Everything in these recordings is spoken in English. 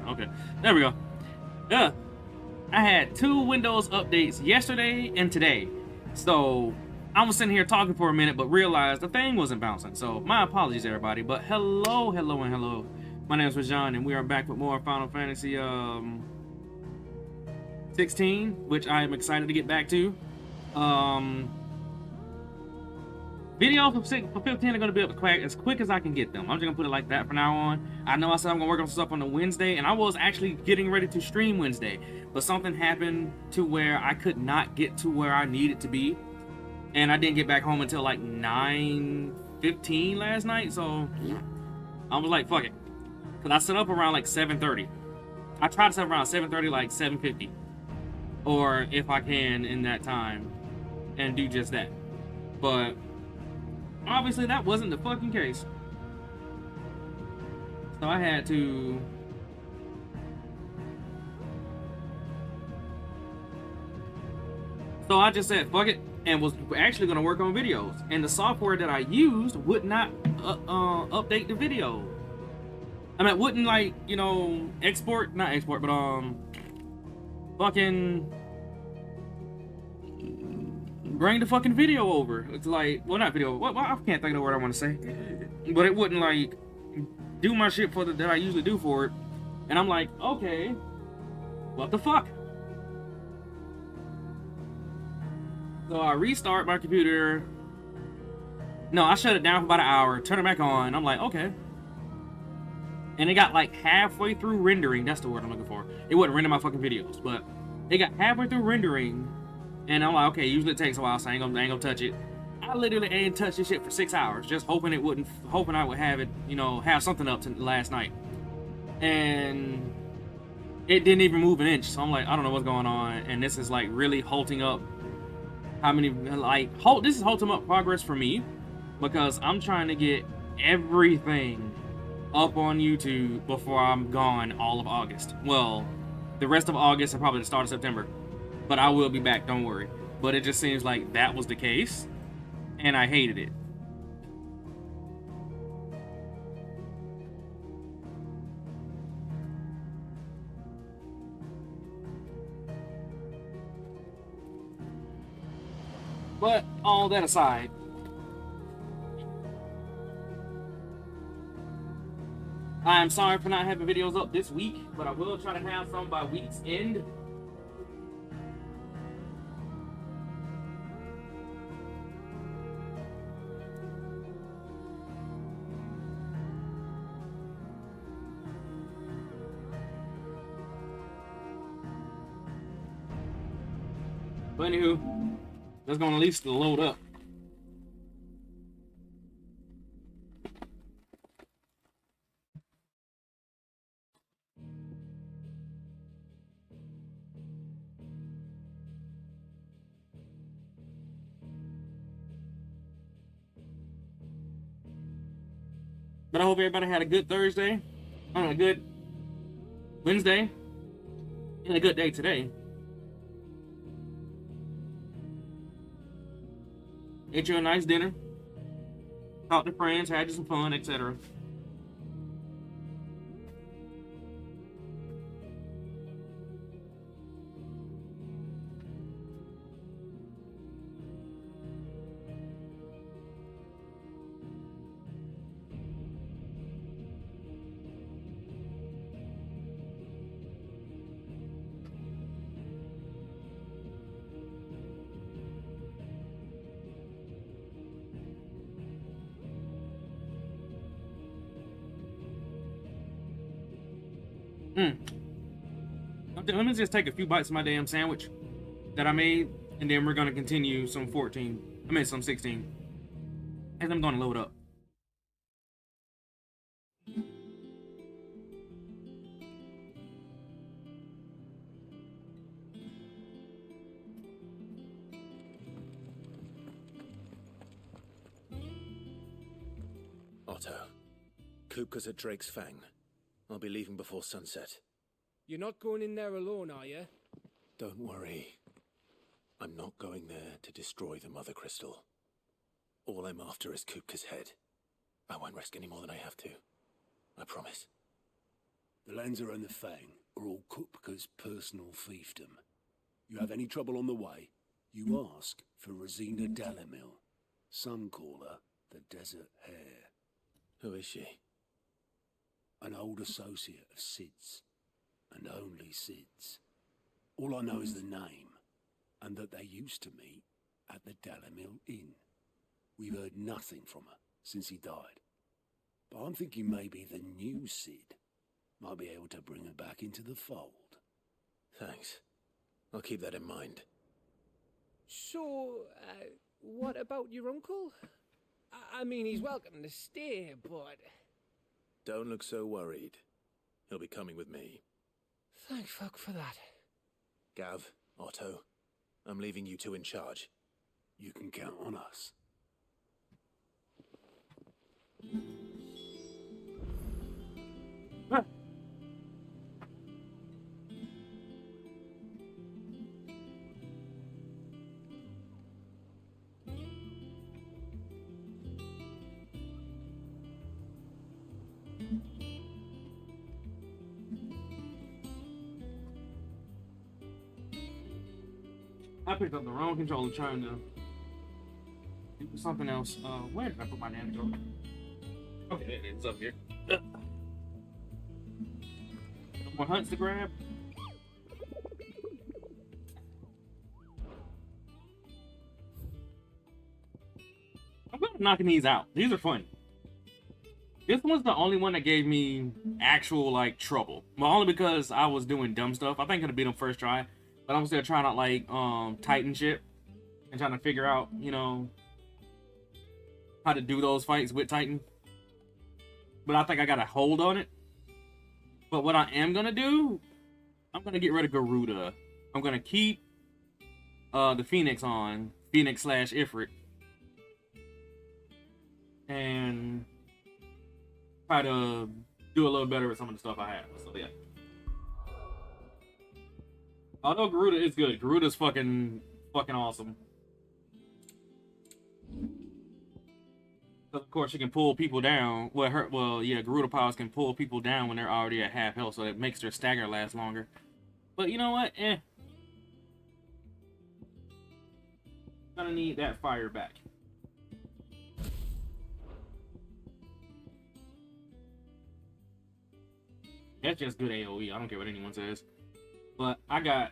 Okay, there we go. Yeah, I had two Windows updates yesterday and today. So I was sitting here talking for a minute, but realized the thing wasn't bouncing. So my apologies, everybody. But hello, hello, and hello. My name is Rajan, and we are back with more Final Fantasy 16, which I am excited to get back to. Um, Videos for 15 are going to be up as quick as I can get them. I'm just going to put it like that for now on. I know I said I'm going to work on stuff on the Wednesday, and I was actually getting ready to stream Wednesday, but something happened to where I could not get to where I needed to be, and I didn't get back home until like 9:15 last night, so I was like, fuck it. Because I set up around like 7:30. I tried to set up around 7:30, like 7:50, or if I can in that time, and do just that. But obviously that wasn't the fucking case. So I had to So I just said fuck it and was actually going to work on videos. And the software that I used would not update the video. I mean, it wouldn't like, not export, but fucking bring the fucking video over. It's like, well, not video. What? I can't think of the word I want to say. But it wouldn't like do my shit for that I usually do for it. And I'm like, okay, what the fuck? So I restart my computer. No, I shut it down for about an hour, turn it back on. I'm like, okay. And it got like halfway through rendering. That's the word I'm looking for. It wouldn't render my fucking videos, but it got halfway through rendering. And I'm like, okay, usually it takes a while, so I ain't gonna touch it. I literally ain't touched this shit for 6 hours, just hoping I would have it, have something up to last night. And it didn't even move an inch. So I'm like, I don't know what's going on. And this is like really halting up this is halting up progress for me, because I'm trying to get everything up on YouTube before I'm gone all of August. Well, the rest of August and probably the start of September. But I will be back, don't worry. But it just seems like that was the case, and I hated it. But all that aside, I'm sorry for not having videos up this week, but I will try to have some by week's end. But anywho, that's gonna at least load up. But I hope everybody had a good Thursday, a good Wednesday, and a good day today. Ate you a nice dinner, talked to friends, had you some fun, etc. Let me just take a few bites of my damn sandwich that I made, and then we're gonna continue some 14. Some 16. And I'm gonna load up. Otto, Kupka's at Drake's Fang. I'll be leaving before sunset. You're not going in there alone, are you? Don't worry. I'm not going there to destroy the Mother Crystal. All I'm after is Kupka's head. I won't risk any more than I have to. I promise. The Lanza and the Fang are all Kupka's personal fiefdom. You have any trouble on the way, you ask for Rosina Dalamil. Some call her the Desert Hare. Who is she? An old associate of Sid's, and only Sid's. All I know is the name, and that they used to meet at the Dalamil Inn. We've heard nothing from her since he died. But I'm thinking maybe the new Sid might be able to bring her back into the fold. Thanks. I'll keep that in mind. So, what about your uncle? I mean, he's welcome to stay, but... Don't look so worried. He'll be coming with me. Thank fuck for that. Gav, Otto, I'm leaving you two in charge. You can count on us. I picked up the wrong controller trying to do something else. Where did I put my damn controller? Okay, it's up here. No more hunts to grab. I'm good at knocking these out. These are fun. This one's the only one that gave me actual, like, trouble. Well, only because I was doing dumb stuff. I think I could have beat them first try. But I'm still trying to, like, Titan shit. And trying to figure out, you know, how to do those fights with Titan. But I think I got a hold on it. But what I am going to do, I'm going to get rid of Garuda. I'm going to keep the Phoenix on. Phoenix / Ifrit. And try to do a little better with some of the stuff I have. So, yeah. Although Garuda is good. Garuda's fucking awesome. Of course, she can pull people down. Garuda powers can pull people down when they're already at half health, so it makes their stagger last longer. But you know what? Gonna need that fire back. That's just good AoE. I don't care what anyone says. But I got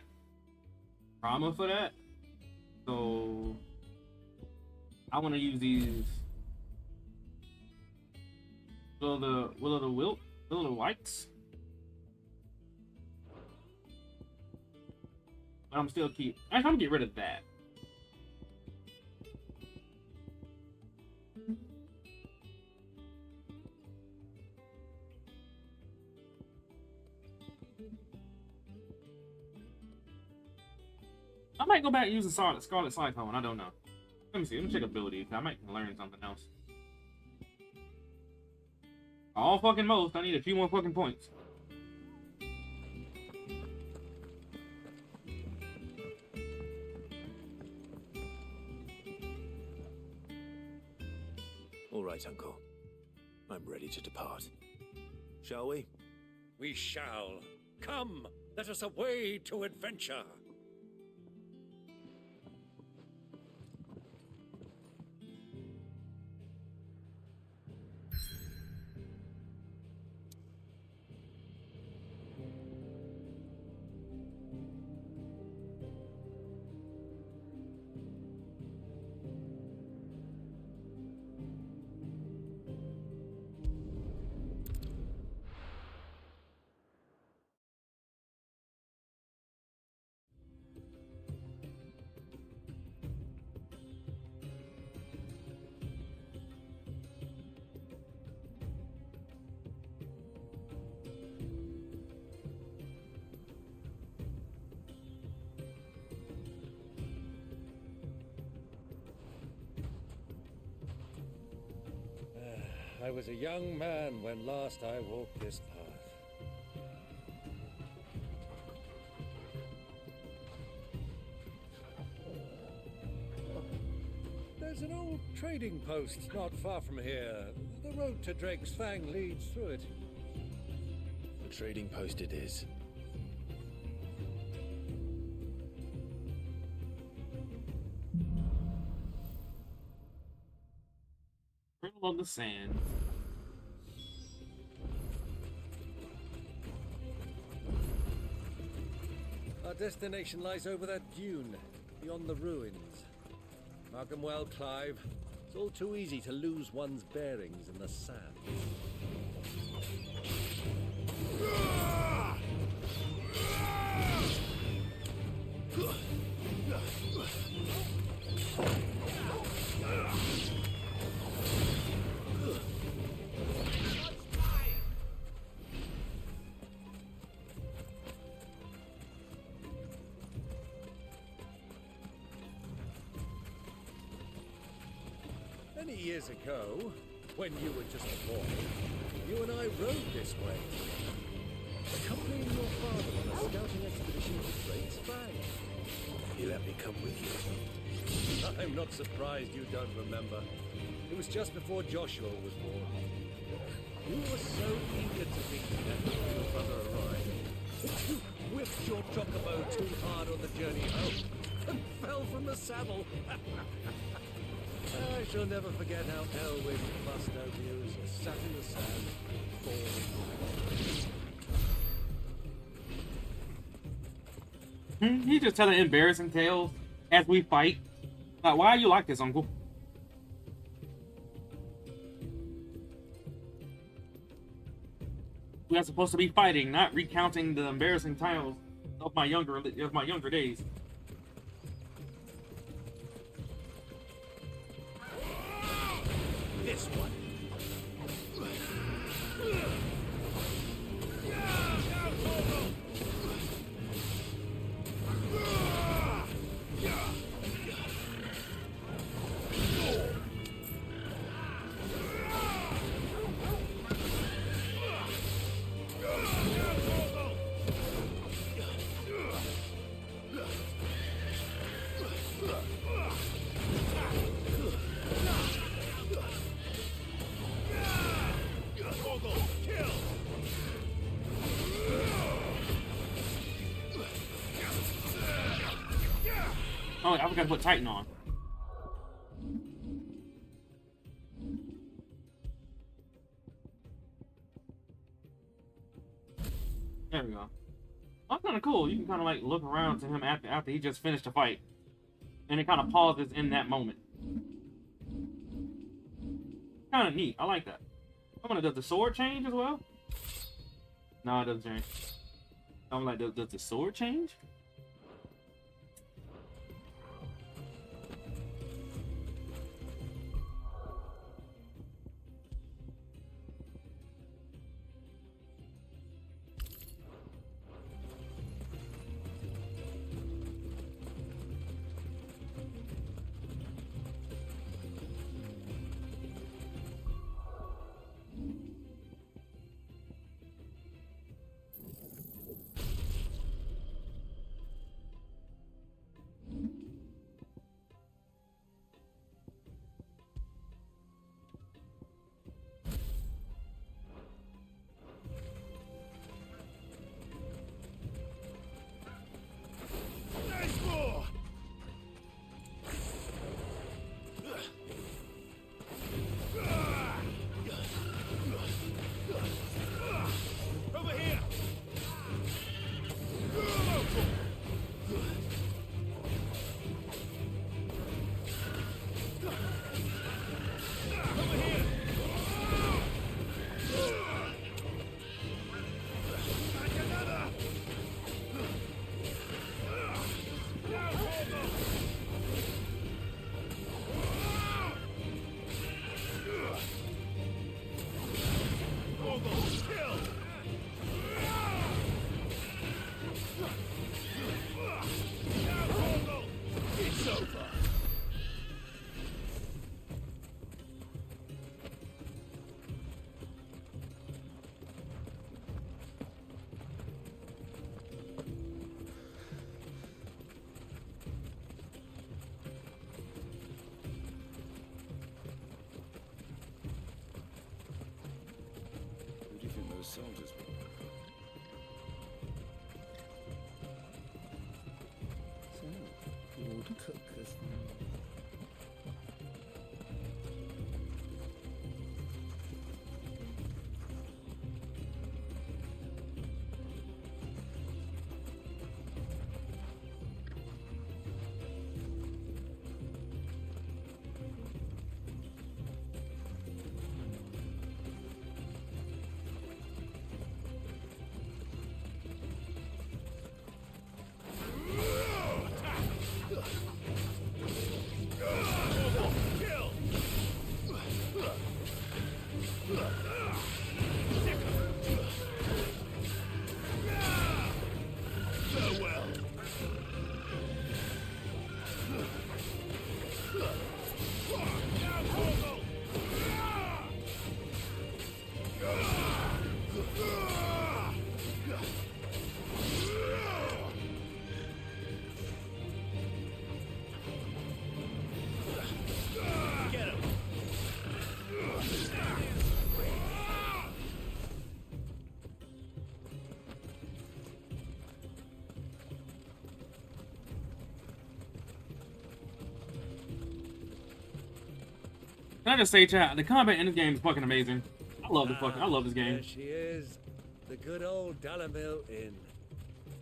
trauma for that. So I want to use these Will of the Whites. But I'm gonna get rid of that. I might go back using Scarlet Cyclone. I don't know. Let me see. Let me check abilities. I might learn something else. All fucking most. I need a few more fucking points. All right, Uncle. I'm ready to depart. Shall we? We shall. Come, let us away to adventure. I was a young man when last I walked this path. There's an old trading post not far from here. The road to Drake's Fang leads through it. The trading post it is. Riddle of the Sand. Our destination lies over that dune, beyond the ruins. Mark 'em well, Clive. It's all too easy to lose one's bearings in the sand. Many years ago, when you were just a boy, you and I rode this way, accompanying your father on a scouting expedition to Drake's Fang. You let me come with you. I'm not surprised you don't remember. It was just before Joshua was born. You were so eager to be there when your brother arrived that you whipped your chocobo too hard on the journey home and fell from the saddle. I shall never forget how Elwyn fussed over you as you sat in the sand, falling. He's just telling embarrassing tales as we fight. Like, why are you like this, Uncle? We are supposed to be fighting, not recounting the embarrassing tales of my younger days. This one. Oh, I forgot to put Titan on. There we go. That's kind of cool. You can kind of like look around to him after he just finished a fight, and it kind of pauses in that moment. Kind of neat. I like that. I'm gonna. Does the sword change as well? No, it doesn't change. I'm like, does the sword change? Who do you think those soldiers were? Woodcookers. Can I just say, chat, the combat in this game is fucking amazing. I love I love this game. There she is, the good old Dalamil Inn.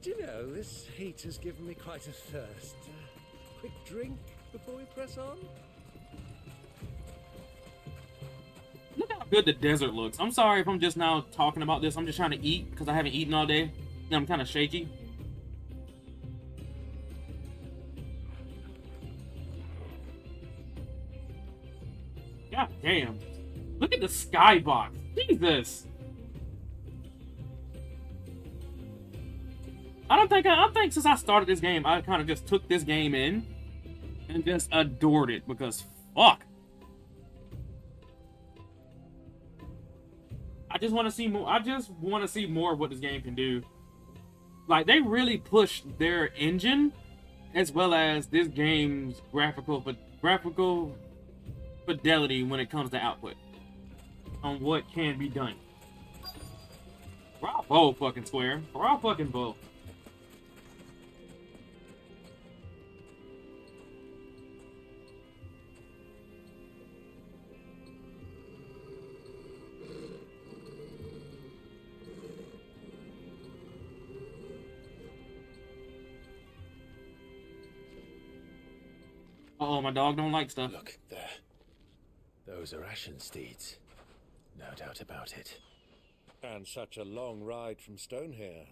Do you know, this heat has given me quite a thirst. Quick drink before we press on? Look how good the desert looks. I'm sorry if I'm just now talking about this. I'm just trying to eat because I haven't eaten all day. And I'm kind of shaky. God damn. Look at the skybox. Jesus. I think since I started this game, I kind of just took this game in and just adored it because fuck. I just want to see more. I just want to see more of what this game can do. Like, they really pushed their engine as well as this game's graphical fidelity when it comes to output on what can be done. Bravo, fucking Square. Bravo, fucking Bo. Uh-oh, my dog don't like stuff. Look, there. Those are Ashen steeds. No doubt about it. And such a long ride from Stonehair.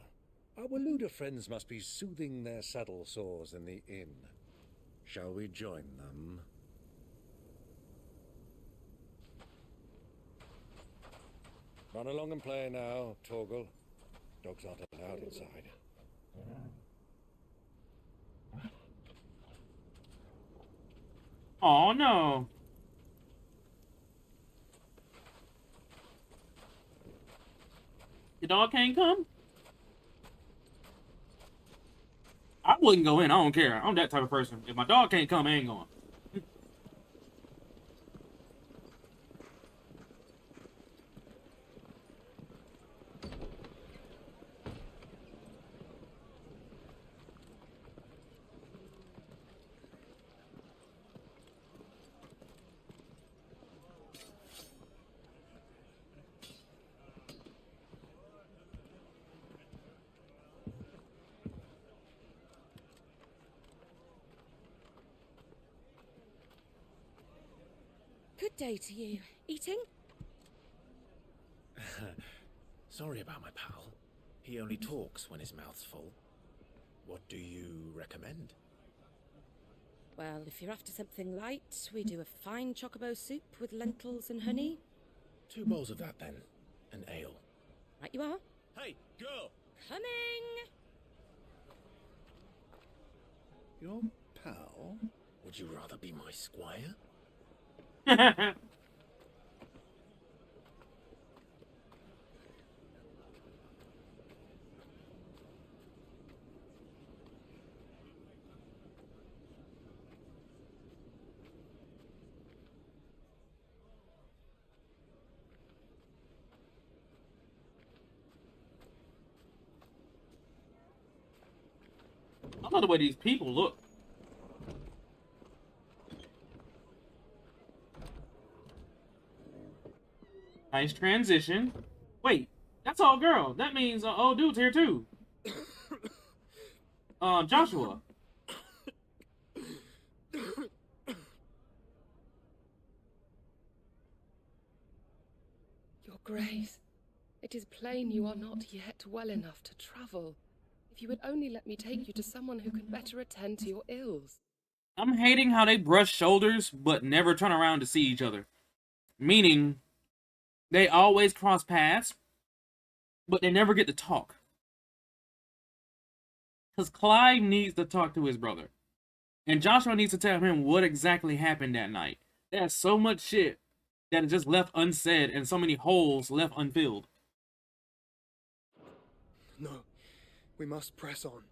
Our Waluda friends must be soothing their saddle sores in the inn. Shall we join them? Run along and play now, Torgal. Dogs aren't allowed inside. Oh no. Your dog can't come? I wouldn't go in. I don't care. I'm that type of person. If my dog can't come, I ain't going. Good day to you. Eating? Sorry about my pal. He only talks when his mouth's full. What do you recommend? Well, if you're after something light, we do a fine chocobo soup with lentils and honey. 2 bowls of that then. An ale. Right you are. Hey, girl! Coming! Your pal? Would you rather be my squire? I love the way these people look. Nice transition. Wait, that's all girl. That means old dude's here too. Joshua. Your Grace, it is plain you are not yet well enough to travel. If you would only let me take you to someone who can better attend to your ills. I'm hating how they brush shoulders but never turn around to see each other. Meaning, they always cross paths, but they never get to talk. Because Clive needs to talk to his brother. And Joshua needs to tell him what exactly happened that night. There's so much shit that is just left unsaid and so many holes left unfilled. No, we must press on.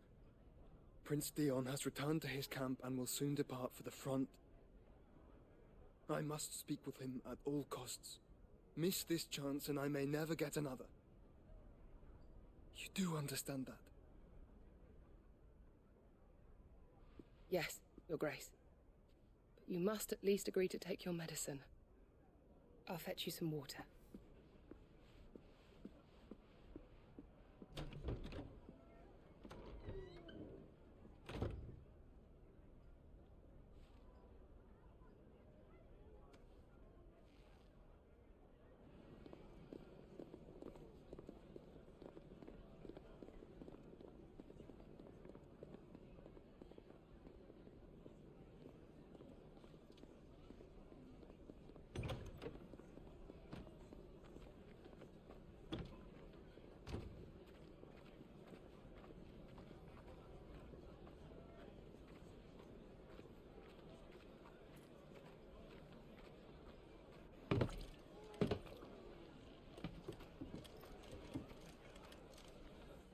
Prince Dion has returned to his camp and will soon depart for the front. I must speak with him at all costs. Miss this chance and I may never get another. You do understand that? Yes, Your Grace. But you must at least agree to take your medicine. I'll fetch you some water.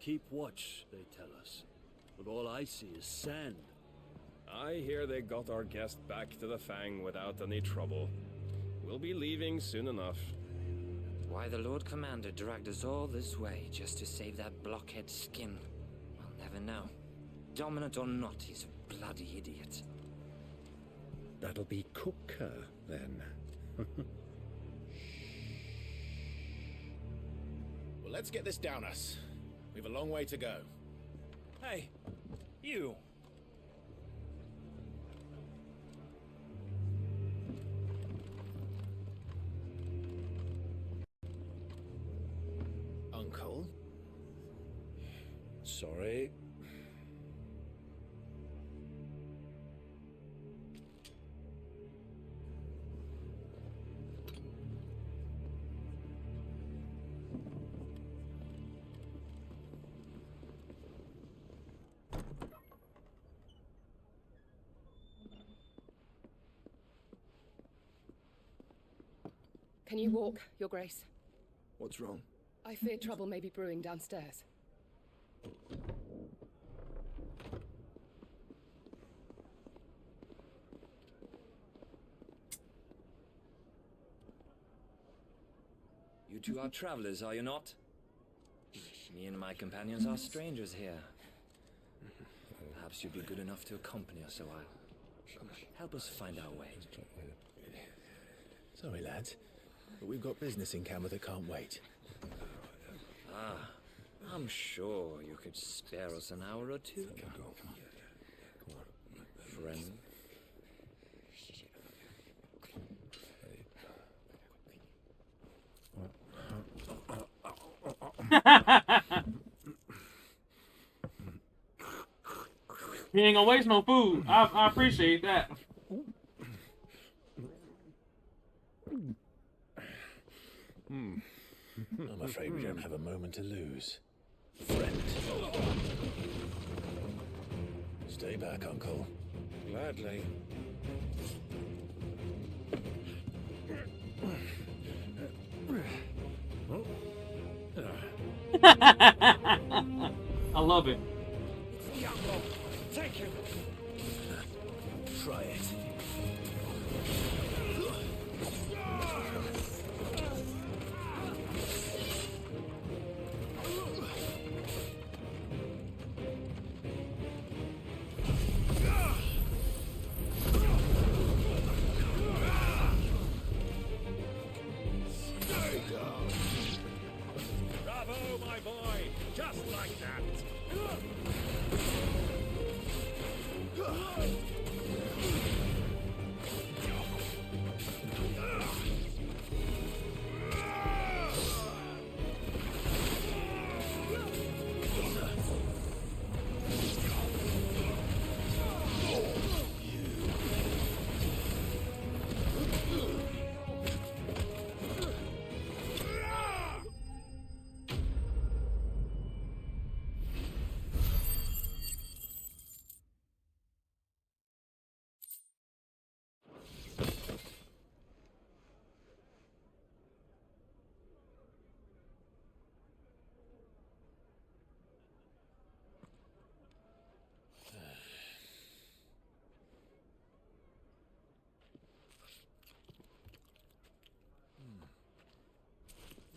Keep watch, they tell us. But all I see is sand. I hear they got our guest back to the Fang without any trouble. We'll be leaving soon enough. Why the Lord Commander dragged us all this way just to save that blockhead Skin, I'll never know. Dominant or not, he's a bloody idiot. That'll be Cooker, then. Well, let's get this down us. We've a long way to go. Hey, you. Uncle? Sorry. Can you walk, Your Grace? What's wrong? I fear trouble may be brewing downstairs. You two are travelers, are you not? Me and my companions are strangers here. Perhaps you'd be good enough to accompany us a while. Help us find our way. Sorry, lads, but we've got business in Camber that can't wait. Ah, I'm sure you could spare us an hour or two. Friend. He ain't gonna waste no food. I appreciate that. I'm afraid we don't have a moment to lose. Friend. Stay back, Uncle. Gladly. I love it. Take him! Try it. There you go.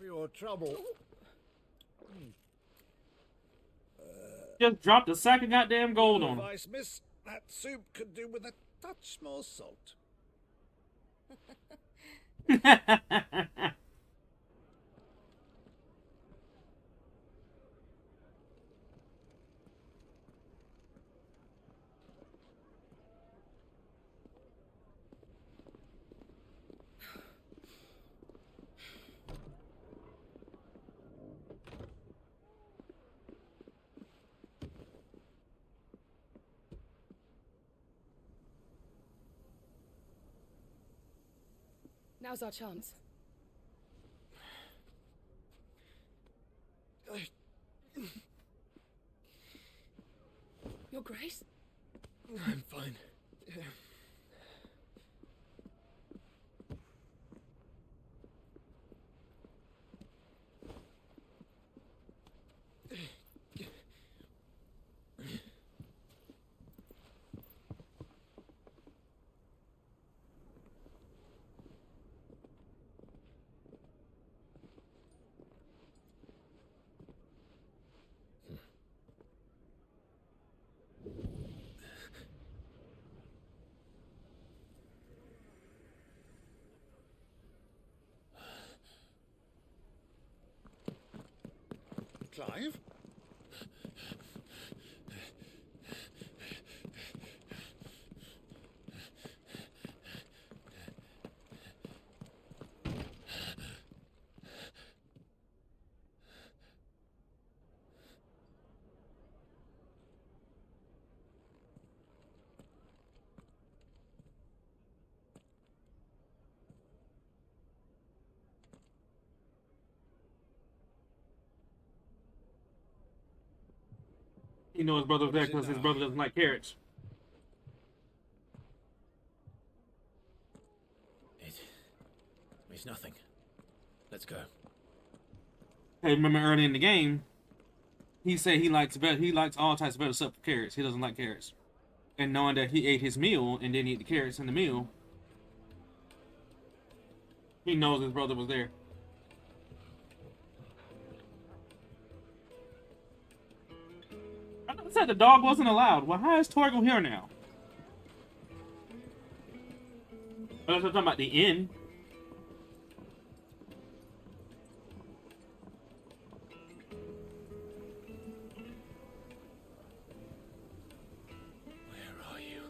your trouble. Just dropped a sack of goddamn gold on him. Advice, miss. That soup could do with a touch more salt. Now's our chance. Your Grace? I'm fine. Clive? He knows his brother was there because his brother doesn't like carrots. It's nothing. Let's go. Hey, remember early in the game, he said he likes all types of vegetables except for carrots. He doesn't like carrots. And knowing that he ate his meal and didn't eat the carrots in the meal, he knows his brother was there. I said the dog wasn't allowed. Well, how is Torgal here now? Unless we're talking about the inn. Where are you?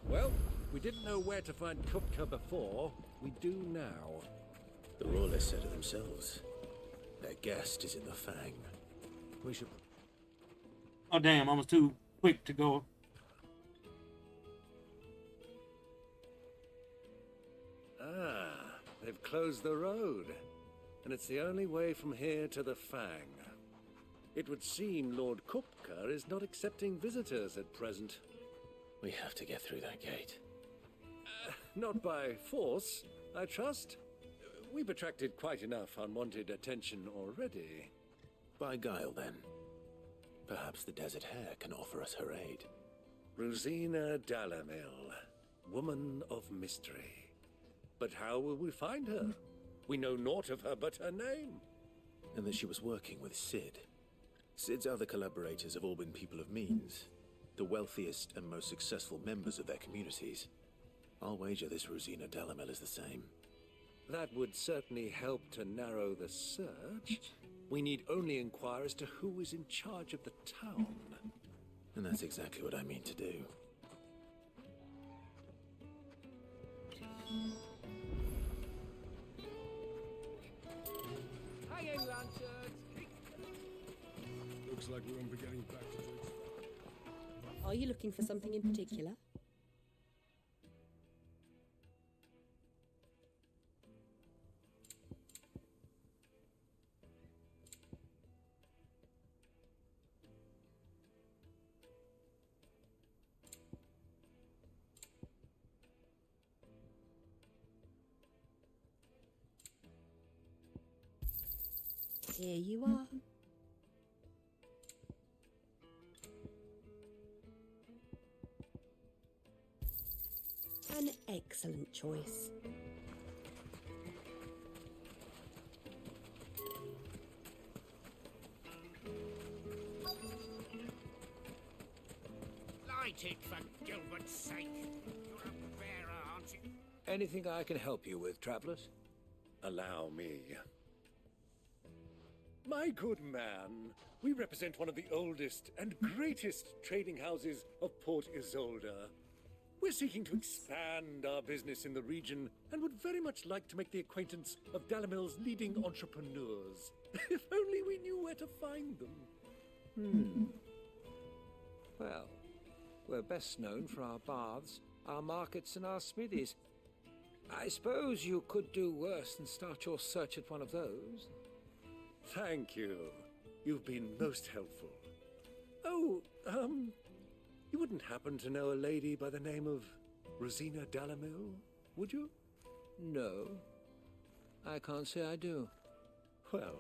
Well, we didn't know where to find Kupka before. We do now. The Royalists said it themselves. Their guest is in the Fang. We should... Oh, damn. I was too quick to go. Ah, they've closed the road. And it's the only way from here to the Fang. It would seem Lord Kupka is not accepting visitors at present. We have to get through that gate. Not by force, I trust. We've attracted quite enough unwanted attention already. By guile, then. Perhaps the Desert Hare can offer us her aid. Rosina Dalamil, woman of mystery. But how will we find her? We know naught of her but her name. And that she was working with Cid. Cid's other collaborators have all been people of means. The wealthiest and most successful members of their communities. I'll wager this Rosina Dalamil is the same. That would certainly help to narrow the search. We need only inquire as to who is in charge of the town. And that's exactly what I mean to do. Hanging lanterns! Looks like we won't be getting back to this. Are you looking for something in particular? Here you are. An excellent choice. Light it, for Gilbert's sake. You're a bearer, aren't you? Anything I can help you with, travelers? Allow me. My good man, we represent one of the oldest and greatest trading houses of Port Isolde. We're seeking to expand our business in the region and would very much like to make the acquaintance of Dalimil's leading entrepreneurs. If only we knew where to find them. Well, we're best known for our baths, our markets, and our smithies. I suppose you could do worse than start your search at one of those. Thank you. You've been most helpful. Oh, you wouldn't happen to know a lady by the name of Rosina Dalimil, would you? No, I can't say I do. Well,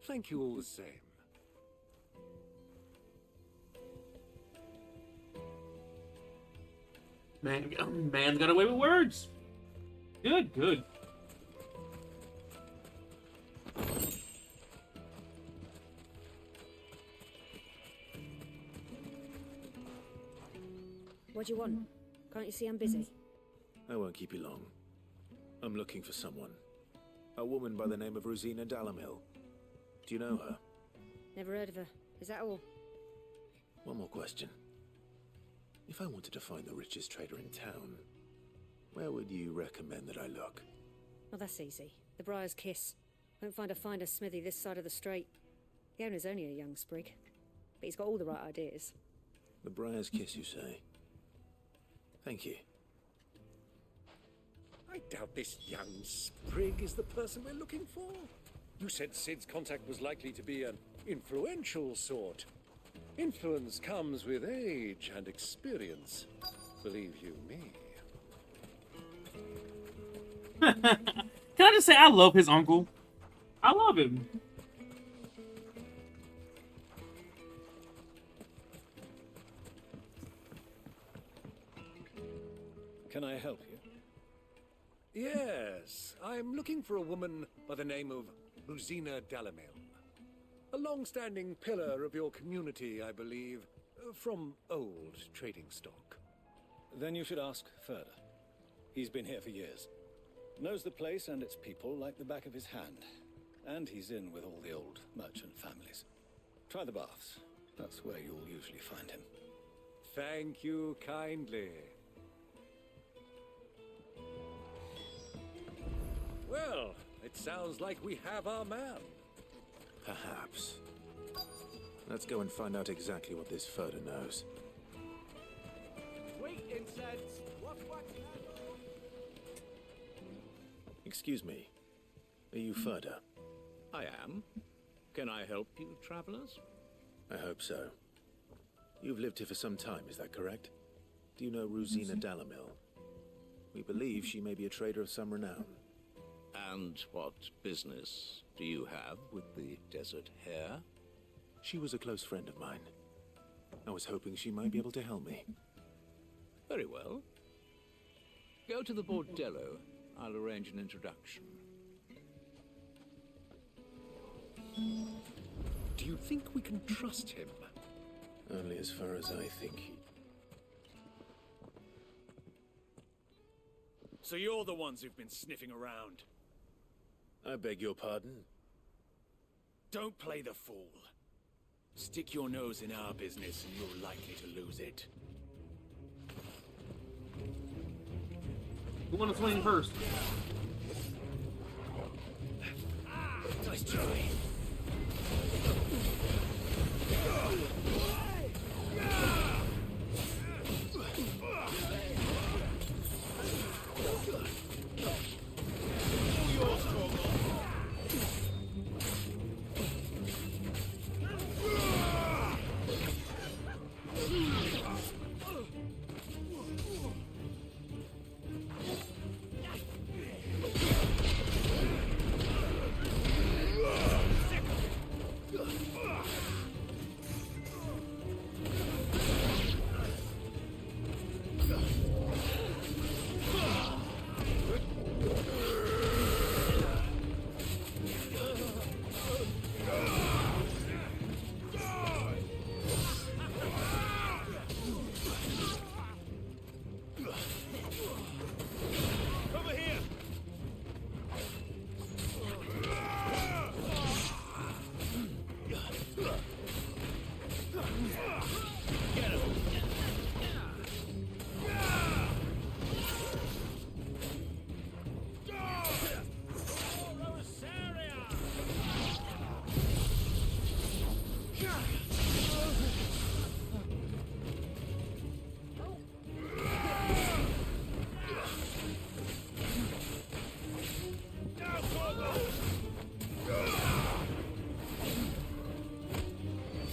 thank you all the same. Man's got away with words. Good, good. What do you want? Can't you see I'm busy? I won't keep you long. I'm looking for someone. A woman by the name of Rosina Dalimil. Do you know her? Never heard of her. Is that all? One more question. If I wanted to find the richest trader in town, where would you recommend that I look? Well, that's easy. The Briar's Kiss. Won't find a finer smithy this side of the strait. The owner's only a young sprig, but he's got all the right ideas. The Briar's Kiss, you say? Thank you. I doubt this young sprig is the person we're looking for. You said Sid's contact was likely to be an influential sort. Influence comes with age and experience. Believe you me. Can I just say I love his uncle? I love him. Can I help you? Yes, I'm looking for a woman by the name of Rosina Dalimil. A long-standing pillar of your community, I believe, from old trading stock. Then you should ask Ferda. He's been here for years. Knows the place and its people like the back of his hand. And he's in with all the old merchant families. Try the baths. That's where you'll usually find him. Thank you kindly. Well, it sounds like we have our man. Perhaps. Let's go and find out exactly what this Ferda knows. Wait, incense! Excuse me. Are you Ferda? I am. Can I help you, travelers? I hope so. You've lived here for some time, is that correct? Do you know Rosina Dalimil? We believe she may be a trader of some renown. And what business do you have with the Desert Hare? She was a close friend of mine. I was hoping she might be able to help me. Very well. Go to the Bordello. I'll arrange an introduction. Do you think we can trust him? Only as far as I think. So you're the ones who've been sniffing around. I beg your pardon? Don't play the fool. Stick your nose in our business and you're likely to lose it. Who want to swing first? Nice try.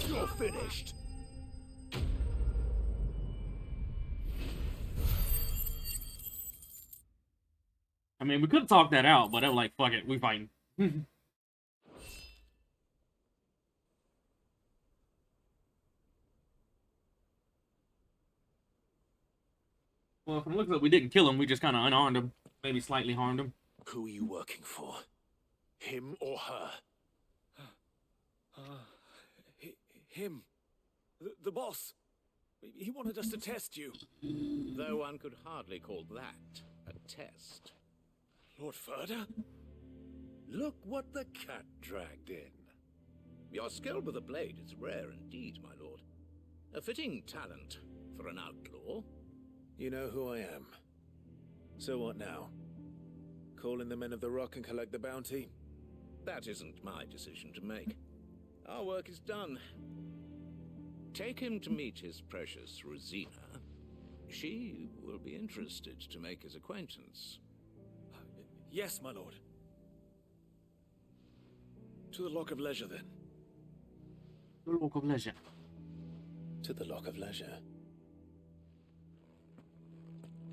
You're finished. I mean, we could have talked that out, but they were like, fuck it, we fighting. Well, from the looks of it, we didn't kill him, we just kind of unarmed him. Maybe slightly harmed him. Who are you working for? Him or her? Him. The boss. He wanted us to test you. Though one could hardly call that a test. Lord Ferda? Look what the cat dragged in. Your skill with the blade is rare indeed, my lord. A fitting talent for an outlaw. You know who I am. So what now? Call in the Men of the Rock and collect the bounty? That isn't my decision to make. Our work is done. Take him to meet his precious Rosina. She will be interested to make his acquaintance. Yes, my lord. To the Lock of Leisure, then. The Lock of Leisure. To the Lock of Leisure.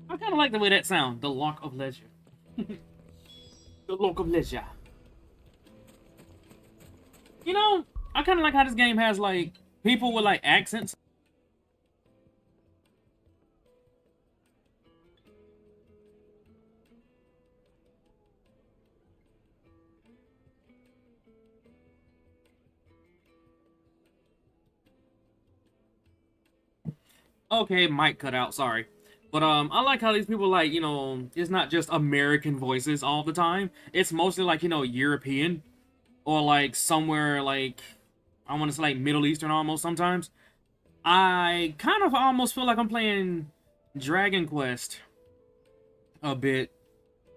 I kind of like the way that sounds. The Lock of Leisure. The Lock of Leisure. You know, I kind of like how this game has, like, people with, like, accents. Okay, mic cut out, sorry. But I like how these people, like, you know, it's not just American voices all the time. It's mostly like, you know, European or like somewhere like, I want to say like Middle Eastern almost sometimes. I kind of almost feel like I'm playing Dragon Quest a bit,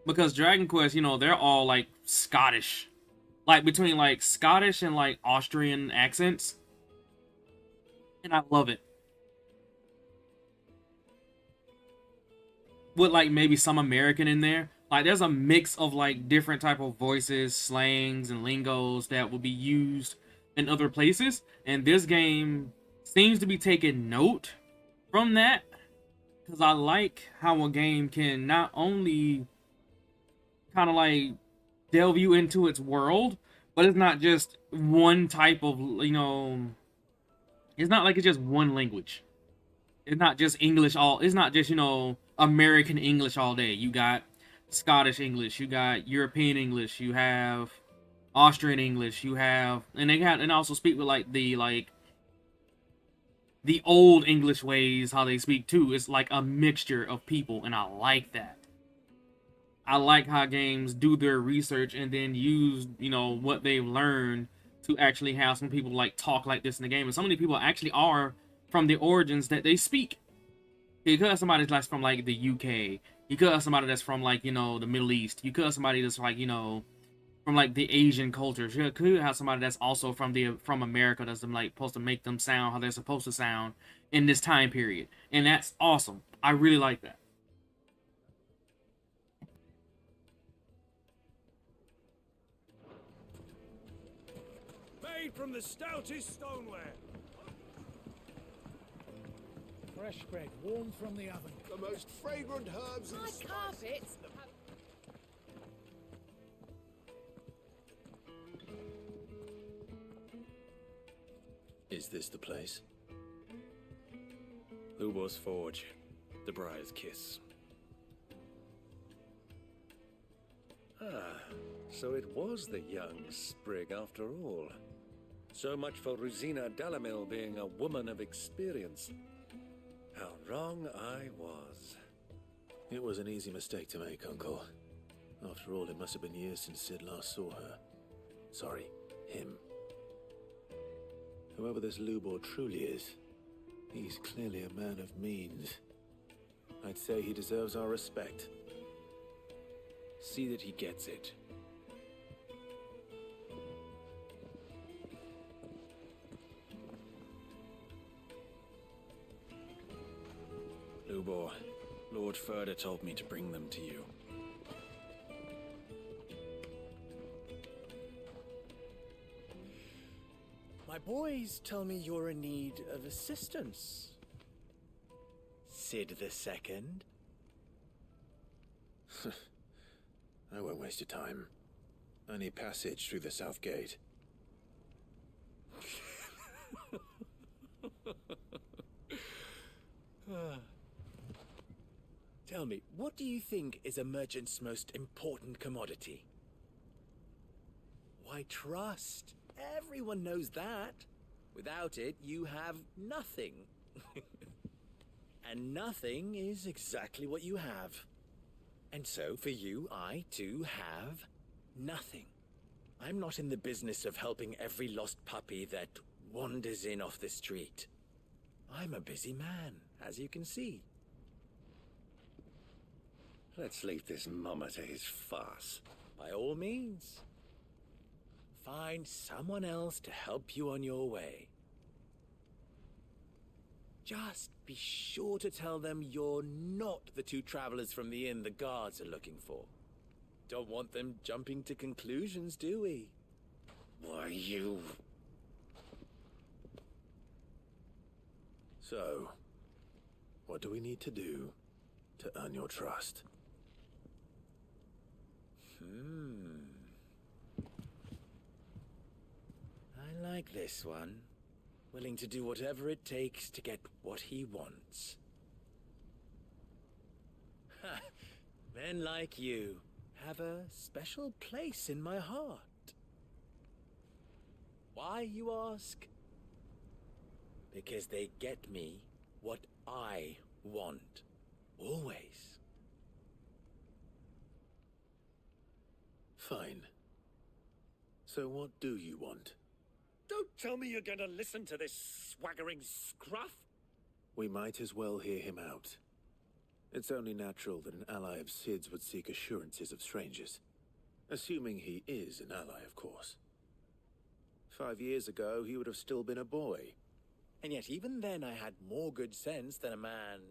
because Dragon Quest, you know, they're all like Scottish, like between like Scottish and like Austrian accents, and I love it. With like maybe some American in there. Like there's a mix of like different type of voices, slangs, and lingos that will be used in other places. And this game seems to be taking note from that. Because I like how a game can not only kind of like delve you into its world, but it's not just one type of, you know, it's not like it's just one language. It's not just English all, it's not just, you know, American English all day. You got Scottish English, you got European English, you have Austrian English, you have, and they got, and also speak with like the old English ways, how they speak too. It's like a mixture of people, and I like that. I like how games do their research and then use, you know, what they've learned to actually have some people like talk like this in the game. And so many people actually are from the origins that they speak. You could have somebody that's from like the UK. You could have somebody that's from like, you know, the Middle East. You could have somebody that's like, you know, from like the Asian cultures. You could have somebody that's also from America, that's like supposed to make them sound how they're supposed to sound in this time period. And that's awesome. I really like that. Made from the stoutest stoneware. Fresh bread, warm from the oven. The most fragrant herbs and My spices. carpets. Is this the place? Lubor's Forge. The Briar's Kiss. Ah, so it was the young Sprig after all. So much for Rosina Dalamil being a woman of experience. How wrong I was. It was an easy mistake to make, Uncle. After all, it must have been years since Sid last saw her. Sorry, him. Whoever this Lubor truly is, he's clearly a man of means. I'd say he deserves our respect. See that he gets it. Lubor, Lord Ferda told me to bring them to you. My boys tell me you're in need of assistance. Sid the Second? I won't waste your time. I need passage through the south gate. Tell me, what do you think is a merchant's most important commodity? Why, trust. Everyone knows that. Without it, you have nothing. And nothing is exactly what you have. And so, for you, I, too, have nothing. I'm not in the business of helping every lost puppy that wanders in off the street. I'm a busy man, as you can see. Let's leave this mummer to his farce. By all means. Find someone else to help you on your way. Just be sure to tell them you're not the two travelers from the inn the guards are looking for. Don't want them jumping to conclusions, do we? Why, you... So, what do we need to do to earn your trust? I like this one. Willing to do whatever it takes to get what he wants. Men like you have a special place in my heart. Why, you ask? Because they get me what I want. Always. Fine. So what do you want? Don't tell me you're going to listen to this swaggering scruff. We might as well hear him out. It's only natural that an ally of Sid's would seek assurances of strangers. Assuming he is an ally, of course. 5 years ago, he would have still been a boy. And yet even then I had more good sense than a man,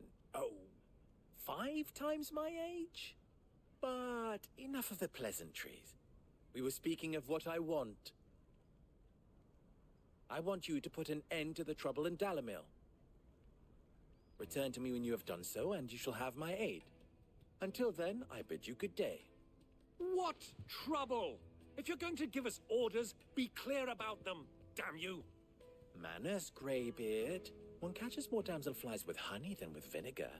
5 times my age? But enough of the pleasantries. We were speaking of what I want. I want you to put an end to the trouble in Dalimil. Return to me when you have done so, and you shall have my aid. Until then, I bid you good day. What trouble? If you're going to give us orders, be clear about them, damn you! Manners, Greybeard. One catches more damselflies with honey than with vinegar.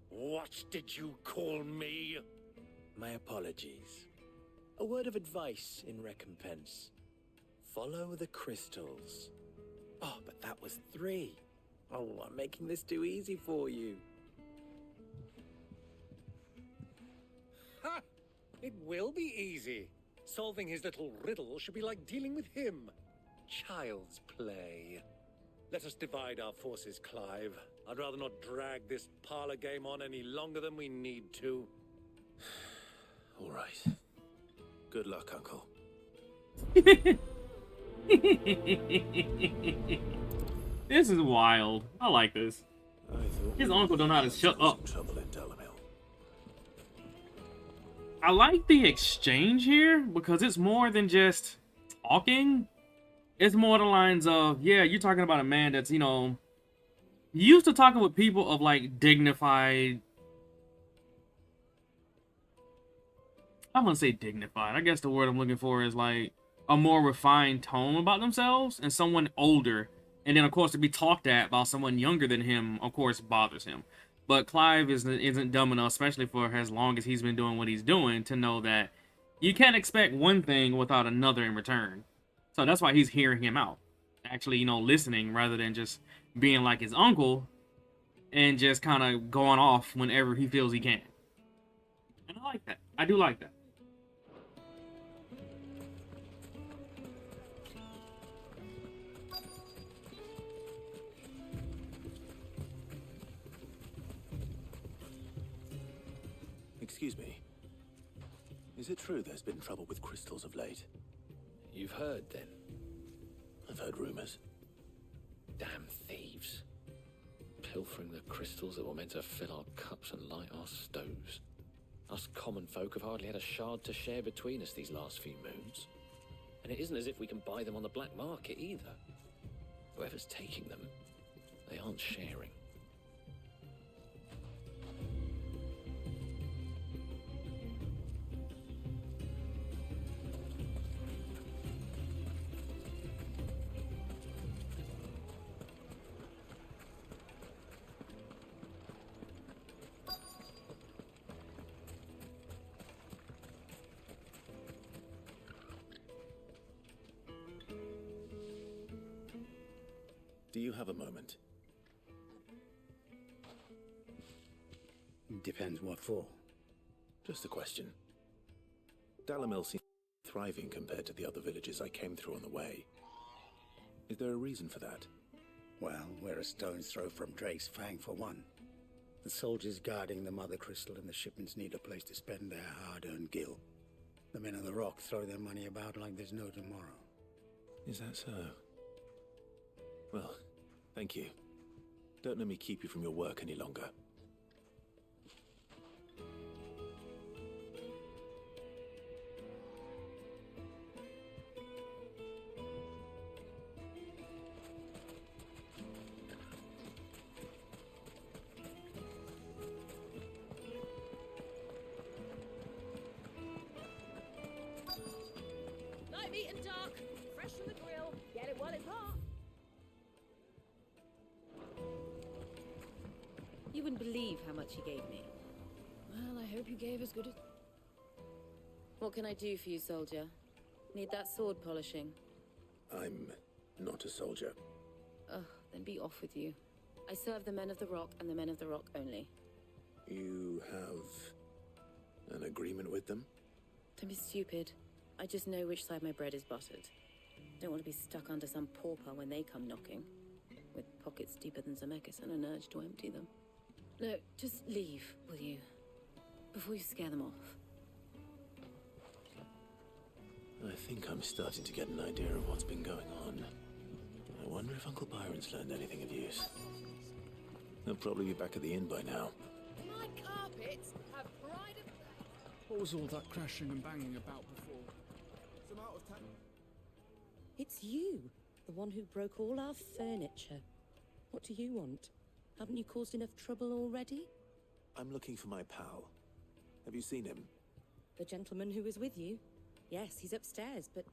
What did you call me? My apologies. A word of advice in recompense. Follow the crystals. Oh, but that was 3. Oh, I'm making this too easy for you. Ha! It will be easy. Solving his little riddle should be like dealing with him. Child's play. Let us divide our forces, Clive. I'd rather not drag this parlor game on any longer than we need to. All right. Good luck, Uncle. This is wild. I like this. His uncle don't know how to shut up. Trouble in Dalimil. I like the exchange here because it's more than just talking. It's more the lines of, yeah, you're talking about a man that's, you know, used to talking with people of like dignified. I wouldn't say dignified. I guess the word I'm looking for is like a more refined tone about themselves, and someone older. And then, of course, to be talked at by someone younger than him, of course, bothers him. But Clive isn't dumb enough, especially for as long as he's been doing what he's doing, to know that you can't expect one thing without another in return. So that's why he's hearing him out. Actually, you know, listening rather than just being like his uncle and just kind of going off whenever he feels he can. And I like that. I do like that. Excuse me. Is it true there's been trouble with crystals of late? You've heard, then? I've heard rumors. Damn thieves. Pilfering the crystals that were meant to fill our cups and light our stoves. Us common folk have hardly had a shard to share between us these last few moons. And it isn't as if we can buy them on the black market either. Whoever's taking them, they aren't sharing. Do you have a moment? Depends what for. Just a question. Dalimil seems thriving compared to the other villages I came through on the way. Is there a reason for that? Well, we're a stone's throw from Drake's Fang for one. The soldiers guarding the Mother Crystal and the shipments need a place to spend their hard-earned gil. The men of the Rock throw their money about like there's no tomorrow. Is that so? Well, thank you. Don't let me keep you from your work any longer. Light, meat and dark. Fresh from the grill. Get it while it's hot. You wouldn't believe how much he gave me. Well, I hope you gave as good as... What can I do for you, soldier? Need that sword polishing? I'm not a soldier. Ugh, then be off with you. I serve the men of the Rock and the men of the Rock only. You have an agreement with them? Don't be stupid. I just know which side my bread is buttered. Don't want to be stuck under some pauper when they come knocking. With pockets deeper than Zemeckis and an urge to empty them. No, just leave, will you? Before you scare them off. I think I'm starting to get an idea of what's been going on. I wonder if Uncle Byron's learned anything of use. They'll probably be back at the inn by now. My carpets have pride of place. What was all that crashing and banging about before? Some out of town. It's you, the one who broke all our furniture. What do you want? Haven't you caused enough trouble already? I'm looking for my pal. Have you seen him? The gentleman who was with you? Yes, he's upstairs, but...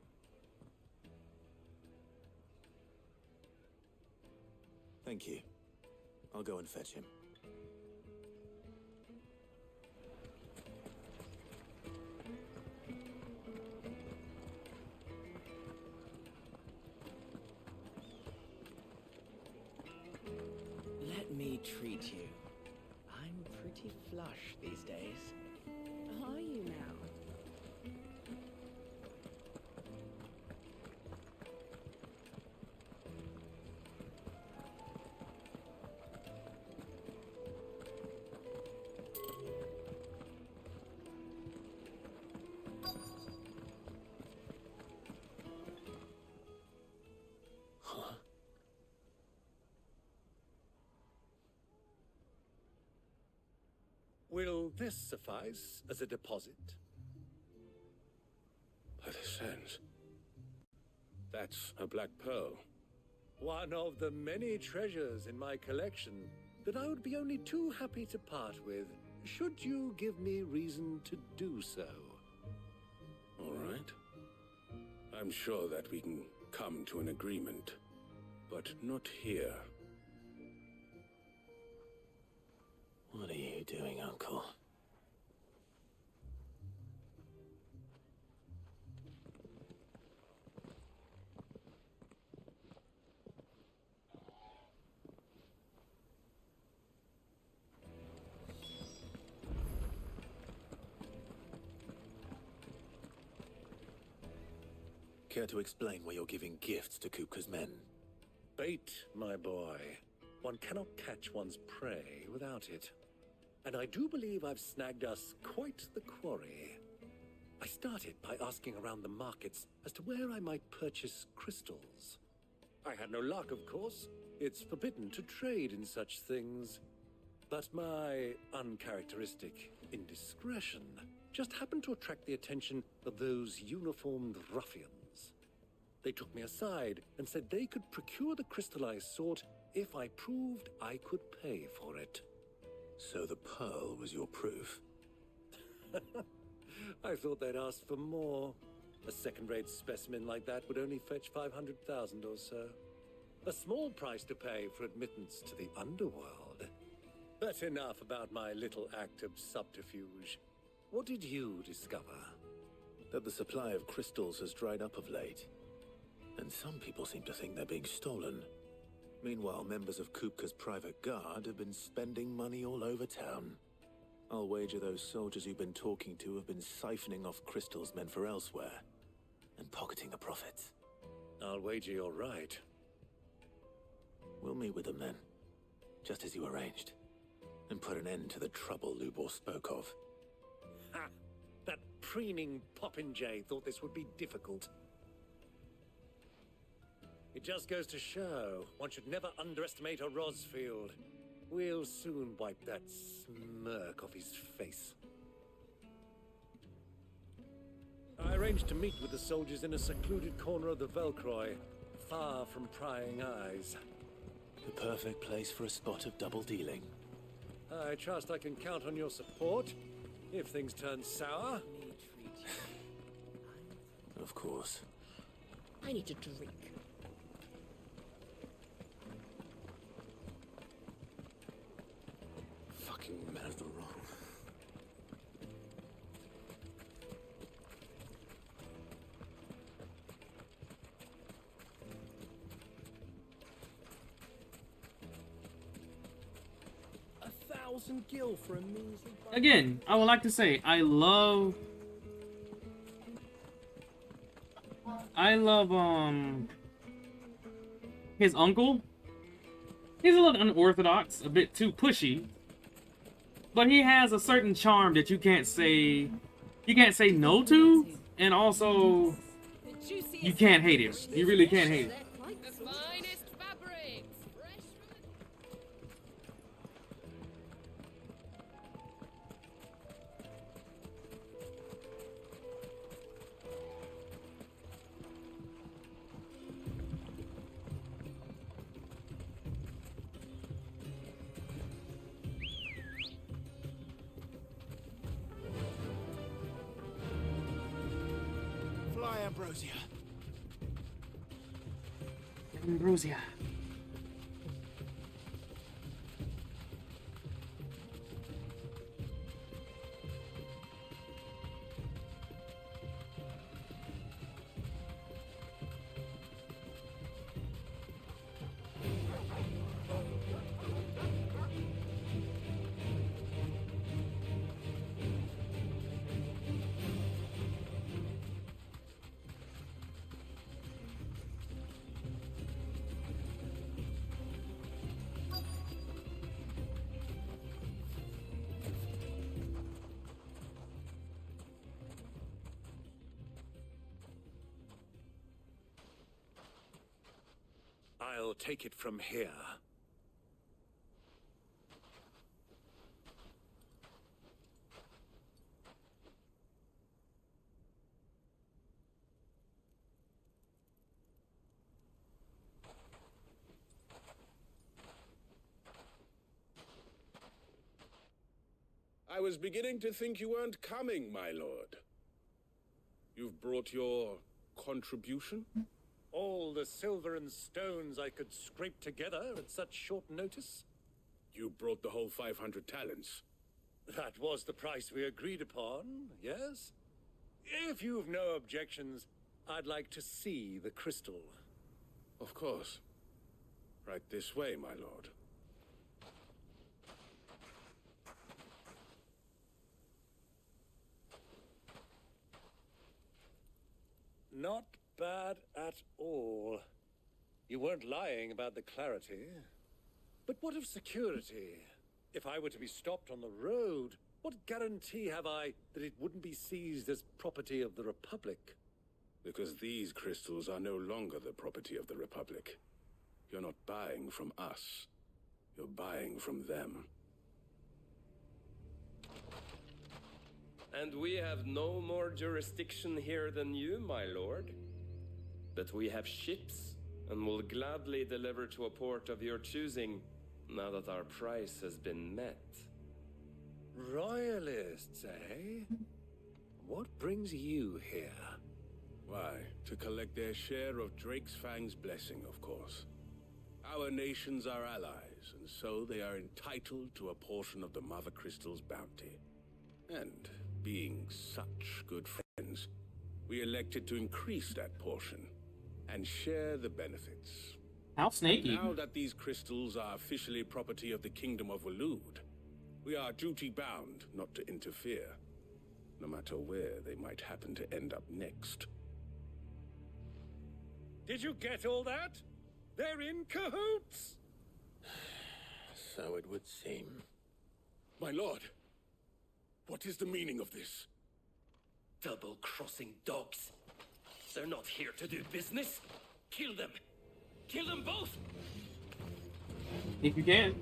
Thank you. I'll go and fetch him. Let me treat you. I'm pretty flush these days. Are you now? Huh? Will this suffice as a deposit? By the sands. That's a black pearl. One of the many treasures in my collection that I would be only too happy to part with, should you give me reason to do so. All right. I'm sure that we can come to an agreement, but not here. What are you doing, Uncle? Care to explain why you're giving gifts to Kupka's men? Bait, my boy. One cannot catch one's prey without it. And I do believe I've snagged us quite the quarry. I started by asking around the markets as to where I might purchase crystals. I had no luck, of course. It's forbidden to trade in such things. But my uncharacteristic indiscretion just happened to attract the attention of those uniformed ruffians. They took me aside and said they could procure the crystallized sort if I proved I could pay for it. So the pearl was your proof? I thought they'd ask for more. A second-rate specimen like that would only fetch 500,000 or so. A small price to pay for admittance to the underworld. But enough about my little act of subterfuge. What did you discover? That the supply of crystals has dried up of late. And some people seem to think they're being stolen. Meanwhile, members of Kupka's private guard have been spending money all over town. I'll wager those soldiers you've been talking to have been siphoning off crystals meant for elsewhere, and pocketing the profits. I'll wager you're right. We'll meet with them then, just as you arranged, and put an end to the trouble Lubor spoke of. Ha! That preening popinjay thought this would be difficult. It just goes to show, one should never underestimate a Rosfield. We'll soon wipe that smirk off his face. I arranged to meet with the soldiers in a secluded corner of the Velcroy, far from prying eyes. The perfect place for a spot of double dealing. I trust I can count on your support, if things turn sour. Of course. I need a drink. Fucking men of the wrong. $1,000 for a measly... Again, I would like to say I love his uncle. He's a little unorthodox, a bit too pushy, but he has a certain charm that you can't say no to, and also you can't hate him. You really can't hate him. The finest fabrics, fresh Fly, Ambrosia. Ambrosia. I'll take it from here. I was beginning to think you weren't coming, my lord. You've brought your contribution? All the silver and stones I could scrape together at such short notice? You brought the whole 500 talents. That was the price we agreed upon, yes? If you've no objections, I'd like to see the crystal. Of course. Right this way, my lord. Not bad at all. You weren't lying about the clarity. But what of security? If I were to be stopped on the road, what guarantee have I that it wouldn't be seized as property of the Republic? Because these crystals are no longer the property of the Republic. You're not buying from us. You're buying from them. And we have no more jurisdiction here than you, my lord. But we have ships, and will gladly deliver to a port of your choosing, now that our price has been met. Royalists, eh? What brings you here? Why, to collect their share of Drake's Fang's blessing, of course. Our nations are allies, and so they are entitled to a portion of the Mother Crystal's bounty. And, being such good friends, we elected to increase that portion and share the benefits. How snaky. Now that these crystals are officially property of the Kingdom of Waloed, we are duty-bound not to interfere, no matter where they might happen to end up next. Did you get all that? They're in cahoots! So it would seem. My lord, what is the meaning of this? Double-crossing dogs. They're not here to do business. Kill them. Kill them both! If you can.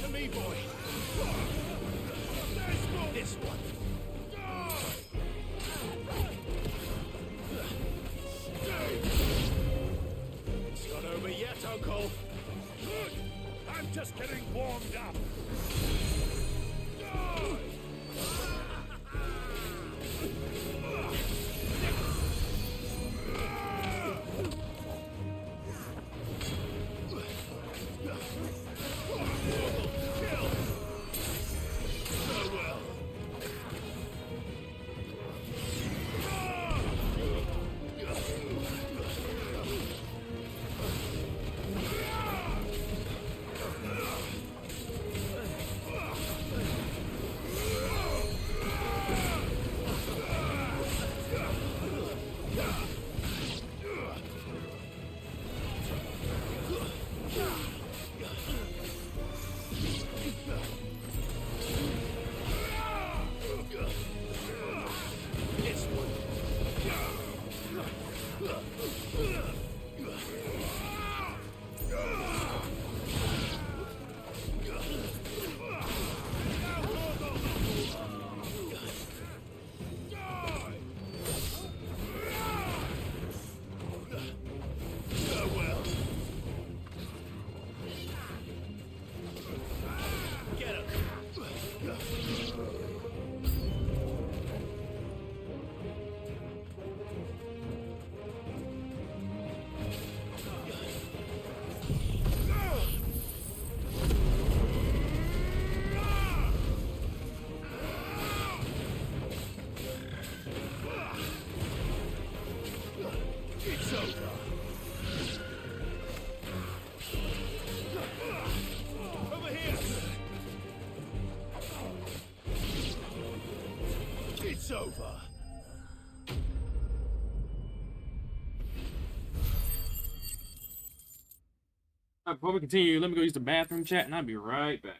To me, boy! This one! It's not over yet, Uncle. Good! I'm just getting warmed up! It's over. Before we continue, let me go use the bathroom, chat, and I'll be right back.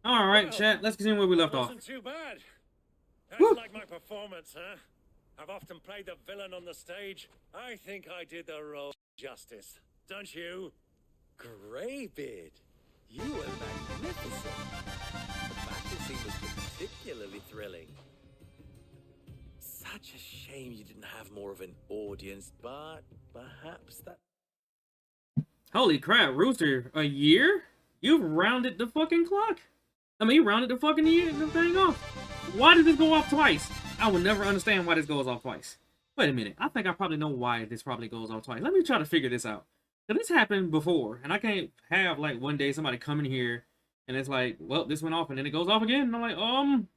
All right, chat. Let's continue where we left off. Wasn't too bad. How'd Woo. you like my performance, huh? I've often played the villain on the stage. I think I did the role justice. Don't you? Greybeard, you were magnificent. The battle scene was particularly thrilling. Such a shame you didn't have more of an audience, but perhaps that... Holy crap, Rooster, a year? You've rounded the fucking clock. I mean, you rounded the fucking year, the thing off. Why did this go off twice? I will never understand why this goes off twice. Wait a minute, I think I probably know why this probably goes off twice. Let me try to figure this out. Cause this happened before, and I can't have like one day somebody come in here and it's like, well, this went off and then it goes off again. And I'm like, can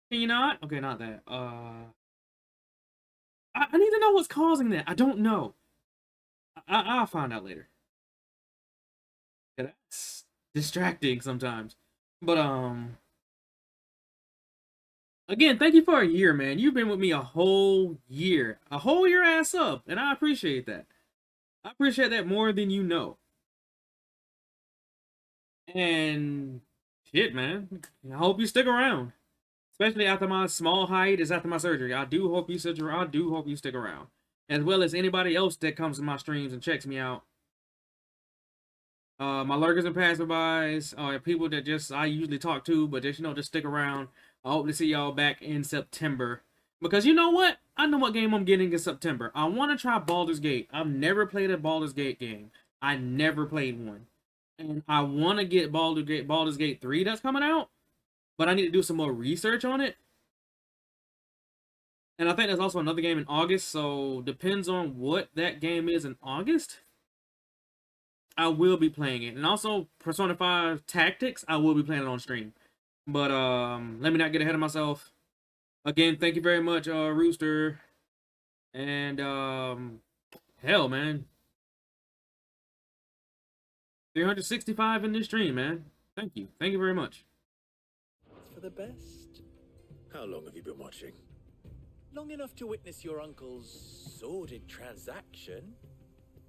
you not? Okay, not that. I need to know what's causing that. I don't know. I'll find out later. Yeah, that's distracting sometimes. But again, thank you for a year, man. You've been with me a whole year ass up, and I appreciate that. I appreciate that more than you know. And shit, man, I hope you stick around, especially after my small hiatus after my surgery. I do hope you stick around, as well as anybody else that comes to my streams and checks me out. My lurkers and passerbys, people that just I usually talk to, but just just stick around. I hope to see y'all back in September, because you know what? I know what game I'm getting in September. I want to try Baldur's Gate. I've never played a Baldur's Gate game. I never played one, and I want to get Baldur's Gate 3 that's coming out, but I need to do some more research on it. And I think there's also another game in August, so depends on what that game is in August. I will be playing it. And also Persona 5 Tactics, I will be playing it on stream. But let me not get ahead of myself. Again, thank you very much, Rooster. And hell, man. 365 in this stream, man. Thank you. Thank you very much. It's for the best. How long have you been watching? Long enough to witness your uncle's sordid transaction.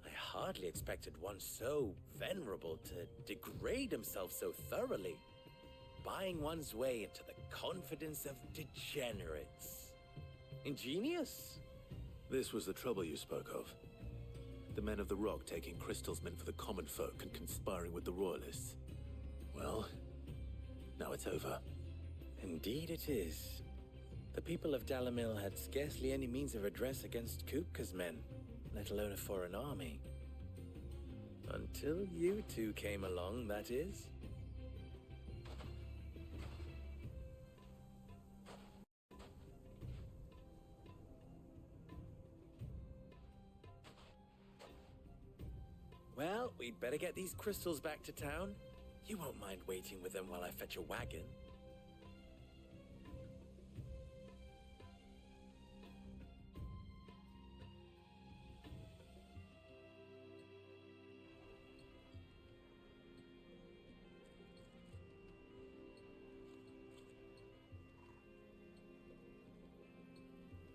I hardly expected one so venerable to degrade himself so thoroughly, buying one's way into the confidence of degenerates. Ingenious? This was the trouble you spoke of. The men of the Rock taking crystals meant for the common folk and conspiring with the royalists. Well, now it's over. Indeed it is. The people of Dalimil had scarcely any means of redress against Kupka's men, let alone a foreign army. Until you two came along, that is. Well, we'd better get these crystals back to town. You won't mind waiting with them while I fetch a wagon.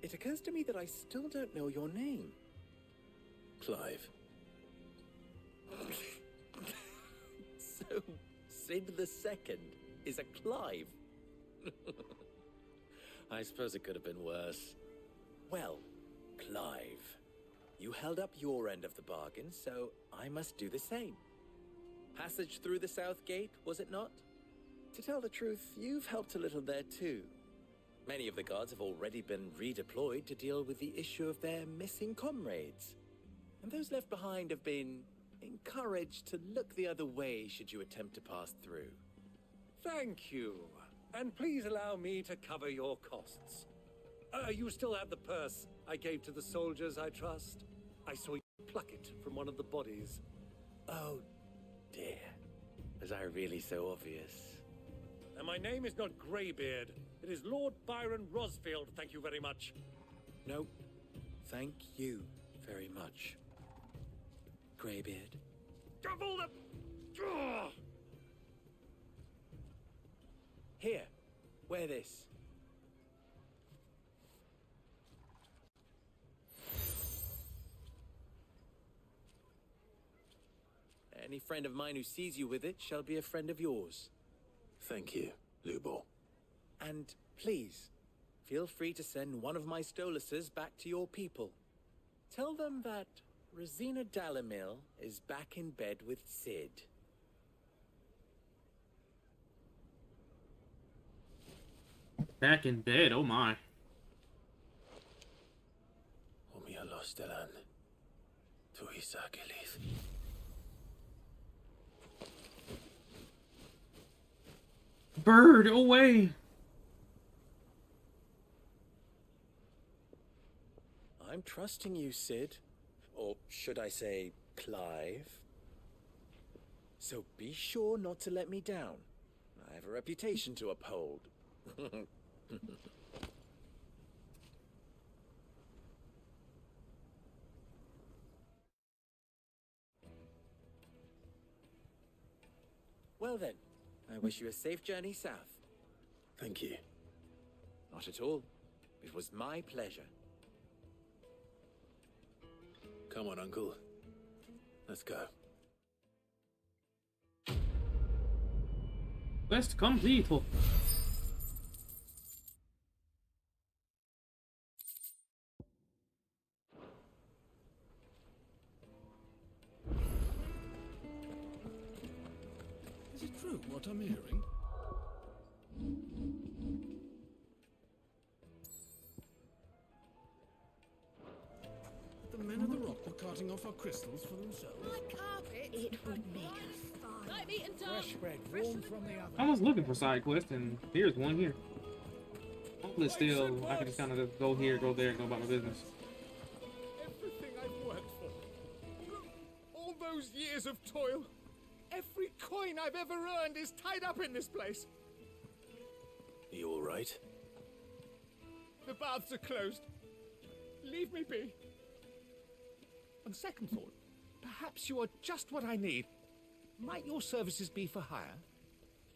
It occurs to me that I still don't know your name. Clive. So, Sid the Second is a Clive? I suppose it could have been worse. Well, Clive, you held up your end of the bargain, so I must do the same. Passage through the South Gate, was it not? To tell the truth, you've helped a little there too. Many of the guards have already been redeployed to deal with the issue of their missing comrades. And those left behind have been encouraged to look the other way should you attempt to pass through. Thank you. And please allow me to cover your costs. You still have the purse I gave to the soldiers, I trust? I saw you pluck it from one of the bodies. Oh, dear. Was I really so obvious? And my name is not Greybeard. It is Lord Byron Rosfield, thank you very much. No, thank you very much, Greybeard. Double the... Ugh! Here, wear this. Any friend of mine who sees you with it shall be a friend of yours. Thank you, Lubor. And please, feel free to send one of my Stoluses back to your people. Tell them that Rosina Dalamil is back in bed with Cid. Back in bed, oh my. Omia los delan. Tuisa Gelith. Bird, away! I'm trusting you, Cid. Or should I say, Clive? So be sure not to let me down. I have a reputation to uphold. Well then, I wish you a safe journey south. Thank you. Not at all. It was my pleasure. Come on, Uncle. Let's go. Quest completo. Is it true what I'm hearing? The men of the rock were carting off our crystals for themselves. My carpet. It would make us fine. Like meat and dog. Fresh bread, warm from the oven. I was looking for side quests, and here's one here. Hopefully, still, I can just kind of go here, go there, and go about my business. Everything I've worked for. All those years of toil. Every coin I've ever earned is tied up in this place. You all right? The baths are closed. Leave me be. On second thought, perhaps you are just what I need. Might your services be for hire?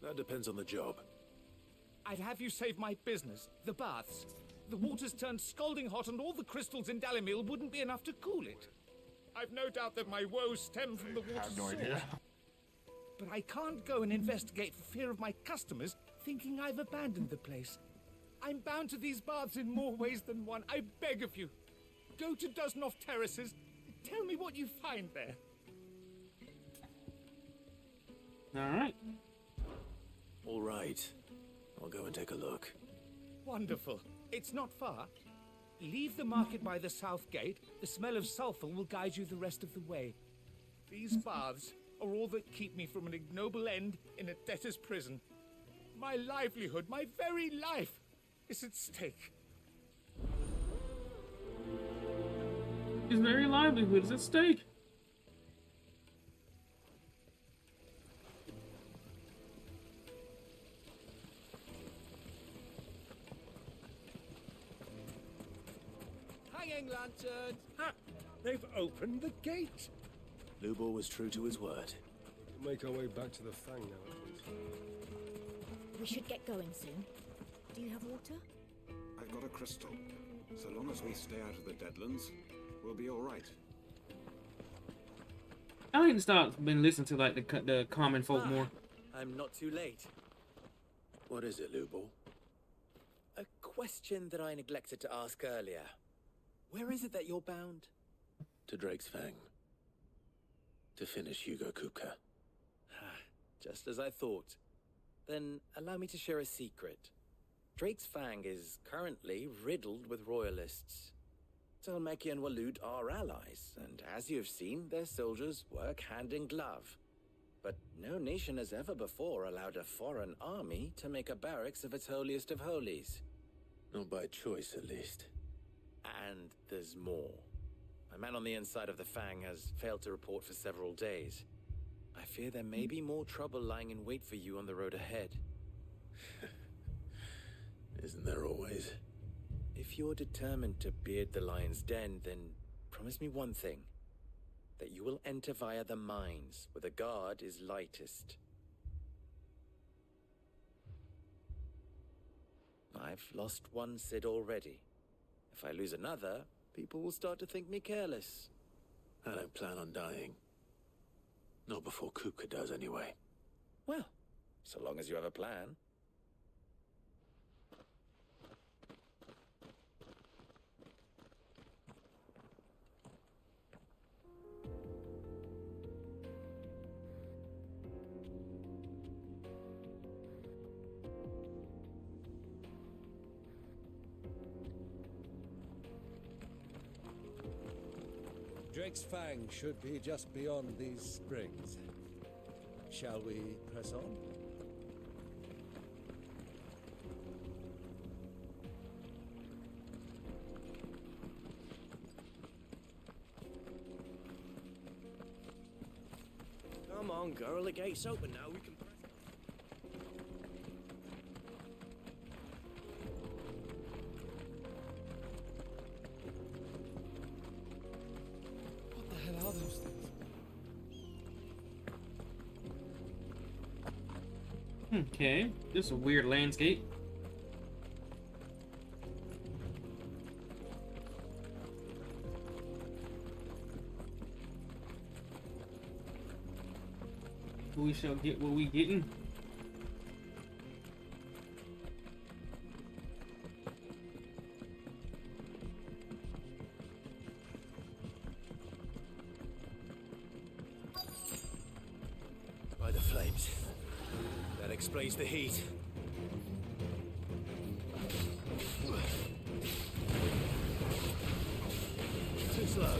That depends on the job. I'd have you save my business, the baths. The water's turned scalding hot and all the crystals in Dalimil wouldn't be enough to cool it. I've no doubt that my woes stem from the water's source. But I can't go and investigate for fear of my customers thinking I've abandoned the place. I'm bound to these baths in more ways than one. I beg of you. Go to Dusnov Terraces. Tell me what you find there. Alright. All right. I'll go and take a look. Wonderful. It's not far. Leave the market by the south gate. The smell of sulfur will guide you the rest of the way. These baths are all that keep me from an ignoble end in a debtor's prison. My livelihood, my very life, is at stake. His very livelihood is at stake. Hanging lanterns! Ha! They've opened the gate! Lubor was true to his word. We'll make our way back to the Fang now, I think. We should get going soon. Do you have water? I've got a crystal. So long as we stay out of the Deadlands, we'll be all right. I need to start been listening to like the common folk more. I'm not too late. What is it, Lubor? A question that I neglected to ask earlier. Where is it that you're bound? To Drake's Fang. To finish Hugo Kupka. Just as I thought. Then allow me to share a secret. Drake's Fang is currently riddled with royalists. Talmeki and Waloed are allies, and as you've seen, their soldiers work hand in glove. But no nation has ever before allowed a foreign army to make a barracks of its holiest of holies. Not by choice, at least. And there's more. A man on the inside of the Fang has failed to report for several days. I fear there may be more trouble lying in wait for you on the road ahead. Isn't there always? If you're determined to beard the lion's den, then promise me one thing. That you will enter via the mines, where the guard is lightest. I've lost one Cid already. If I lose another, people will start to think me careless. I don't plan on dying. Not before Kupka does, anyway. Well, So long as you have a plan. Drake's Fang should be just beyond these springs. Shall we press on? Come on, girl, the gate's open now. We can press. What the hell are those things? Okay, this is a weird landscape. We shall get what we getting. By the flames. That explains the heat. Too slow.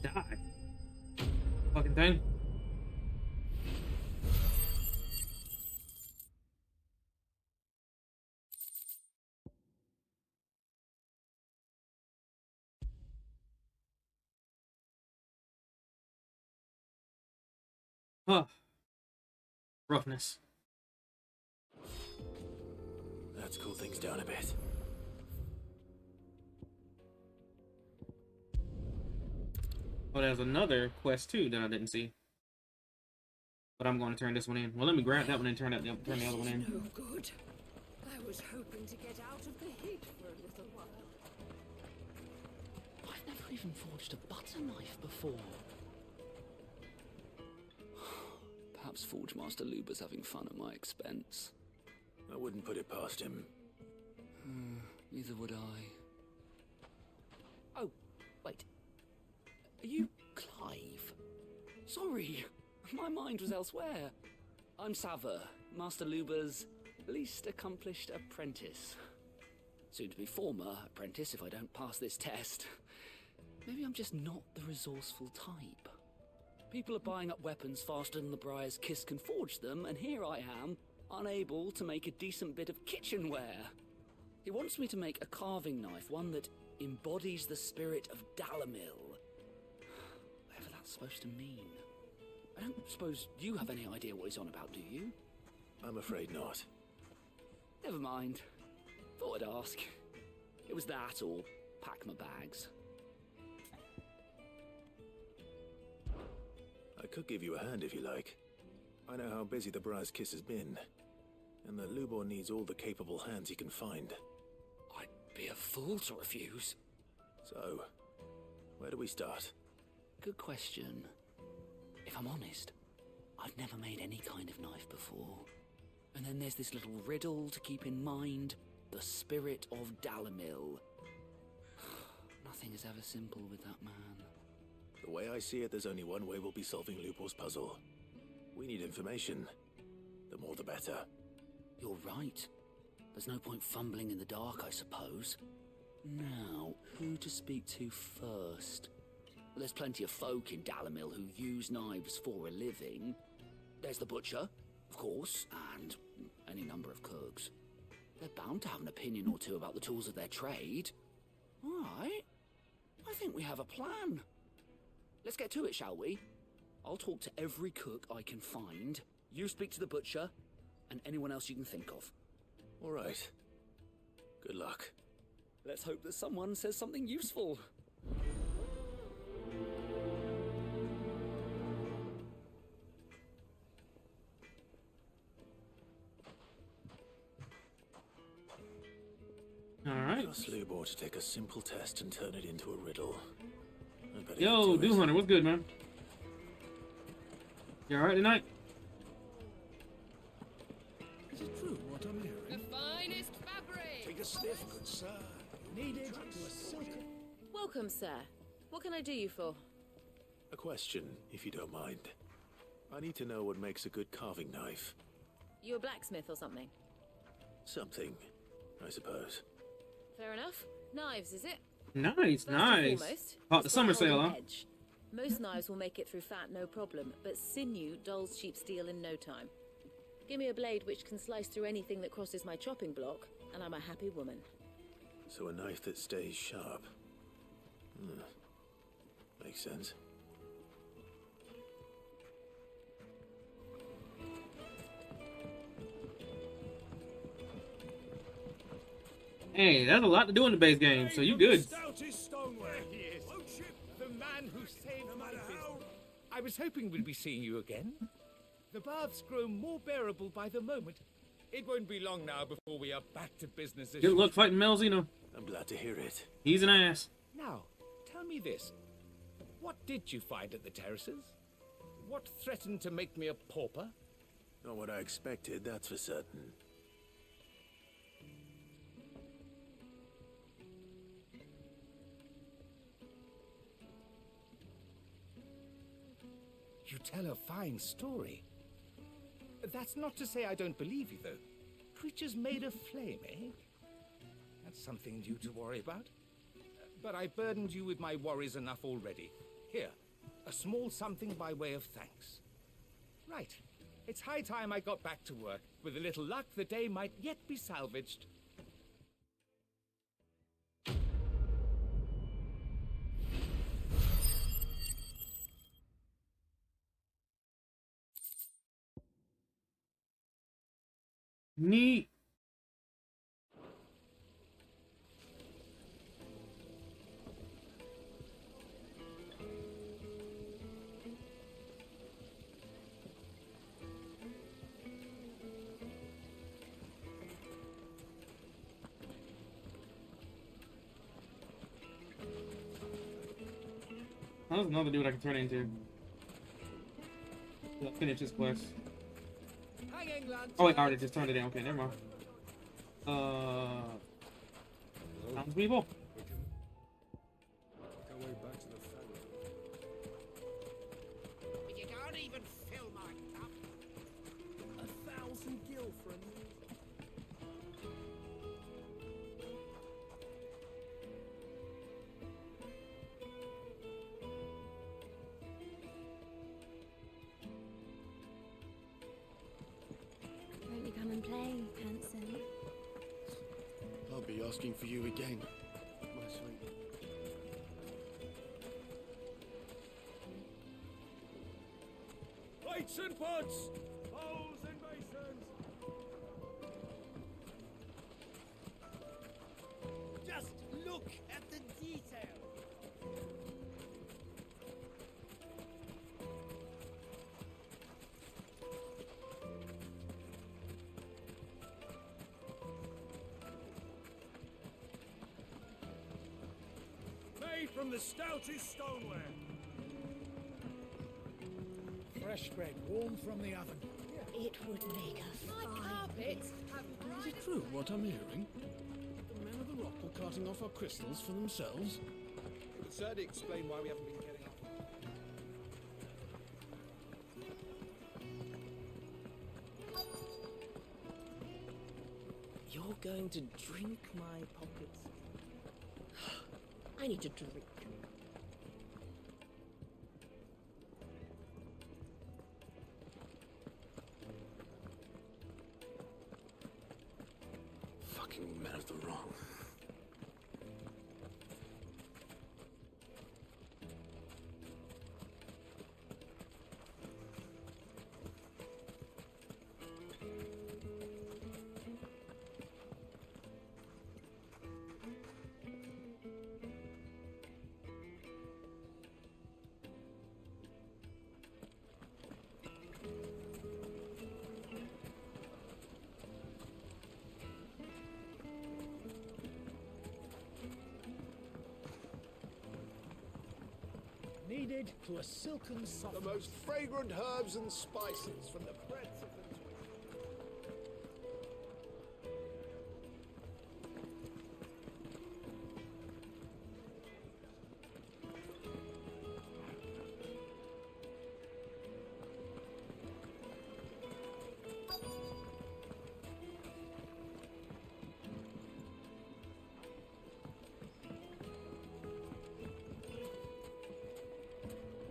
Die. Fucking thing. Huh. Roughness. Let's cool things down a bit. Oh, there's another quest too that I didn't see. But I'm going to turn this one in. Well, let me grab that one and turn the other one in. No good. I was hoping to get out of the heat for a little while. I've never even forged a butter knife before. Perhaps Forge Master Luber's having fun at my expense. I wouldn't put it past him. Neither would I. Oh, wait. Are you Clive? Sorry, my mind was elsewhere. I'm Sava, Master Luber's least accomplished apprentice. Soon to be former apprentice if I don't pass this test. Maybe I'm just not the resourceful type. People are buying up weapons faster than the Briar's Kiss can forge them, and here I am, unable to make a decent bit of kitchenware. He wants me to make a carving knife, one that embodies the spirit of Dalamil. Whatever that's supposed to mean. I don't suppose you have any idea what he's on about, do you? I'm afraid not. Never mind. Thought I'd ask. It was that or pack my bags. I could give you a hand if you like. I know how busy the Briar's Kiss has been, and that Lubor needs all the capable hands he can find. I'd be a fool to refuse. So, where do we start? Good question. If I'm honest, I've never made any kind of knife before. And then there's this little riddle to keep in mind. The spirit of Dalamil. Nothing is ever simple with that man. The way I see it, there's only one way we'll be solving Lubor's puzzle. We need information. The more the better. You're right. There's no point fumbling in the dark, I suppose. Now, who to speak to first? Well, there's plenty of folk in Dalamil who use knives for a living. There's the butcher, of course, and any number of cooks. They're bound to have an opinion or two about the tools of their trade. All right. I think we have a plan. Let's get to it, shall we? I'll talk to every cook I can find. You speak to the butcher, and anyone else you can think of. All right. Good luck. Let's hope that someone says something useful. Alright. Ask Lubor to take a simple test and turn it into a riddle. Yo, Dew Hunter, what's good, man? You alright tonight? Is it true what I'm hearing? The finest fabric! Take a sniff, good sir. Needed to a silken. Welcome, sir. What can I do you for? A question, if you don't mind. I need to know what makes a good carving knife. You a blacksmith or something? Something, I suppose. Fair enough. Knives, is it? Nice, First and nice. foremost, Hot the it's summer got a sale, golden huh? edge. Most knives will make it through fat, no problem, but sinew dulls cheap steel in no time. Give me a blade which can slice through anything that crosses my chopping block, and I'm a happy woman. So a knife that stays sharp. Makes sense. Hey, that's a lot to do in the base game, so you good. Stoutest stoneware. There he is. The man who saved my business. I was hoping we'd be seeing you again. The baths grow more bearable by the moment. It won't be long now before we are back to business as Good usual. luck fighting Melzino. I'm glad to hear it. He's an ass. Now, tell me this. What did you find at the terraces? What threatened to make me a pauper? Not what I expected, that's for certain. You tell a fine story. That's not to say I don't believe you, though. Creatures made of flame, eh? That's something new to worry about. But I burdened you with my worries enough already. Here, a small something by way of thanks. Right. It's high time I got back to work. With a little luck, the day might yet be salvaged. Neat. Oh, there's another dude I can turn into. Finish this quest. Hanging lantern. Oh wait, I already just turned it in. Okay, never mind. Townspeople. Make our way back to the fang. But you can't even fill my cup. 1,000 gil for a meal. Won't you come and play, handsome? I'll be asking for you again, my sweet. Plates and pots! Bowls and basins! Just look at the detail! Made from the stoutest stoneware! Fresh bread, warm from the oven. It would make a My fine. carpets have Is it true what I'm hearing? The men of the rock were carting off our crystals for themselves? It would certainly explain why we haven't been getting up. You're going to drink my pockets? I need to drink. Fucking men of the wrong. Needed to a silken soft. The most fragrant herbs and spices from the breadth of the twig.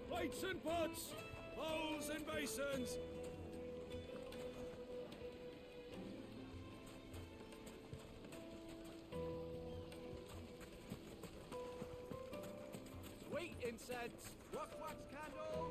Plates and pots! Bowls and basins! Sweet incense! Rock wax candle!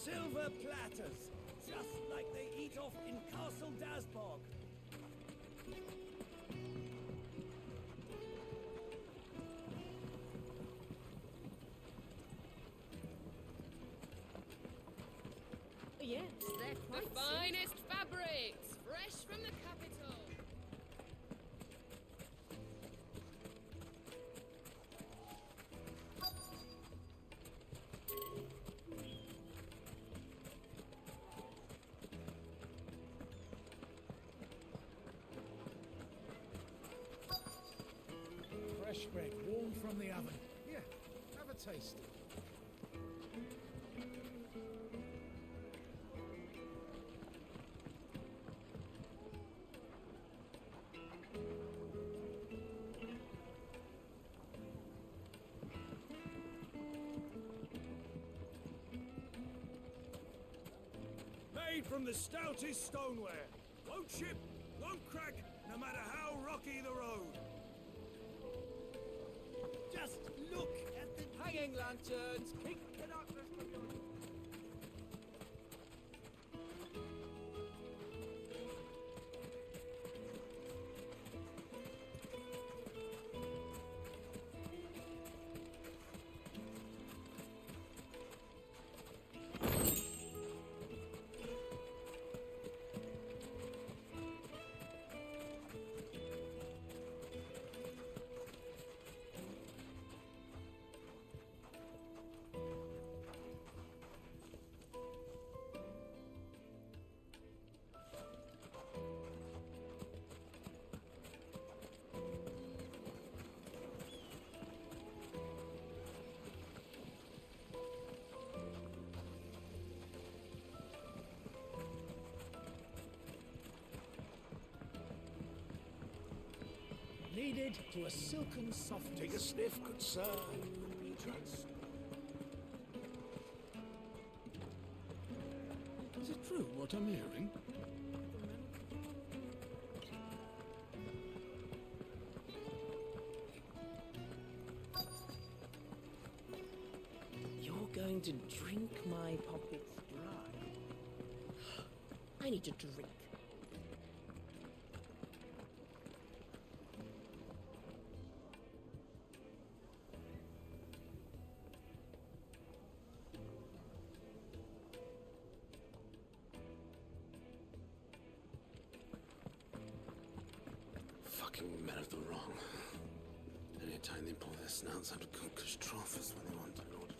Silver platters, just like they eat off in Castle Dasbog. Yes, they're The quite finest fabrics, fresh from the capital. Fresh bread, warm from the oven. Here, have a taste. Made from the stoutest stoneware. Won't chip, won't crack, no matter how rocky the road. Just look at the hanging lantern. lanterns! Kick the darkness from your... Needed to a silken soft. Take a sniff, good sir. Beatrix. Is it true what I'm hearing? You're going to drink my pockets dry. I need a drink. Fucking men of the wrong. Anytime they pull their snouts out of Kunka's trough is when they want an order to.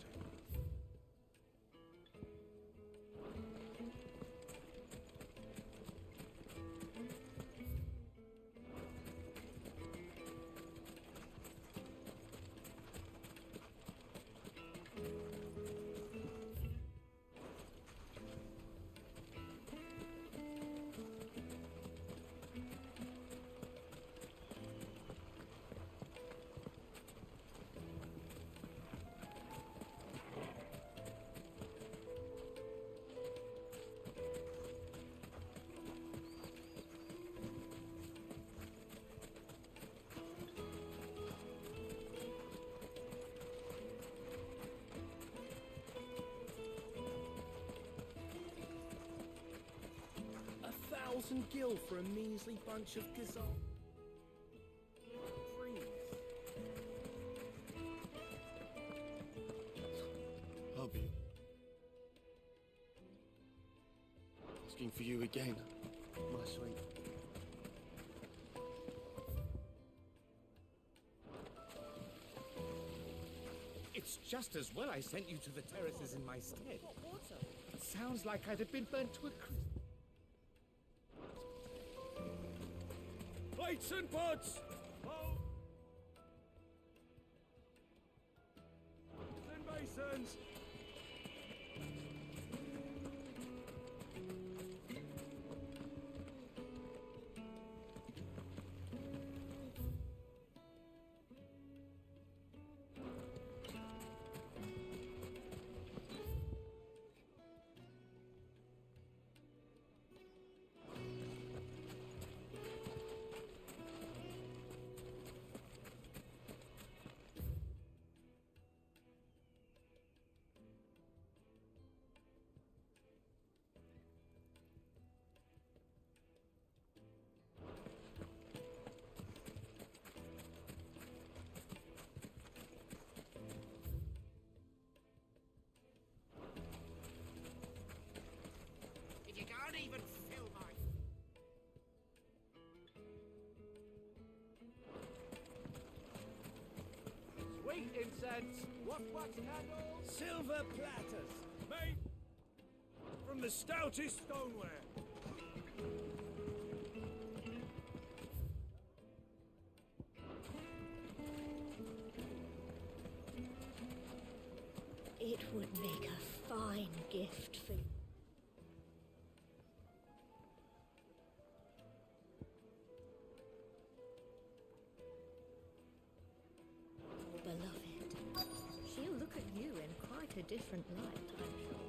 $1,000 for a measly bunch of gazelle. I'll be asking for you again, my sweet. It's just as well I sent you to the terraces in my stead. It sounds like I'd have been burnt to a crisp. Plates and pots! And basins! If you can't even fill my... Sweet incense, wax candles, Silver platters, made from the stoutest stoneware. It would make a fine gift for you. Beloved, she'll look at you in quite a different light, I'm sure.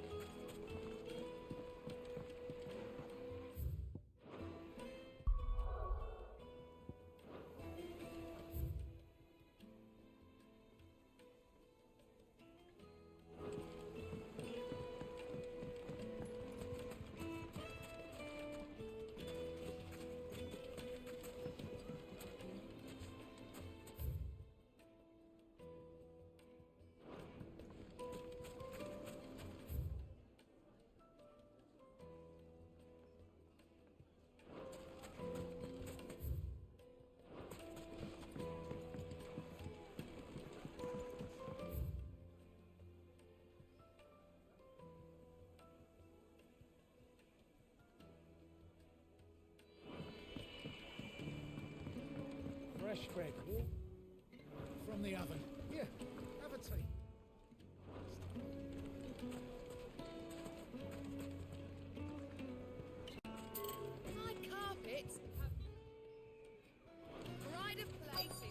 fresh bread. From the oven. Here, have a tea. My carpets have pride of place in.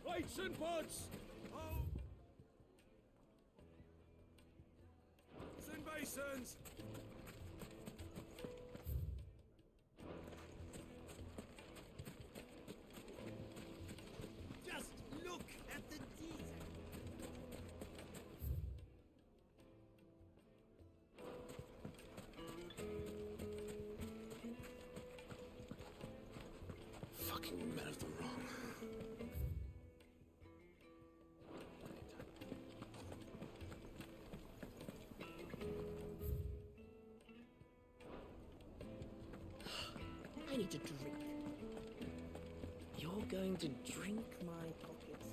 Plates and pots! Oh! Pots and basins! Just look at the detail! Fucking men of the wrong. I need a drink. You're going to drink my pockets.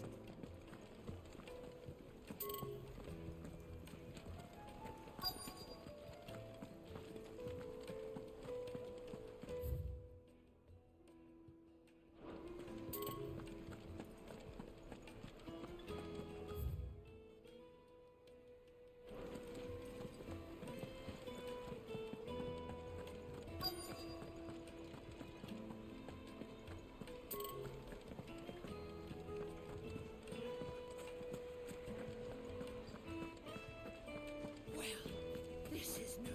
This is new.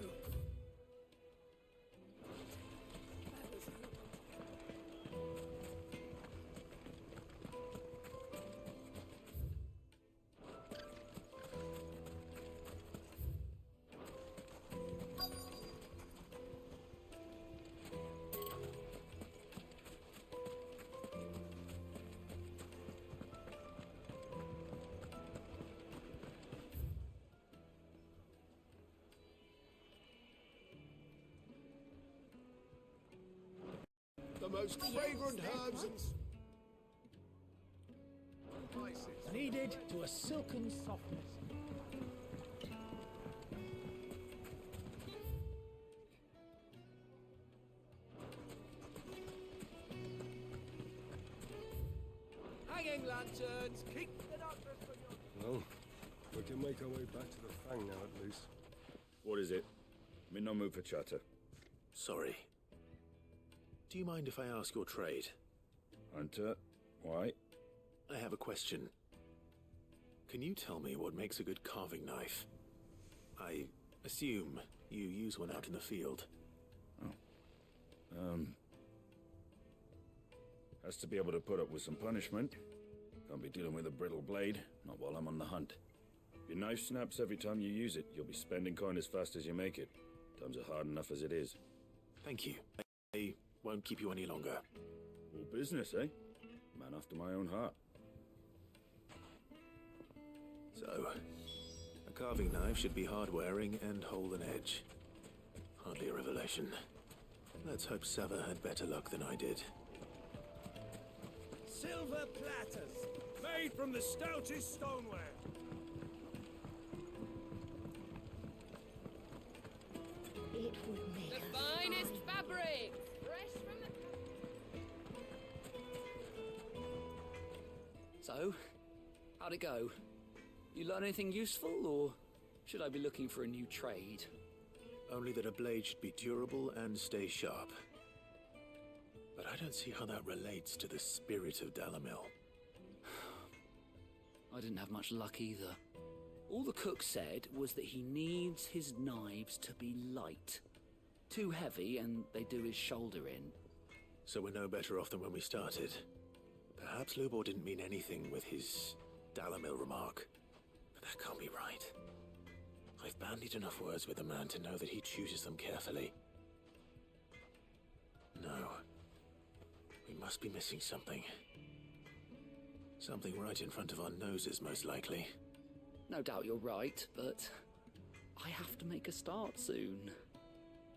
The most fragrant herbs and Kneaded to a silken softness. Hanging lanterns, keep the darkness from your... Well, we can make our way back to the Fang now, at least. What is it? I'm in no mood for chatter. Sorry. Do you mind if I ask your trade? Hunter, why? I have a question. Can you tell me what makes a good carving knife? I assume you use one out in the field. Has to be able to put up with some punishment. Can't be dealing with a brittle blade, not while I'm on the hunt. If your knife snaps every time you use it, you'll be spending coin as fast as you make it. Times are hard enough as it is. Thank you. I won't keep you any longer. All business, eh? Man after my own heart. So, a carving knife should be hard-wearing and hold an edge. Hardly a revelation. Let's hope Sava had better luck than I did. silver platters, made from the stoutest stoneware. It would make The finest fabric, fresh from the... So, how'd it go? You learn anything useful, or should I be looking for a new trade? Only that a blade should be durable and stay sharp. But I don't see how that relates to the spirit of Dalamil. I didn't have much luck either. All the cook said was that he needs his knives to be light. Too heavy and they do his shoulder in. So we're no better off than when we started. Perhaps Lubor didn't mean anything with his Dalamil remark. But that can't be right. I've bandied enough words with the man to know that he chooses them carefully. No. We must be missing something. Something right in front of our noses, most likely. No doubt you're right, but I have to make a start soon.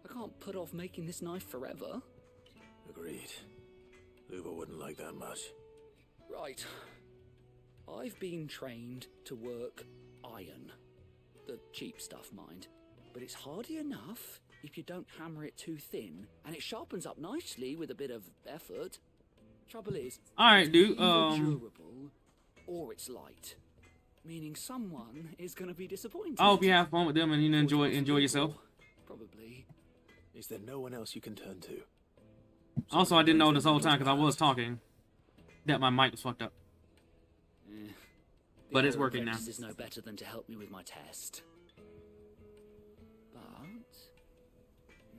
I can't put off making this knife forever. Agreed. Lubor wouldn't like that much. Right. I've been trained to work iron. The cheap stuff, mind. But it's hardy enough if you don't hammer it too thin, and it sharpens up nicely with a bit of effort. Trouble is, alright, dude, it's either durable or it's light. Meaning someone is gonna be disappointed. I hope you have fun with them and you enjoy yourself. Probably. Is there no one else you can turn to? Also, I didn't know this whole time because I was talking that my mic was fucked up. But it's working now. This is no better than to help me with my test. But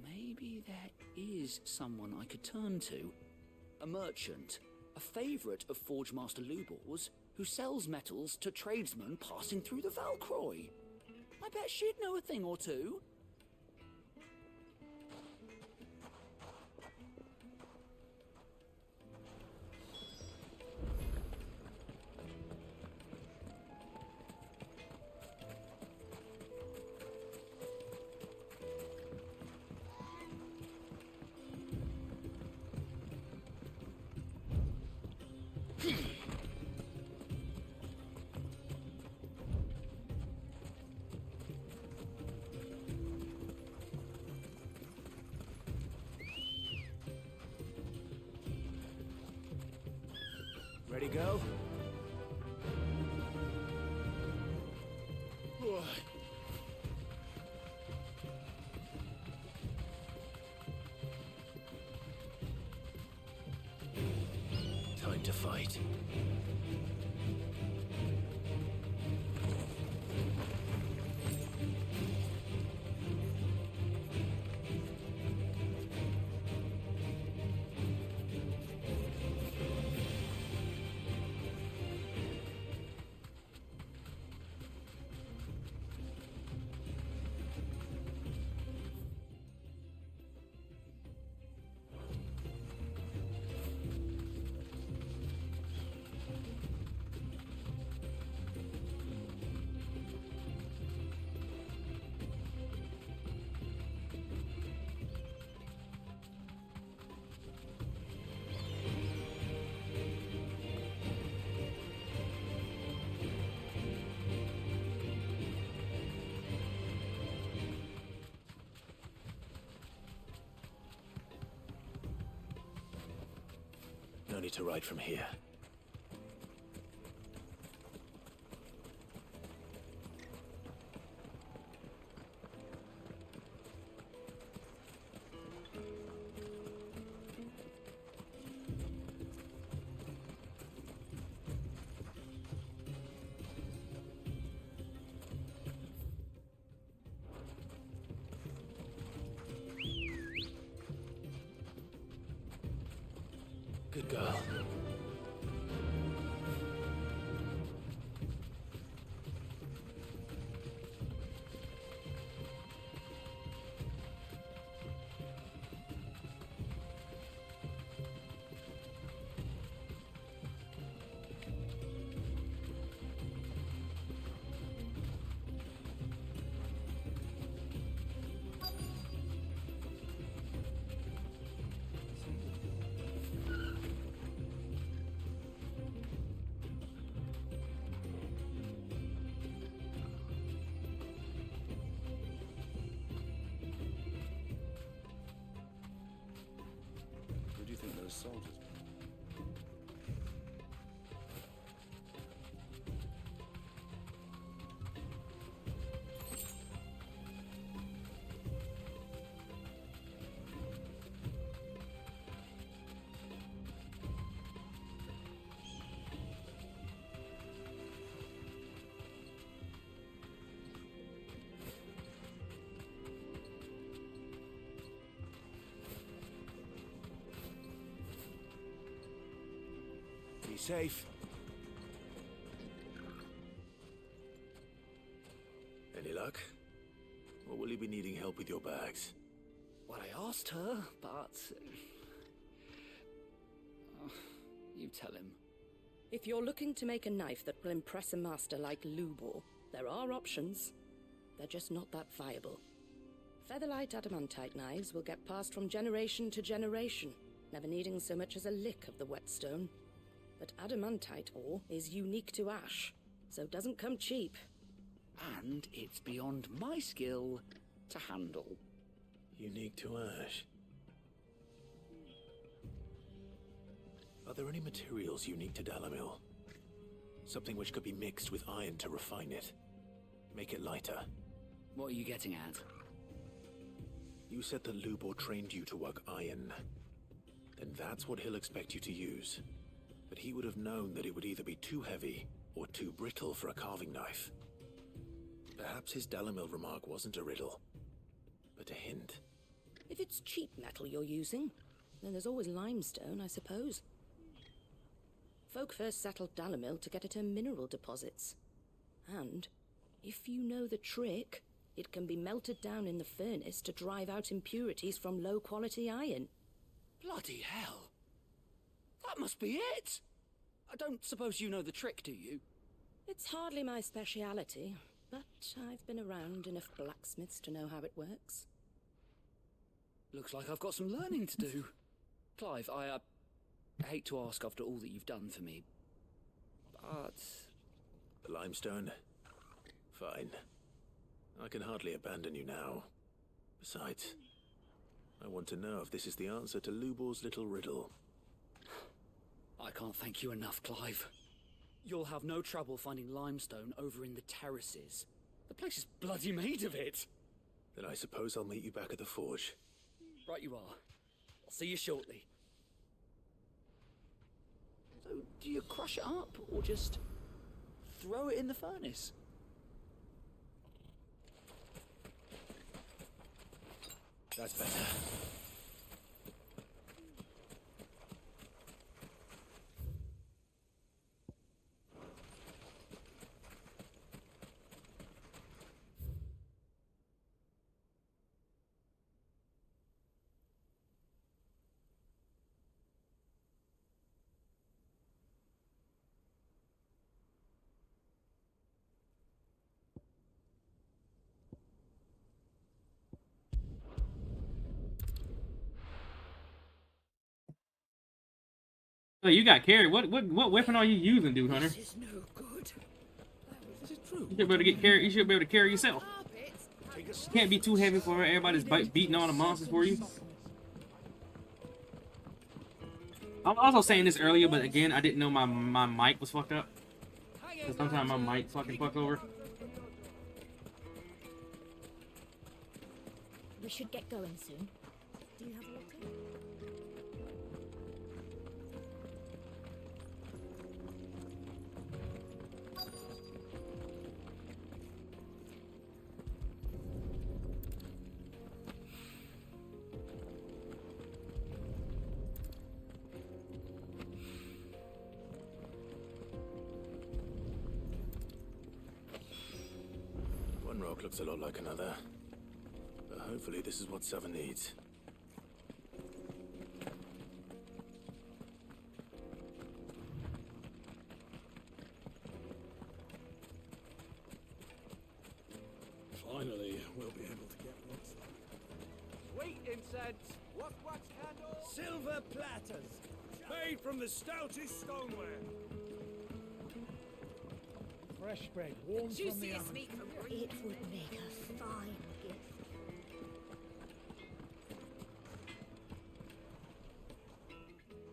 maybe there is someone I could turn to. A merchant, a favourite of Forge Master Lubor's, who sells metals to tradesmen passing through the Valcroy. I bet she'd know a thing or two. Ready, go? Time to fight. No need to ride from here. Good girl. Who do you think those soldiers were? Be safe. Any luck? Or will you be needing help with your bags? Well, I asked her, but... you tell him. If you're looking to make a knife that will impress a master like Lubor, there are options. They're just not that viable. Featherlight adamantite knives will get passed from generation to generation, never needing so much as a lick of the whetstone. But adamantite ore is unique to ash, so it doesn't come cheap. and it's beyond my skill to handle. Unique to Ash. Are there any materials unique to Dalimil? Something which could be mixed with iron to refine it. Make it lighter. What are you getting at? You said that Lubor trained you to work iron. Then that's what he'll expect you to use. But he would have known that it would either be too heavy or too brittle for a carving knife. Perhaps his Dalimil remark wasn't a riddle, but a hint. If it's cheap metal you're using, then there's always limestone, I suppose. Folk first settled Dalimil to get at her mineral deposits. And, if you know the trick, it can be melted down in the furnace to drive out impurities from low-quality iron. Bloody hell! That must be it! I don't suppose you know the trick, do you? It's hardly my speciality, but I've been around enough blacksmiths to know how it works. Looks like I've got some learning to do. Clive, I hate to ask after all that you've done for me, but... The limestone? Fine. I can hardly abandon you now. Besides, I want to know if this is the answer to Lubor's little riddle. I can't thank you enough, Clive. You'll have no trouble finding limestone over in the terraces. The place is bloody made of it. Then I suppose I'll meet you back at the forge. Right you are. I'll see you shortly. So, do you crush it up, or just throw it in the furnace? That's better. So you got carried. What weapon are you using, dude, Hunter? This is no good. This is true. You should be able to get carried. You should be able to carry yourself. Can't be too heavy for everybody's beating all the monsters for you. I was also saying this earlier, but again, I didn't know my mic was fucked up. So sometimes my mic fucking fuck over. We should get going soon. Do you have water? One rock looks a lot like another. But hopefully this is what Seven needs. Finally, we'll be able to get what's Sweet incense, wax candles, silver platters, made from the stoutest stoneware. Fresh bread, warm from the Juiciest oven. meat from It would make a fine gift.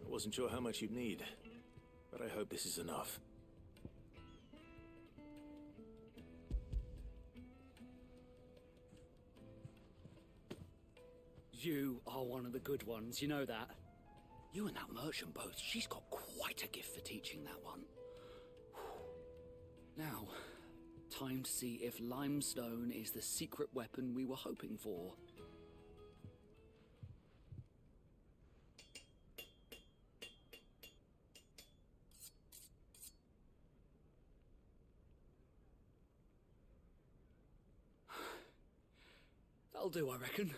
I wasn't sure how much you'd need, but I hope this is enough. You are one of the good ones, you know that. You and that merchant both, she's got quite a gift for teaching that one. Now, time to see if limestone is the secret weapon we were hoping for. That'll do, I reckon.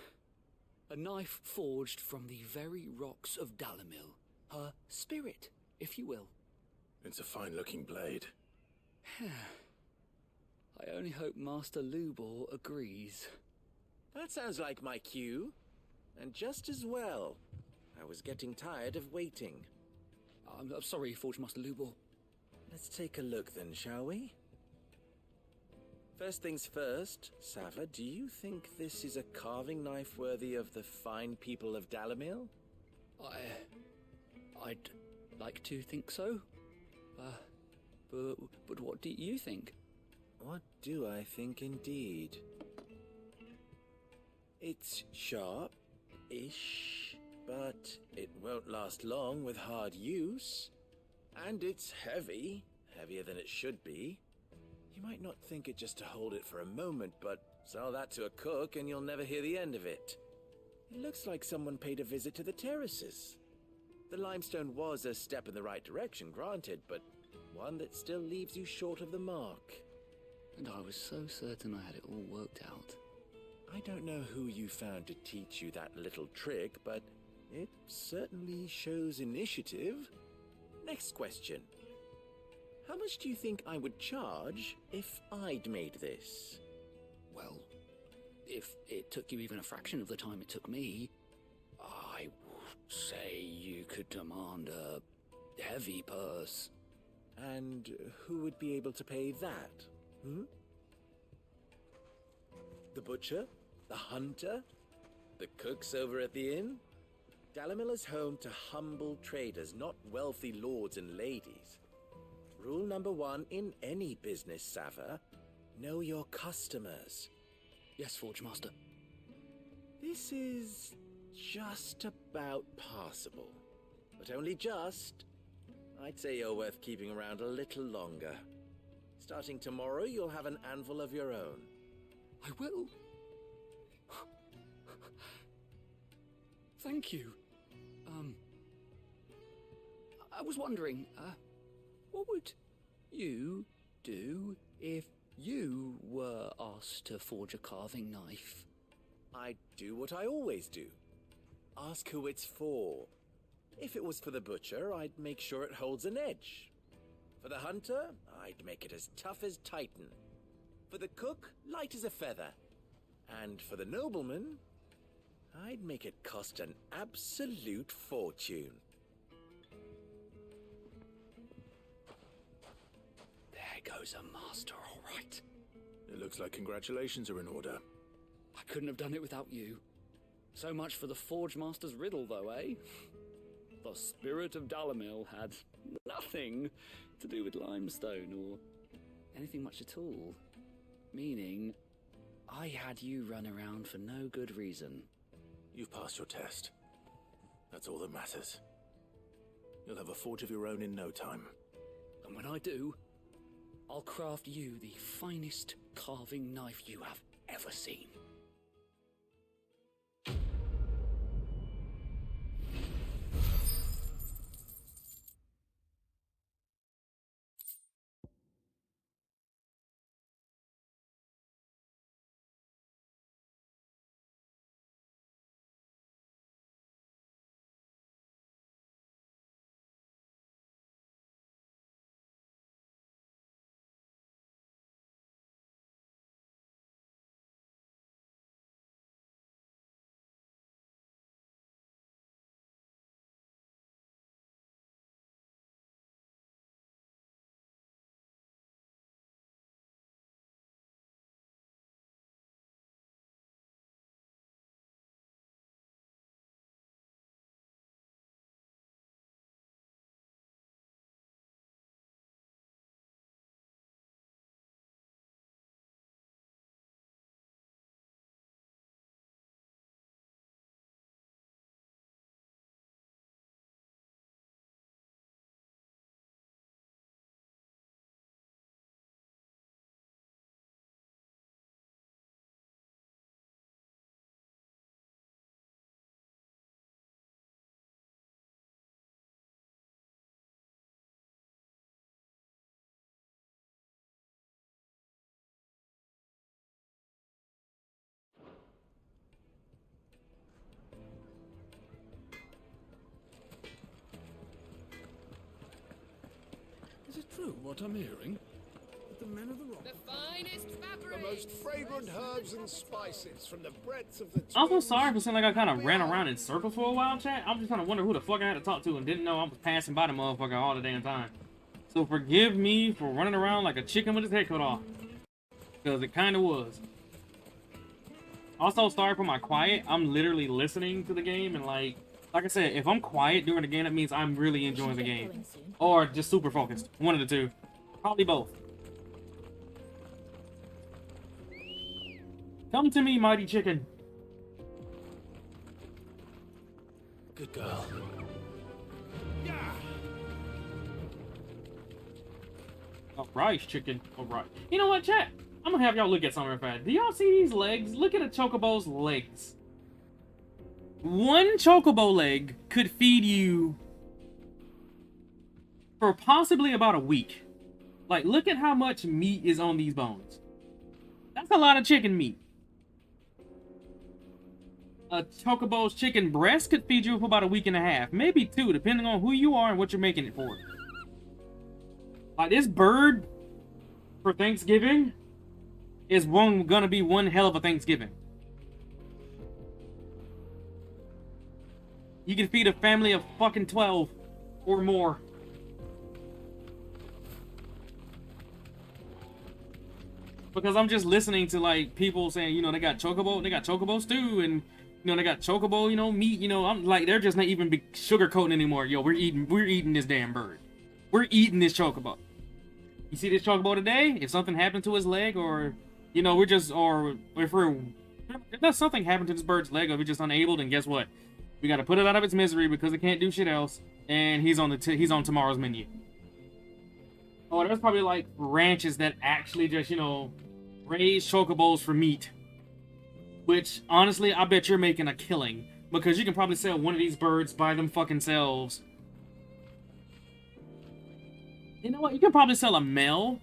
A knife forged from the very rocks of Dalimil. Her spirit, if you will. It's a fine-looking blade. I only hope Master Lubor agrees. That sounds like my cue. And just as well. I was getting tired of waiting. I'm sorry, Forge Master Lubor. Let's take a look then, shall we? First things first, Sava, do you think this is a carving knife worthy of the fine people of Dalimil? I'd like to think so. But what do you think? What do I think indeed? It's sharp-ish, but it won't last long with hard use. And it's heavy, heavier than it should be. You might not think it just to hold it for a moment, but sell that to a cook and you'll never hear the end of it. It looks like someone paid a visit to the terraces. The limestone was a step in the right direction, granted, but one that still leaves you short of the mark. And I was so certain I had it all worked out. I don't know who you found to teach you that little trick, but it certainly shows initiative. Next question. How much do you think I would charge if I'd made this? Well, if it took you even a fraction of the time it took me, I would say you could demand a heavy purse. And who would be able to pay that? The butcher? The hunter? The cooks over at the inn? Dalimil is home to humble traders, not wealthy lords and ladies. Rule number 1 in any business, Sava: know your customers. Yes, Forge Master. This is just about passable. But only just. I'd say you're worth keeping around a little longer. Starting tomorrow, you'll have an anvil of your own. I will. Thank you. I was wondering, what would you do if you were asked to forge a carving knife? I'd do what I always do. Ask who it's for. If it was for the butcher, I'd make sure it holds an edge. For the hunter, I'd make it as tough as Titan. For the cook, light as a feather. And for the nobleman, I'd make it cost an absolute fortune. There goes a master, all right. It looks like congratulations are in order. I couldn't have done it without you. So much for the Forge Master's riddle, though, eh? The spirit of Dalimil had nothing to do with limestone or anything much at all. Meaning, I had you run around for no good reason. You've passed your test. That's all that matters. You'll have a forge of your own in no time. And when I do, I'll craft you the finest carving knife you have ever seen. Is it true what I'm hearing? That the men of the rock... The finest fabric! The most fragrant herbs and spices from the breadth of the... I'm so sorry for saying like I kind of ran around in circles for a while, chat. I'm just trying to wonder who the fuck I had to talk to and didn't know I was passing by the motherfucker all the damn time. So forgive me for running around like a chicken with his head cut off. Because it kind of was. Also, sorry for my quiet. I'm literally listening to the game, and like I said, if I'm quiet during the game, that means I'm really enjoying the game. Or just super focused. One of the two. Probably both. Come to me, mighty chicken. Good girl. Alright, chicken. Alright. You know what, chat? I'm gonna have y'all look at something real fast. Do y'all see these legs? Look at a chocobo's legs. One chocobo leg could feed you for possibly about a week. Like, look at how much meat is on these bones. That's a lot of chicken meat. A chocobo's chicken breast could feed you for about a week and a half. Maybe 2, depending on who you are and what you're making it for. Like, this bird for Thanksgiving is gonna be one hell of a Thanksgiving. You can feed a family of fucking 12 or more. Because I'm just listening to like people saying, you know, they got chocobo stew, and you know, they got chocobo, you know, meat, you know, I'm like, they're just not even sugarcoating anymore. Yo, we're eating this damn bird. We're eating this chocobo. You see this chocobo today? If something happened to his leg, or, you know, if there's something happened to this bird's leg, or we're just unable, then guess what? We gotta put it out of its misery because it can't do shit else, and he's on tomorrow's menu. Oh, there's probably like ranches that actually just, you know, raise chocobos for meat. Which, honestly, I bet you're making a killing. Because you can probably sell one of these birds by them fucking selves. You know what? You can probably sell a male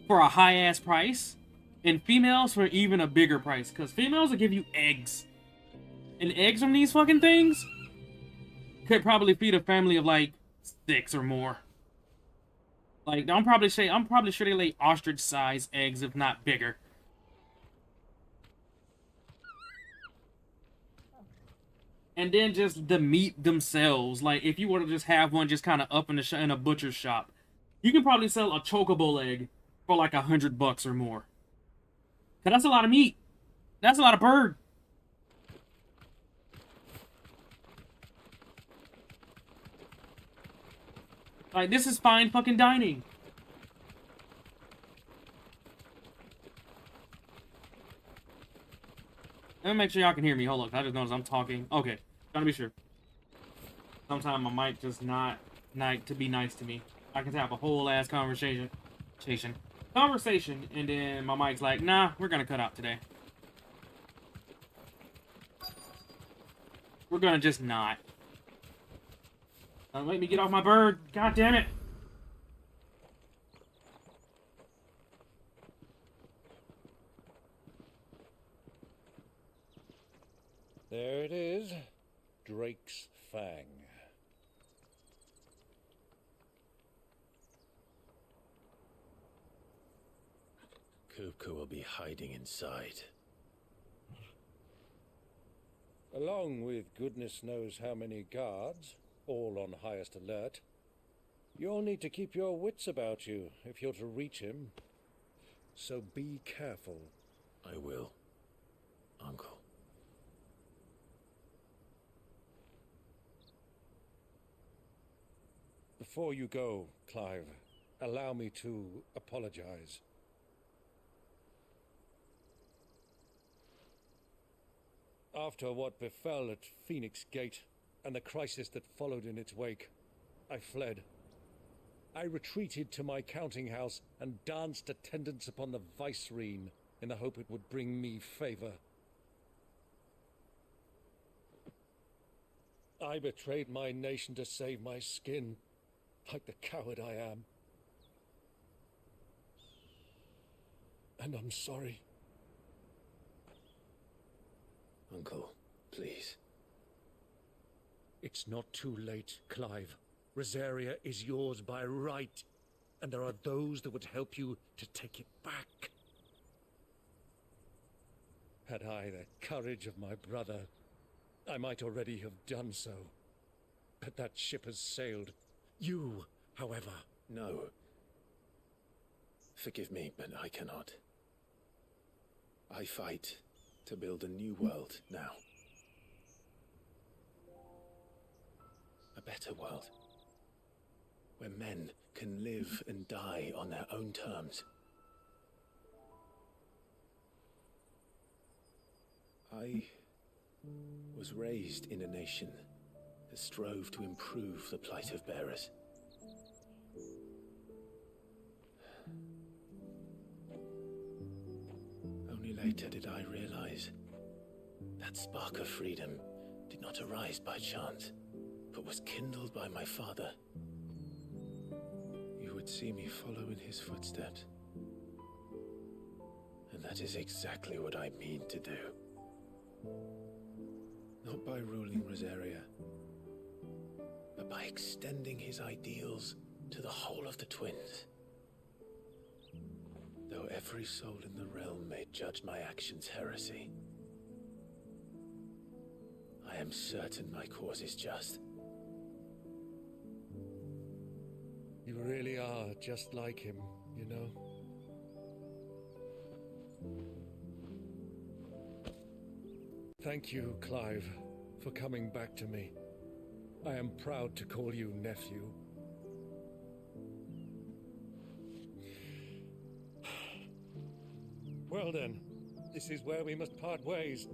for a high-ass price. And females for even a bigger price. Because females will give you eggs. And eggs from these fucking things could probably feed a family of like 6 or more. Like, I'm probably sure they lay ostrich-sized eggs, if not bigger. And then just the meat themselves. Like, if you were to just have one just kind of up in a butcher's shop, you can probably sell a chocobo leg for like $100 or more. Cause that's a lot of meat. That's a lot of bird. Like, this is fine fucking dining. Let me make sure y'all can hear me. Hold on, I just noticed I'm talking. Okay, trying to be sure. Sometimes I might just not to be nice to me. I can have a whole ass conversation, and then my mic's like, nah, we're gonna cut out today. We're gonna just not. Don't let me get off my bird. God damn it. There it is. Drake's Fang. Kupka will be hiding inside. Along with goodness knows how many guards, all on highest alert. You'll need to keep your wits about you if you're to reach him. So be careful. I will, Uncle. Before you go, Clive, allow me to apologize. After what befell at Phoenix Gate, and the crisis that followed in its wake, I fled. I retreated to my counting house and danced attendance upon the vicereine in the hope it would bring me favor. I betrayed my nation to save my skin, like the coward I am. And I'm sorry. Uncle, please. It's not too late, Clive. Rosaria is yours by right, and there are those that would help you to take it back. Had I the courage of my brother, I might already have done so. But that ship has sailed. You, however... No. Forgive me, but I cannot. I fight to build a new world now. A better world. Where men can live and die on their own terms. I was raised in a nation that strove to improve the plight of bearers. Only later did I realize that spark of freedom did not arise by chance, but was kindled by my father. You would see me follow in his footsteps. And that is exactly what I mean to do. Not by ruling Rosaria, but by extending his ideals to the whole of the Twins. Though every soul in the realm may judge my actions heresy, I am certain my cause is just. You really are just like him, you know? Thank you, Clive, for coming back to me. I am proud to call you nephew. Well then, this is where we must part ways.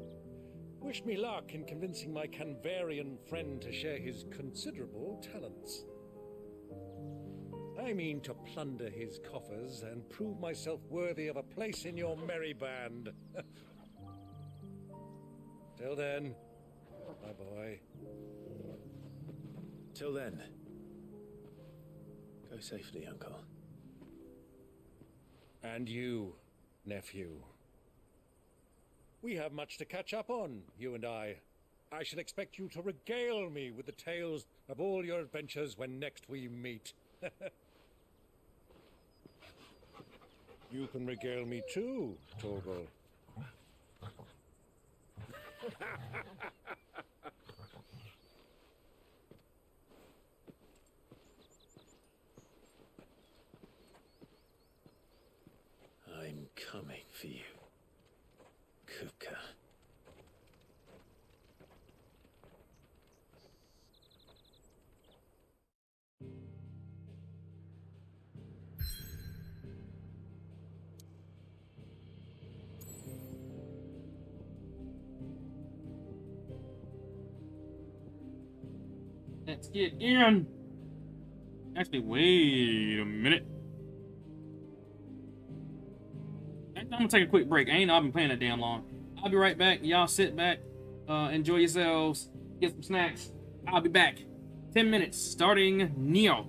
Wish me luck in convincing my Canvarian friend to share his considerable talents. I mean to plunder his coffers and prove myself worthy of a place in your merry band. Till then, my boy. Till then, go safely, Uncle. And you, nephew. We have much to catch up on, you and I. I shall expect you to regale me with the tales of all your adventures when next we meet. You can regale me too, Torgal. I'm coming for you, Kupka. Let's get in. Actually, wait a minute. I'm gonna take a quick break. I've been playing that damn long. I'll be right back. Y'all sit back, enjoy yourselves, get some snacks. I'll be back. 10 minutes, starting Neo.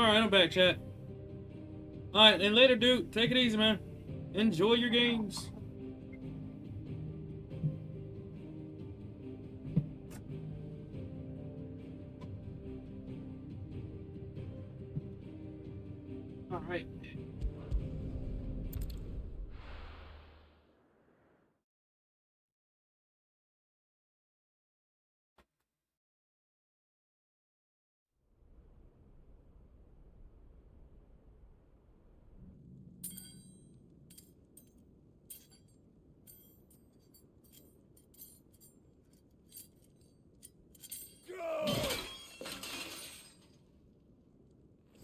Alright, I'm back, chat. Alright, and later, dude. Take it easy, man. Enjoy your games. Alright.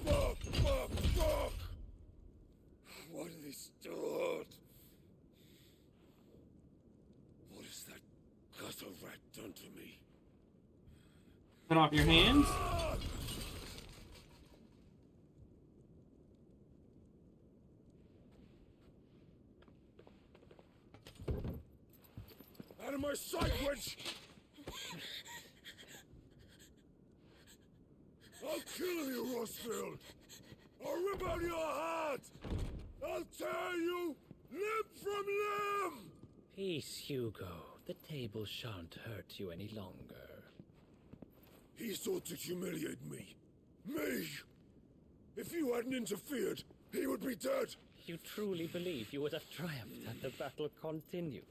Fuck! Why do they start? What has that gutter rat done to me? Cut off your hands? Out of my sight, witch! I'll kill you, Rossfield! I'll rip out your heart! I'll tear you limb from limb! Peace, Hugo. The table shan't hurt you any longer. He sought to humiliate me. Me! If you hadn't interfered, he would be dead! You truly believe you would have triumphed had the battle continued?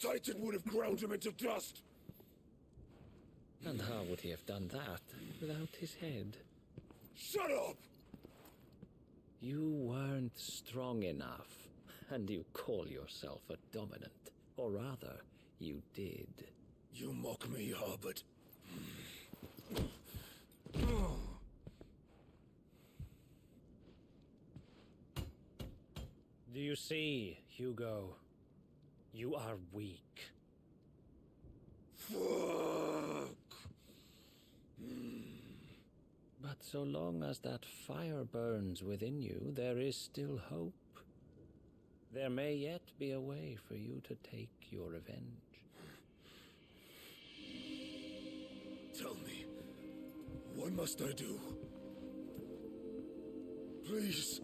Titan would have ground him into dust! And how would he have done that without his head? Shut up! You weren't strong enough, and you call yourself a dominant. Or rather, you did. You mock me, Harbert. Do you see, Hugo? You are weak. Fuck! But so long as that fire burns within you, there is still hope. There may yet be a way for you to take your revenge. Tell me, what must I do? Please,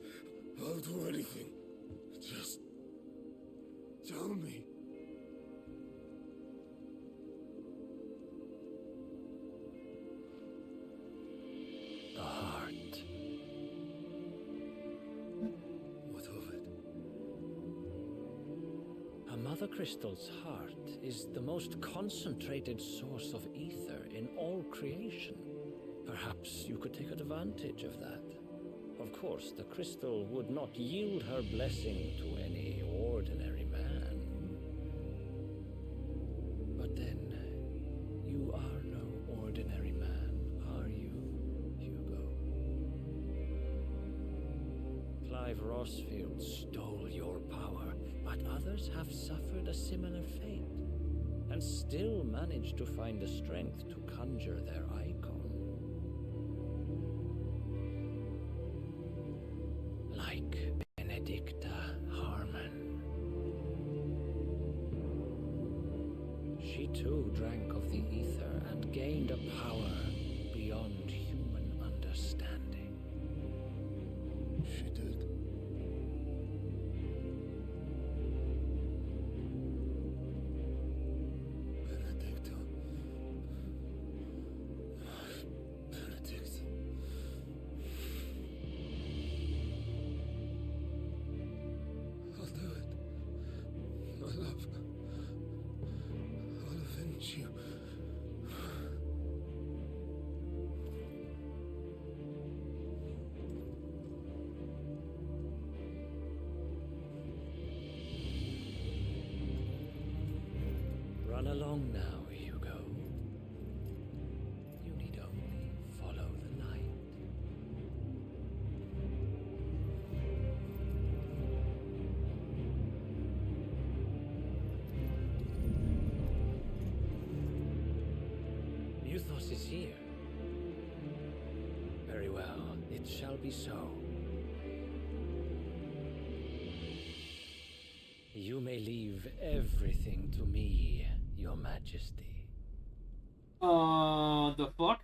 I'll do anything. Just tell me. The heart. What of it? A Mother Crystal's heart is the most concentrated source of ether in all creation. Perhaps you could take advantage of that. Of course, the crystal would not yield her blessing to any ordinary man. But then, you are no ordinary man, are you, Hugo? Clive Rossfield stole your power, but others have suffered a similar fate, and still managed to find the strength to conjure their icon. Like Benedicta Harmon. She too drank of the ether and gained a power beyond human understanding. She did. Benedicta. Benedict. I'll do it. My love. I'll avenge you. Run along now, Hugo. You need only follow the light. Muthos is here. Very well, it shall be so. You may leave everything to me, Your Majesty. The fuck?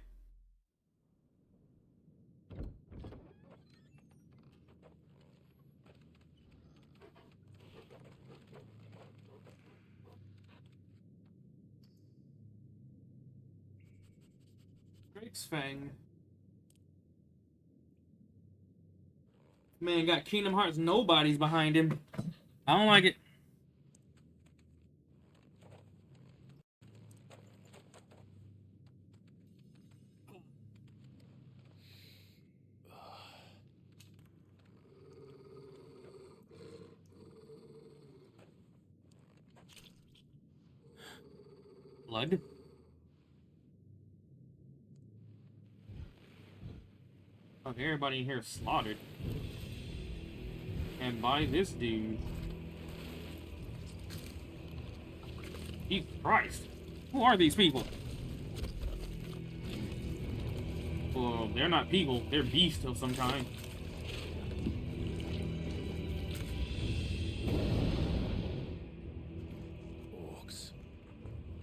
Drake's Fang. Man, got Kingdom Hearts nobodies behind him. I don't like it. Blood. Okay, everybody in here is slaughtered. And by this dude. Jesus Christ. Who are these people? Well, they're not people. They're beasts of some kind. Orcs.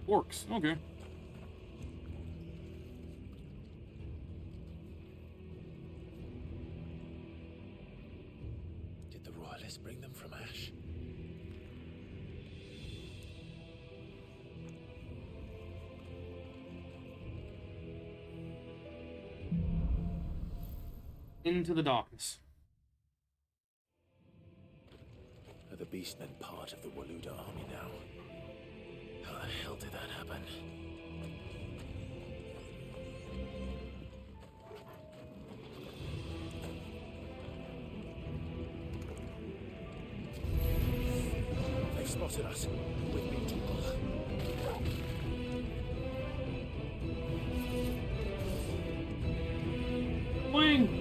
Orcs, okay. Did the royalists bring them from Ash? Into the darkness. Are the beastmen part of the Waluda army now? How the hell did that happen? They've spotted us. With me, Torgal. Wing!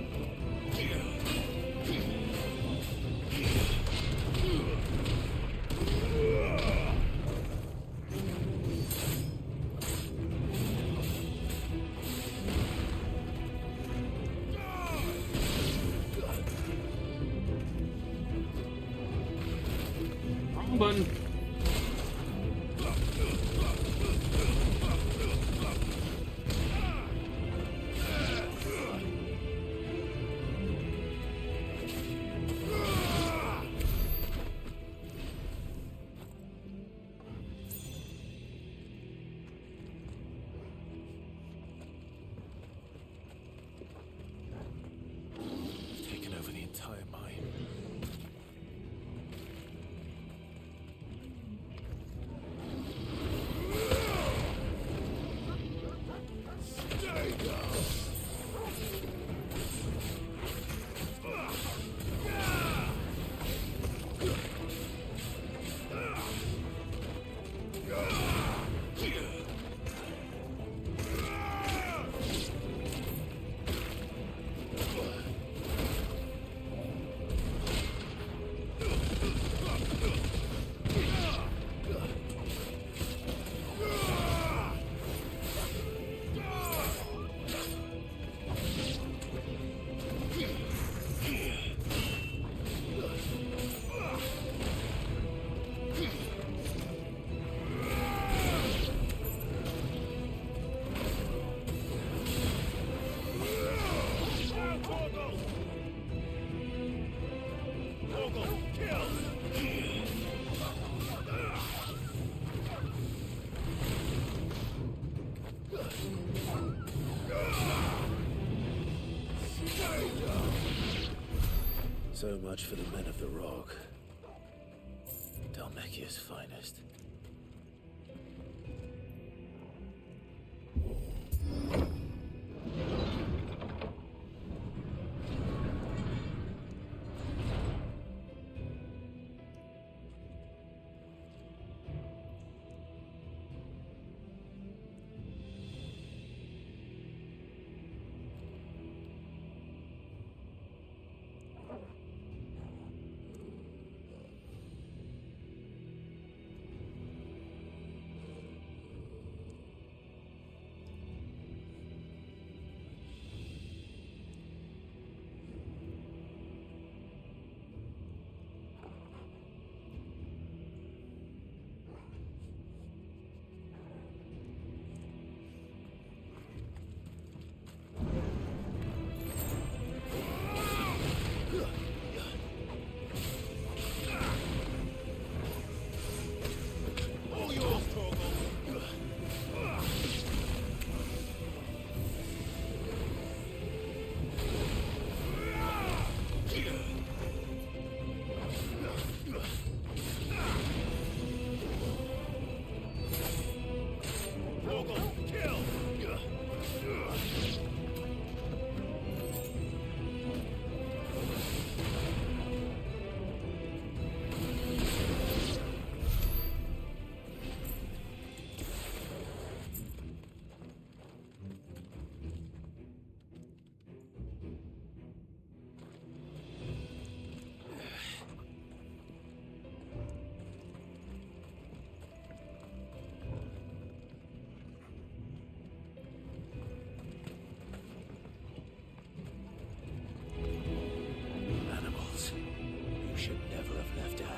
Wrong button. Taken over the entire mine. So much for the men of the Rock. Dhalmekia's finest.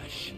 trash.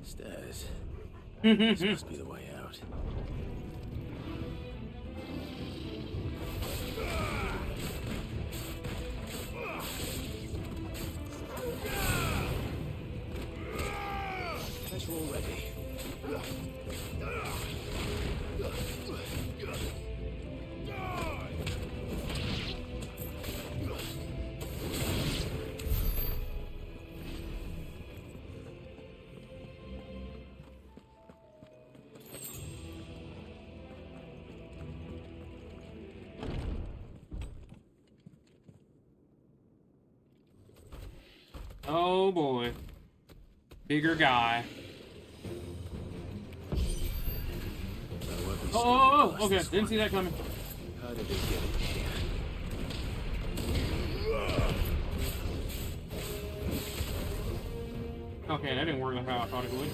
Stairs. This must be the way out. Pressure already. Oh boy. Bigger guy. No weapons. Oh, okay. Didn't see that coming. How did it get in here? Okay, that didn't work like how I thought it would.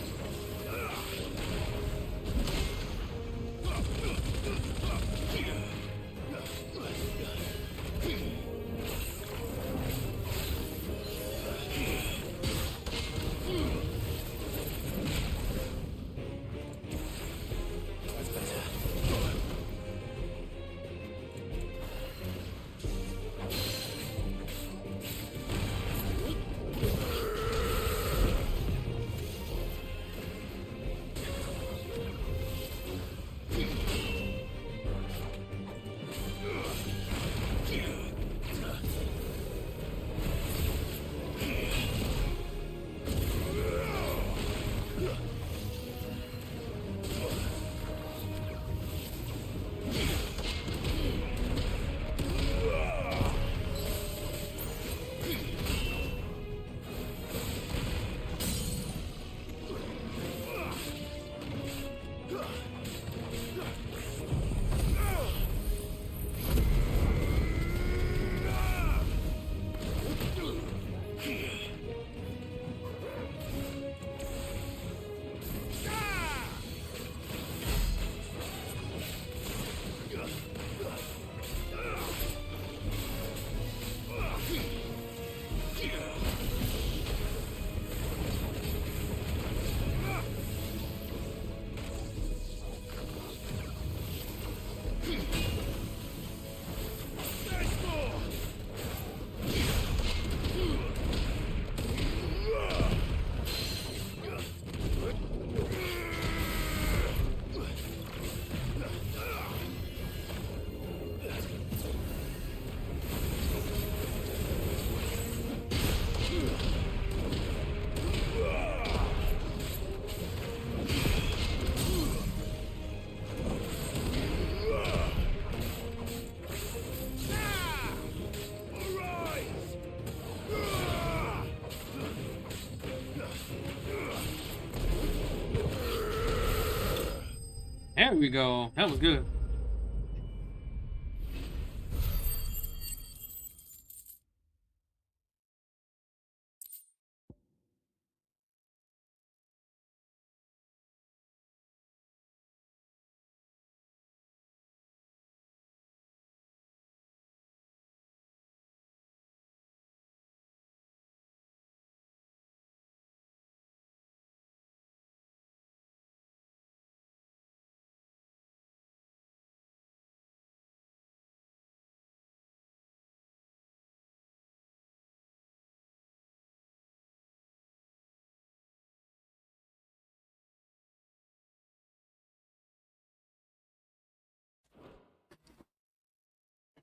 There we go. That was good.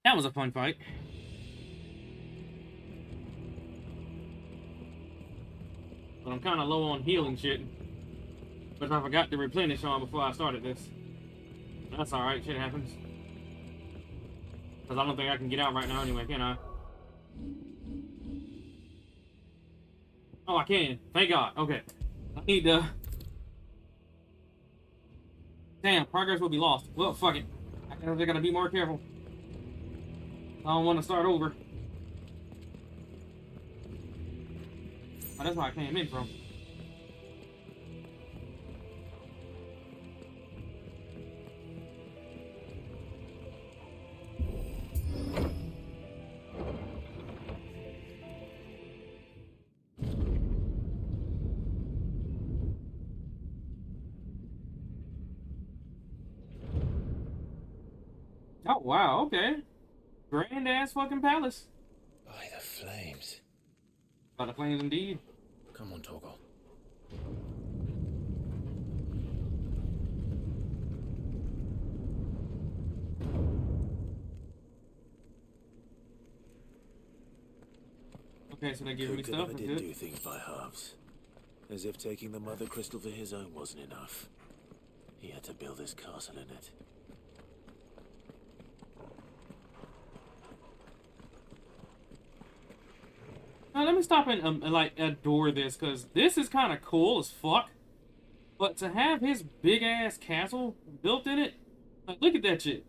That was a fun fight. But I'm kind of low on healing shit. But I forgot to replenish on before I started this. That's alright, shit happens. Because I don't think I can get out right now anyway, can I? Oh, I can. Thank God. Okay. I need to... Damn, progress will be lost. Well, fuck it. I guess I gotta be more careful. I don't want to start over. Oh, that's where I came in from. Oh, wow, okay. Grand ass fucking palace. By the flames. By the flames indeed. Come on, Torgal. Okay, so they're giving me stuff. Never did do things by halves. As if taking the Mother Crystal for his own wasn't enough. He had to build his castle in it. Now, let me stop and like adore this, because this is kind of cool as fuck. But to have his big ass castle built in it, like, look at that shit.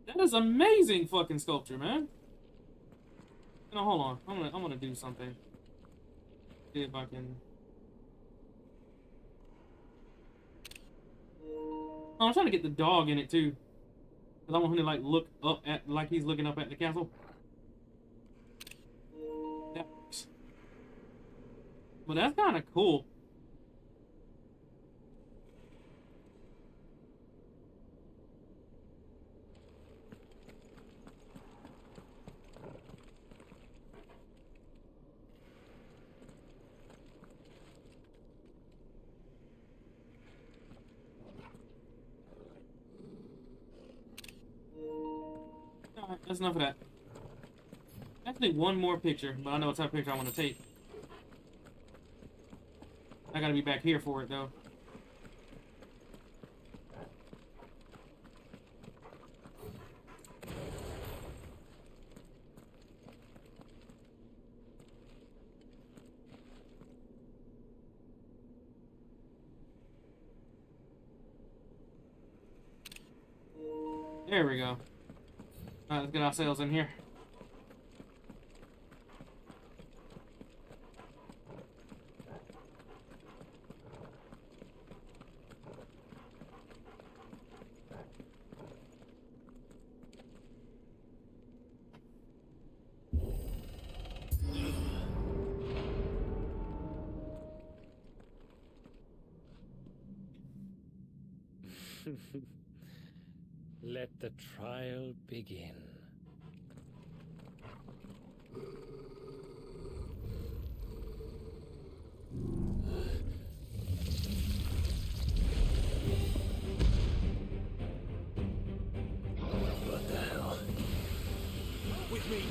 That is amazing fucking sculpture, man. No, hold on. I'm gonna do something. See if I can. Oh, I'm trying to get the dog in it too. Cause I want him to like look up at, like he's looking up at the castle. That works. But that's kind of cool. Alright, that's enough of that. Actually, one more picture, but I know what type of picture I want to take. I gotta be back here for it, though. There we go. Alright, let's get ourselves in here. Let the trial begin. What the hell? With me,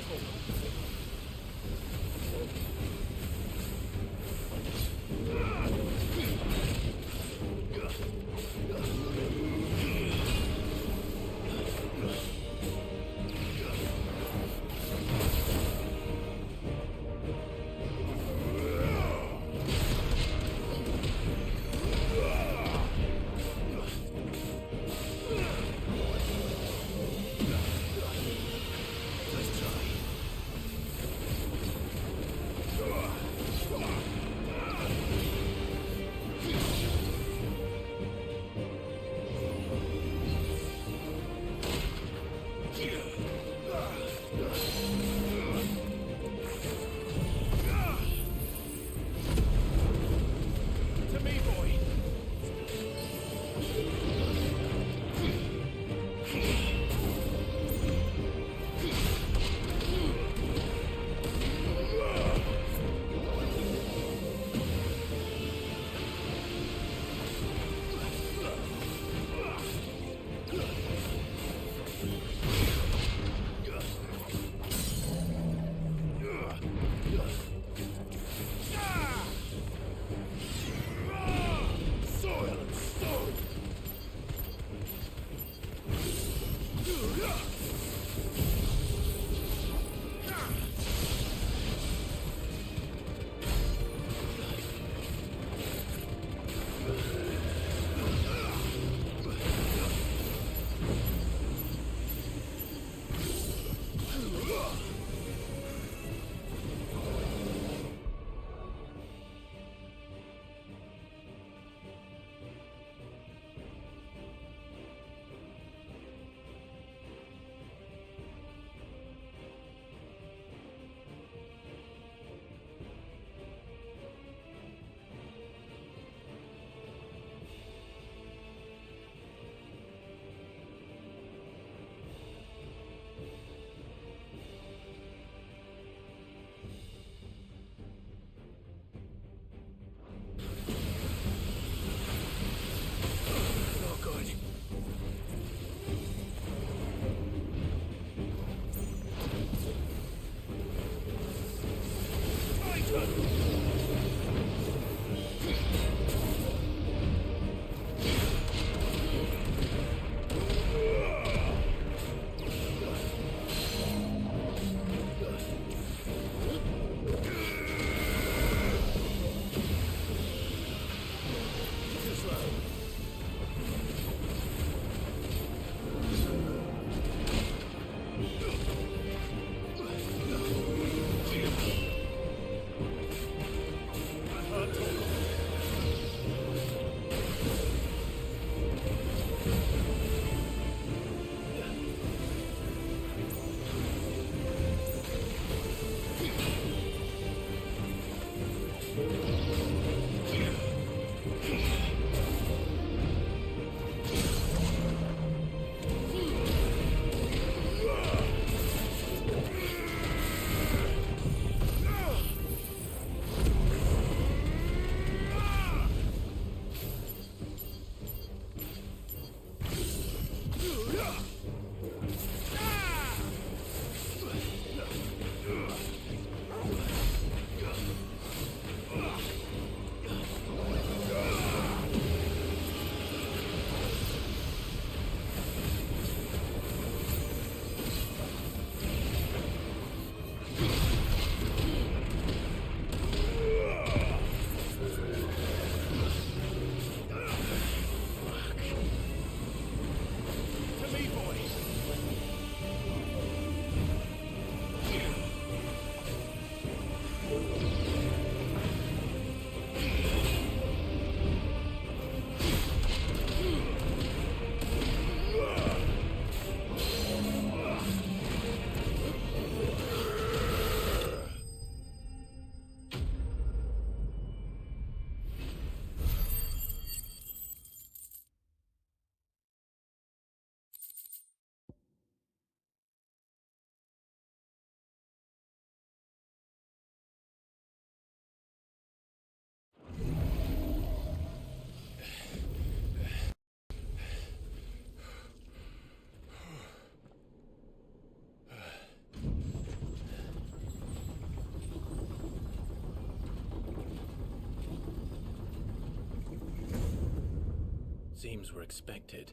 flames were expected.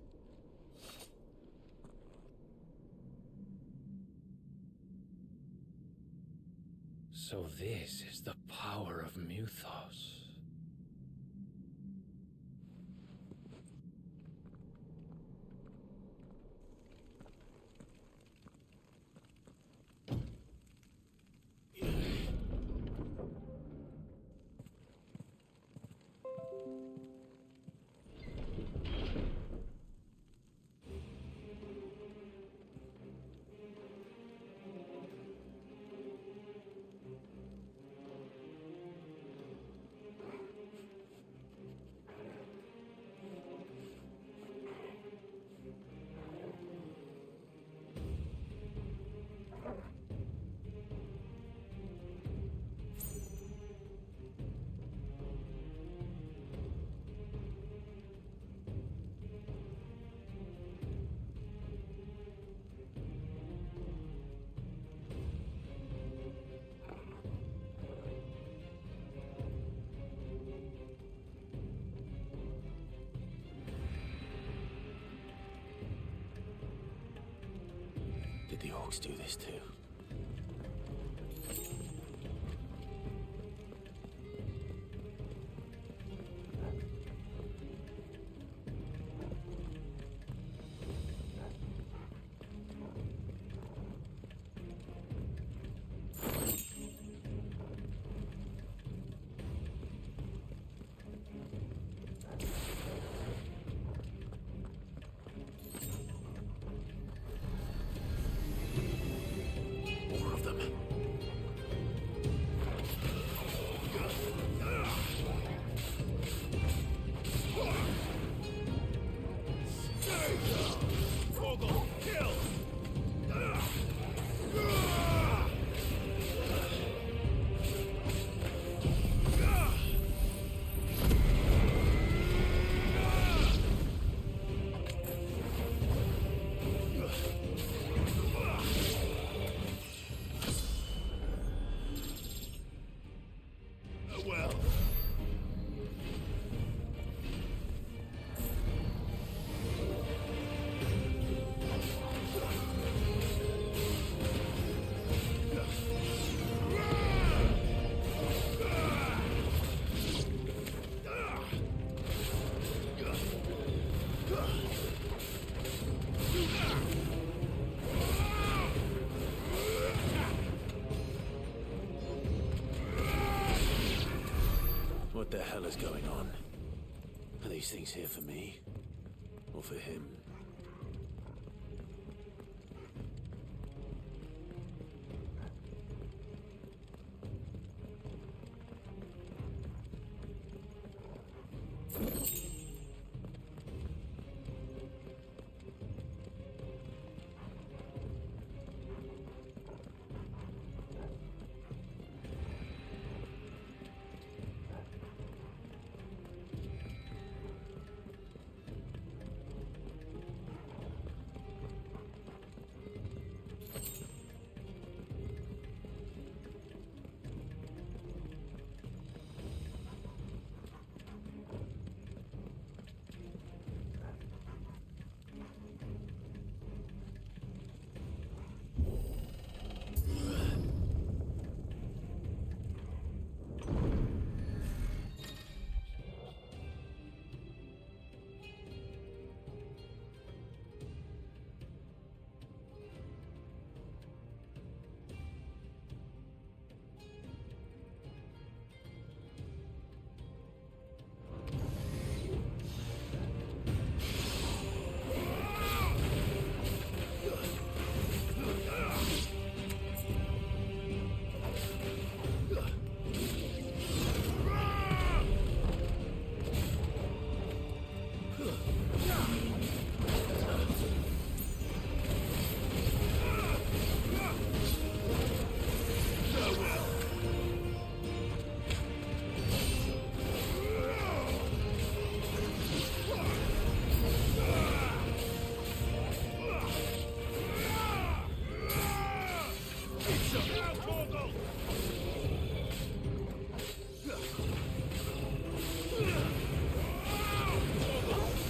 So this is the power of Muthos. Did the orcs do this too? More of them. Vogel, kill! Well. What the hell is going on? Are these things here for me? Or for him?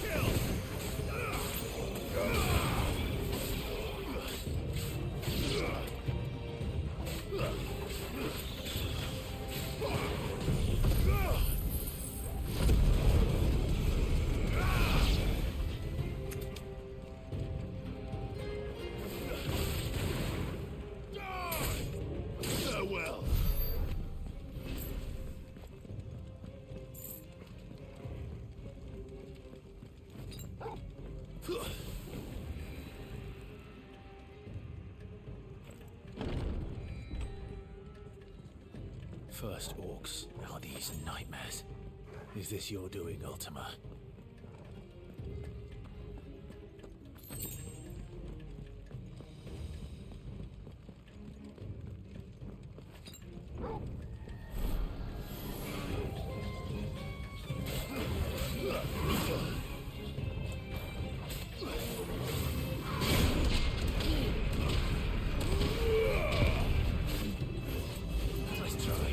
Kill! First orcs, now these nightmares. Is this your doing, Ultima? Nice try.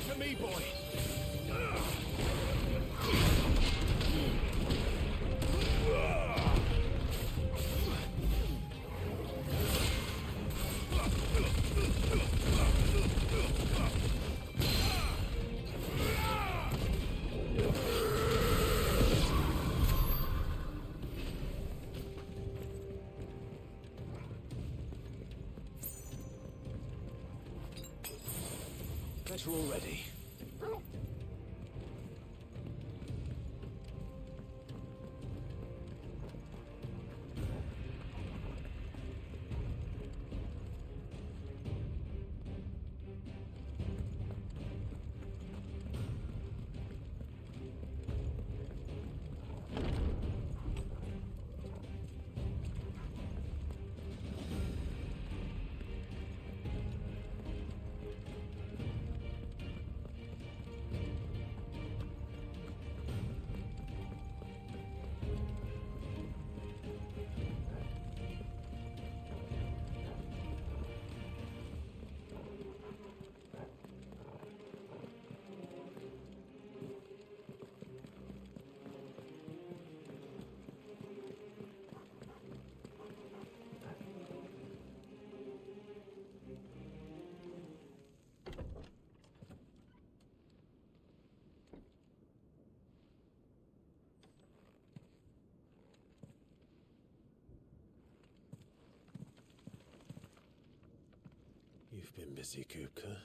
To me, boy. Better already. You've been busy, Kupka.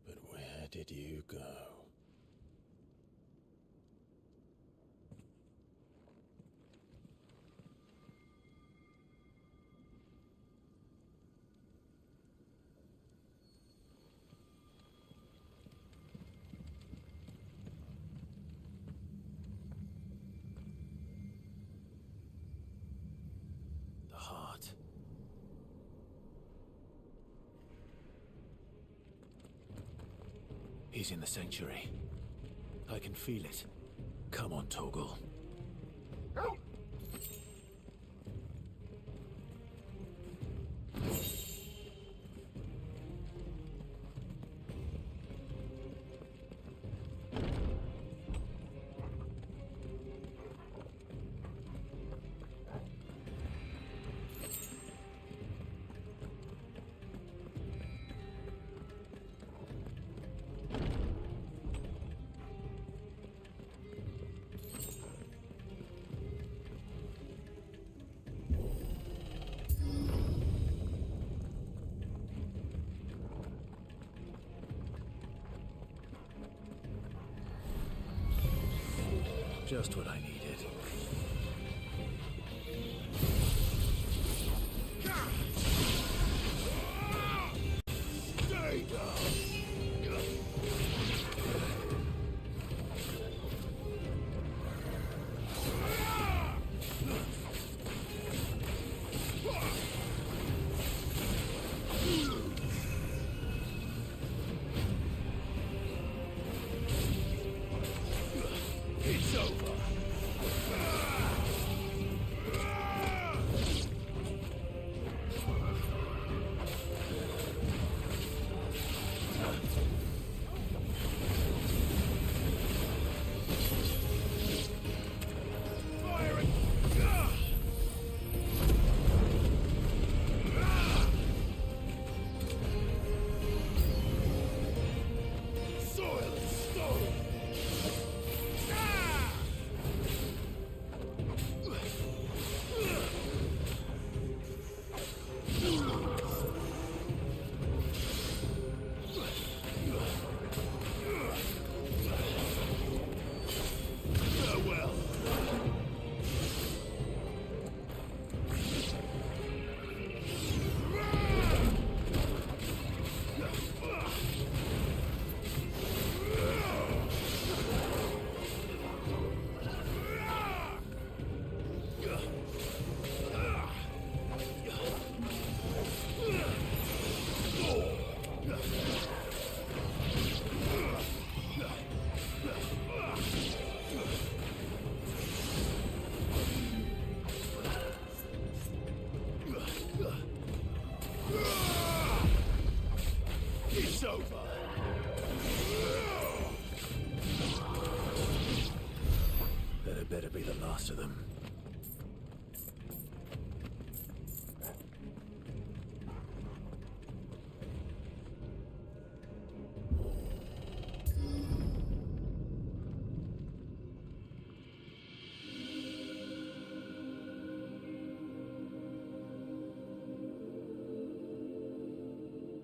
But where did you go? He's in the sanctuary. I can feel it. Come on, Torgal. Just what I needed. Stay down. It's over. Soil and stone. Farewell. It's over. That had better be the last of them.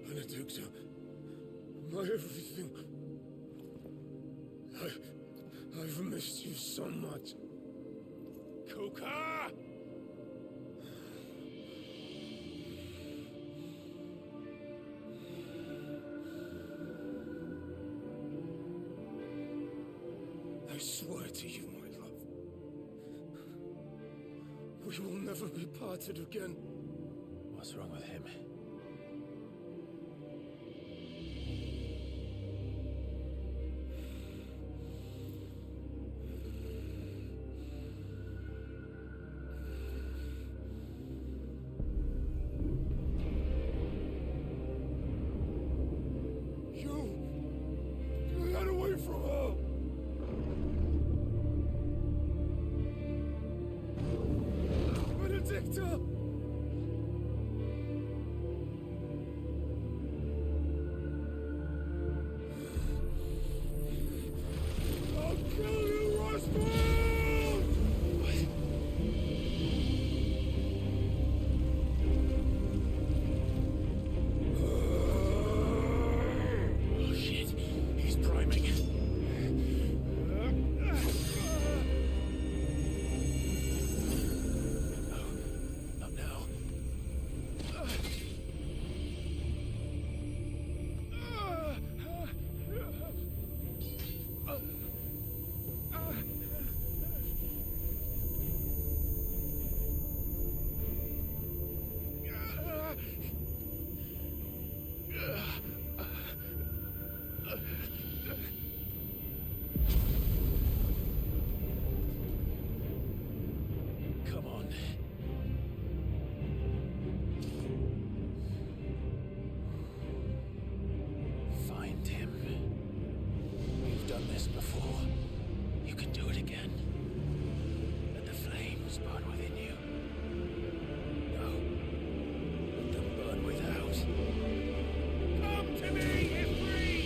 Benedicta, my everything. I've missed you so much. Kuka! I swear to you, my love, we will never be parted again. What's wrong with him? You got away from her. Benedicta! I'll kill you, Roswell! Oh shit, he's priming. Not now. Come on. Find him. You've done this before. You can do it again. Let the flames burn within you. No. Let them burn without. Come to me, Ifrit!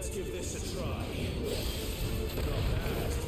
Let's give this a try. Not bad.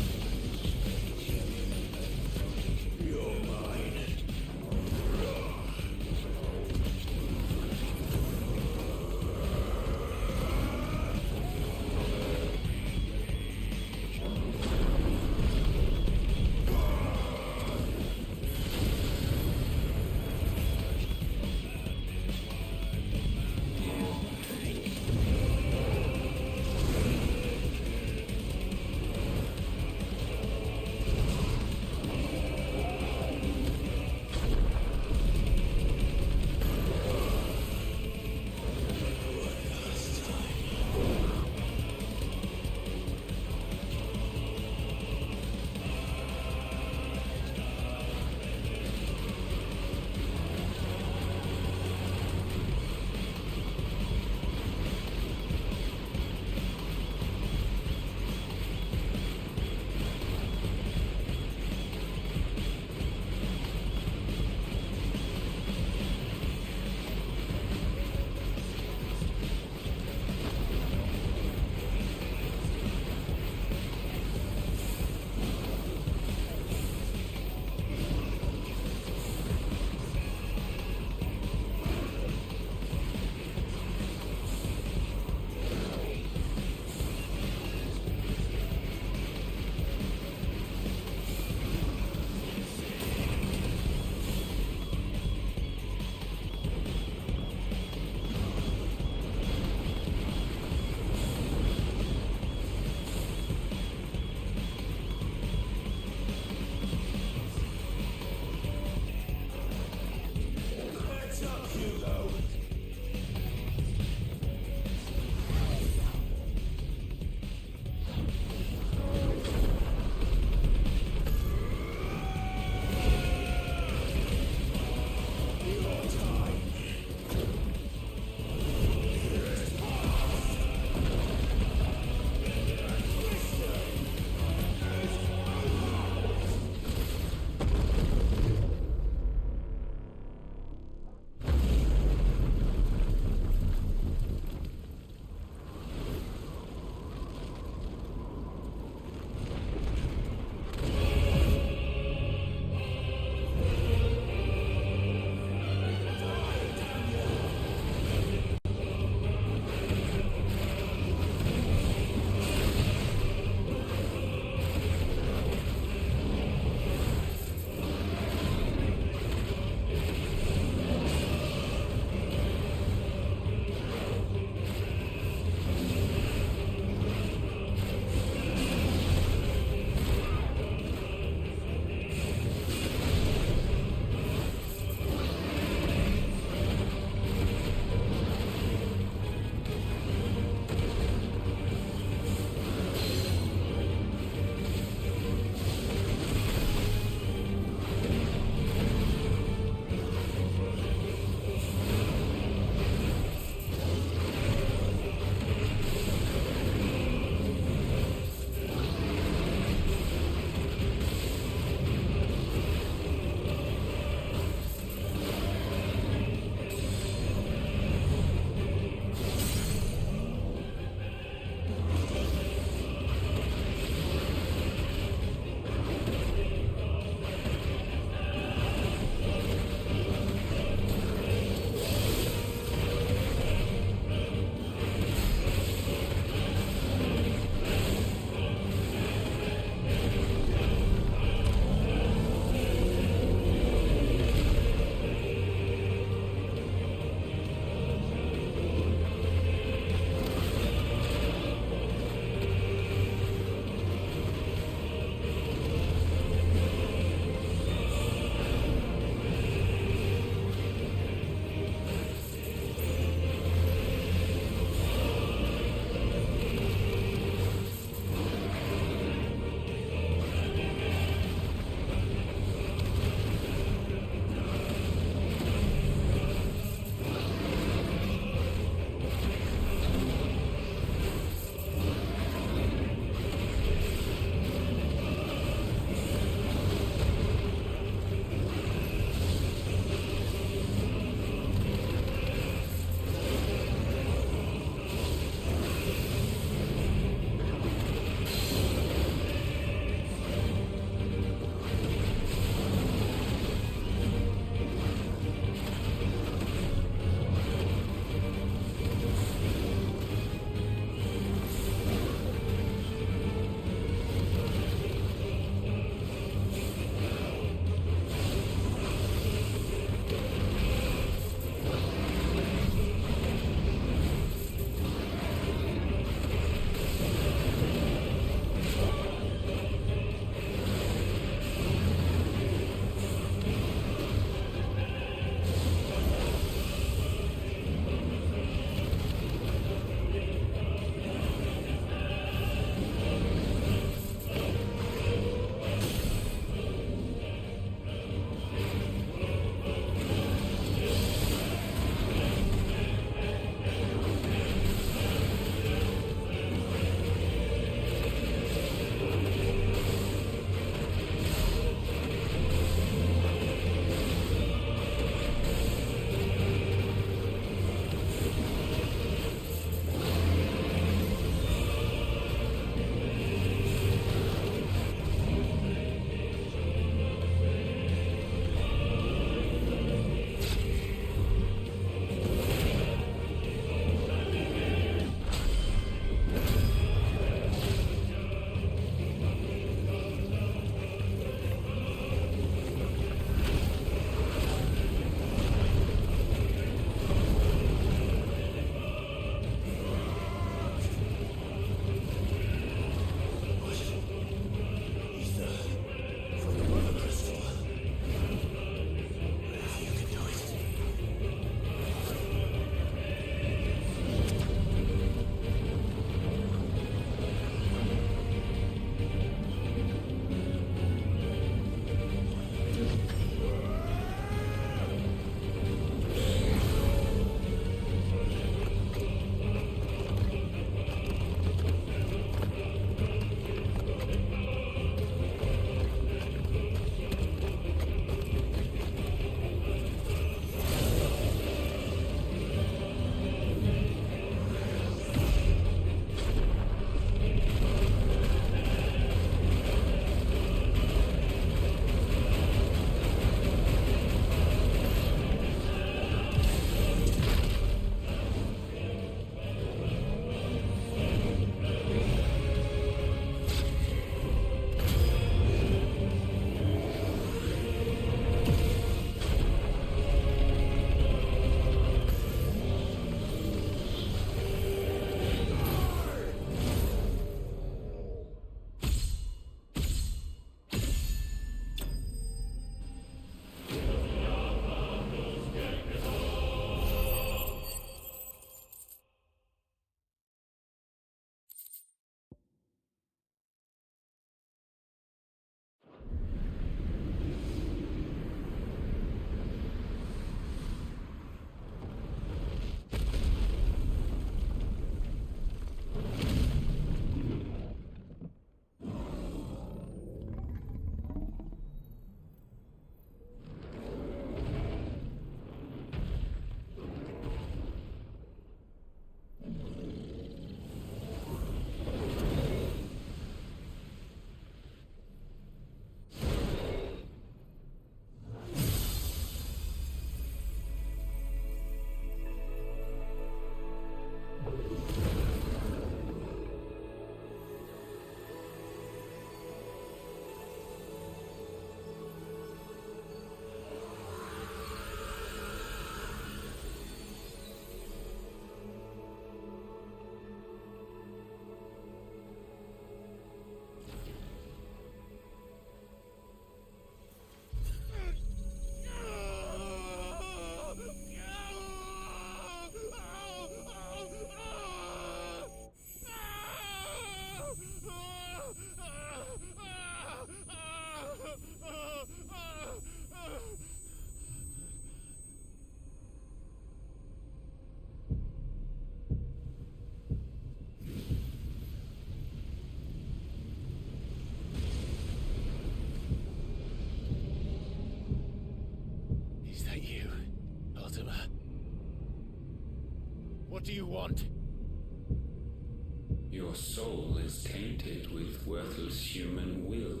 Your soul is tainted with worthless human will,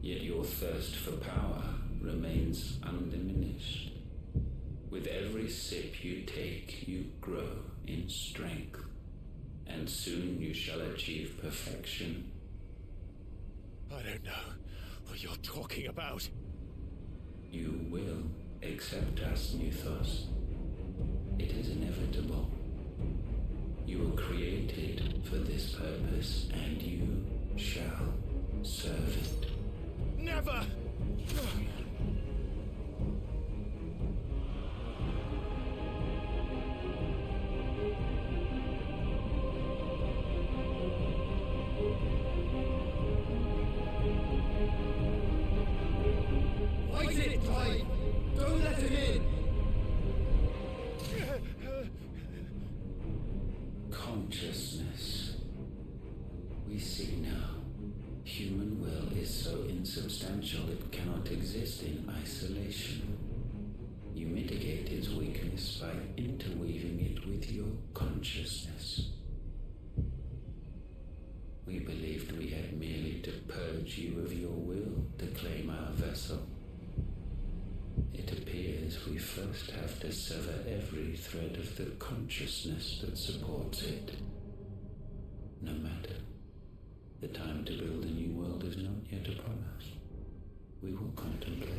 yet your thirst for power remains undiminished. With every sip you take, you grow in strength, and soon you shall achieve perfection. I don't know what you're talking about. You will accept us, Mythos. It is inevitable. You were created for this purpose, and you shall serve it. Never! Fight it, Clive! Don't let him in! Consciousness. We see now. Human will is so insubstantial it cannot exist in isolation. You mitigate its weakness by interweaving it with your consciousness. We believed we had merely to purge you of your will to claim our vessel. It appears we first have to sever every thread of the consciousness that supports it. No matter. The time to build a new world is not yet upon us. We will contemplate.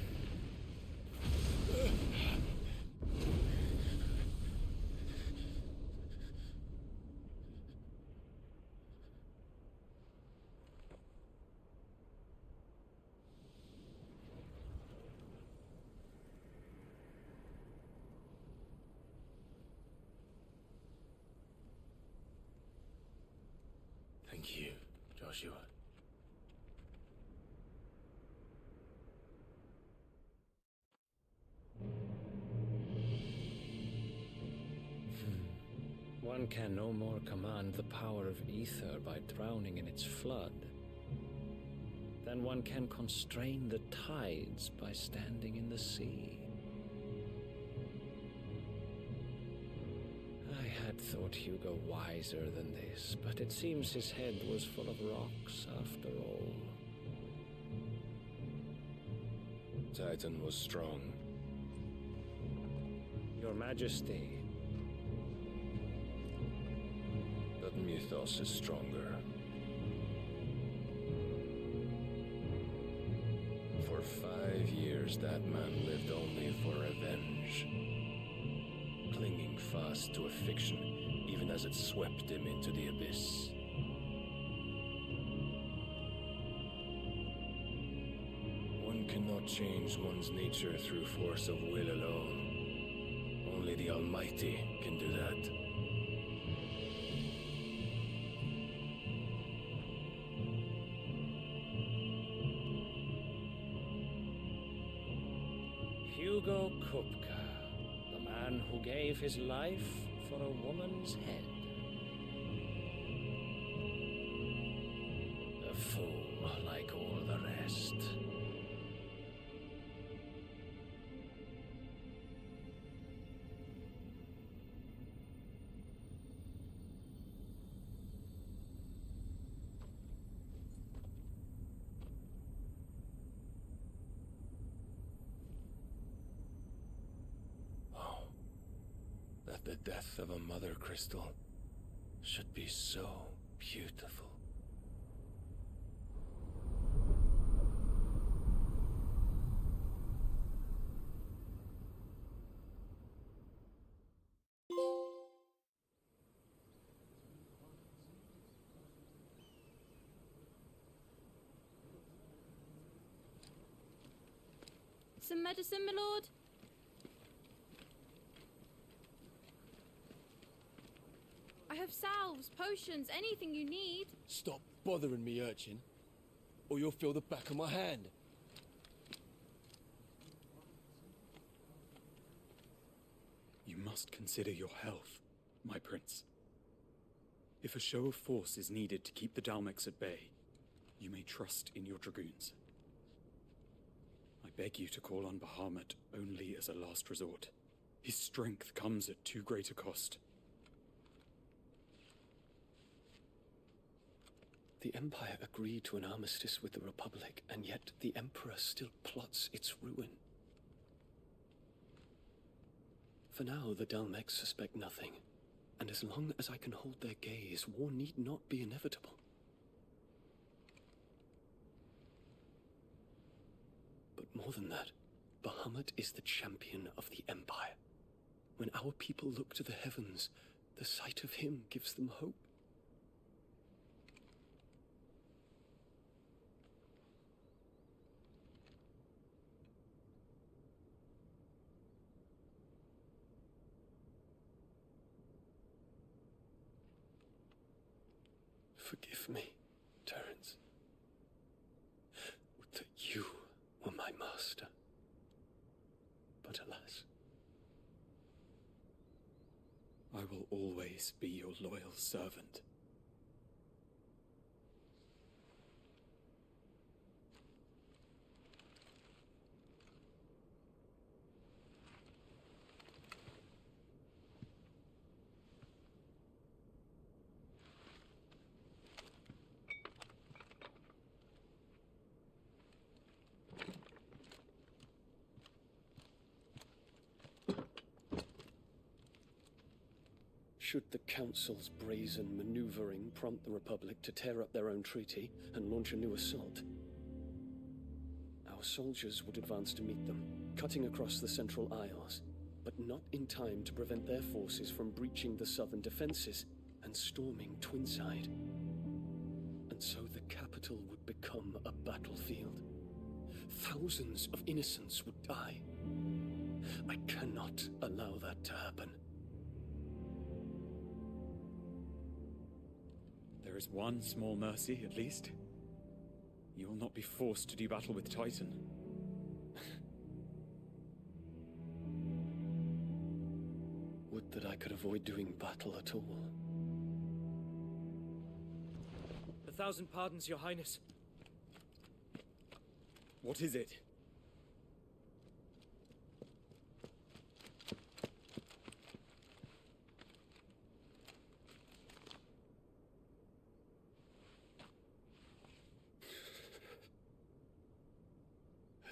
Thank you, Joshua. One can no more command the power of ether by drowning in its flood than one can constrain the tides by standing in the sea. I had thought Hugo wiser than this, but it seems his head was full of rocks after all. Titan was strong. Your Majesty. But Mythos is stronger. For 5 years, that man lived only for revenge. Clinging fast to a fiction, even as it swept him into the abyss. One cannot change one's nature through force of will alone. Only the Almighty can do that. Hugo Kupka, the man who gave his life for a woman's head. A fool like all the rest. That the death of a mother crystal should be so beautiful. Some medicine, my lord? I have salves, potions, anything you need. Stop bothering me, urchin, or you'll feel the back of my hand. You must consider your health, my prince. If a show of force is needed to keep the Dalmex at bay, you may trust in your dragoons. I beg you to call on Bahamut only as a last resort. His strength comes at too great a cost. The Empire agreed to an armistice with the Republic, and yet the Emperor still plots its ruin. For now, the Dalmex suspect nothing, and as long as I can hold their gaze, war need not be inevitable. But more than that, Bahamut is the champion of the Empire. When our people look to the heavens, the sight of him gives them hope. Forgive me, Terence. Would that you were my master. But alas. I will always be your loyal servant. Should the Council's brazen maneuvering prompt the Republic to tear up their own treaty and launch a new assault, our soldiers would advance to meet them, cutting across the Central Isles, but not in time to prevent their forces from breaching the southern defenses and storming Twinside. And so the capital would become a battlefield. Thousands of innocents would die. I cannot allow that to happen. There is one small mercy, at least. You will not be forced to do battle with Titan. Would that I could avoid doing battle at all. 1,000 pardons, Your Highness. What is it?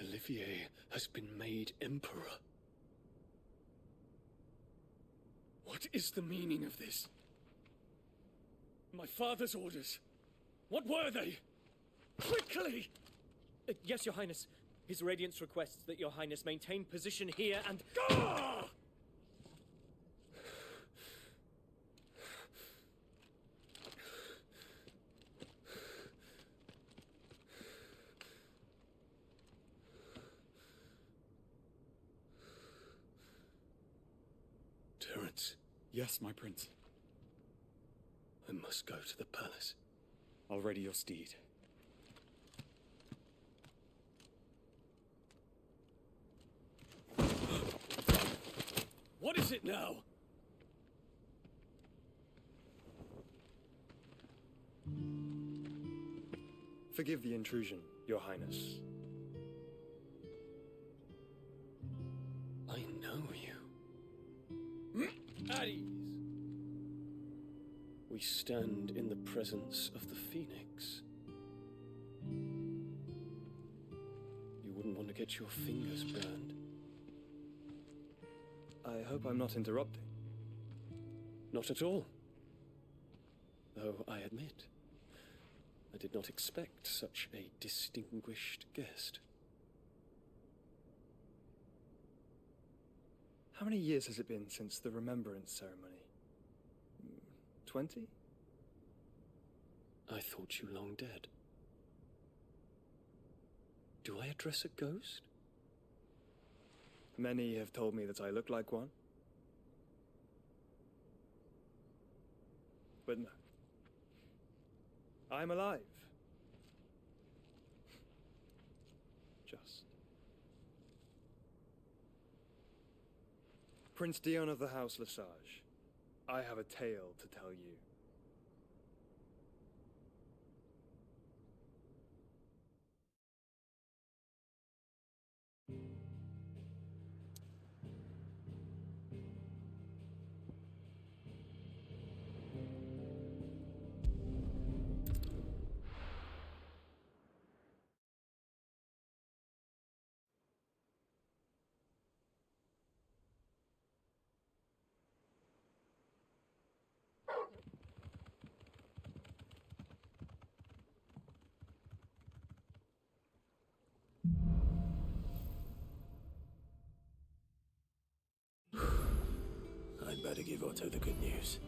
Olivier has been made Emperor. What is the meaning of this? My father's orders. What were they? Quickly! Yes, Your Highness. His Radiance requests that Your Highness maintain position here and... Gah! Terence. Yes, my prince. I must go to the palace. I'll ready your steed. What is it now? Forgive the intrusion, Your Highness. I know you. At ease. We stand in the presence of the Phoenix. You wouldn't want to get your fingers burned. I hope I'm not interrupting. Not at all. Though I admit, I did not expect such a distinguished guest. How many years has it been since the Remembrance ceremony? 20? I thought you long dead. Do I address a ghost? Many have told me that I look like one. But no. I'm alive. Just. Prince Dion of the House Lesage, I have a tale to tell you. give Otto the good news.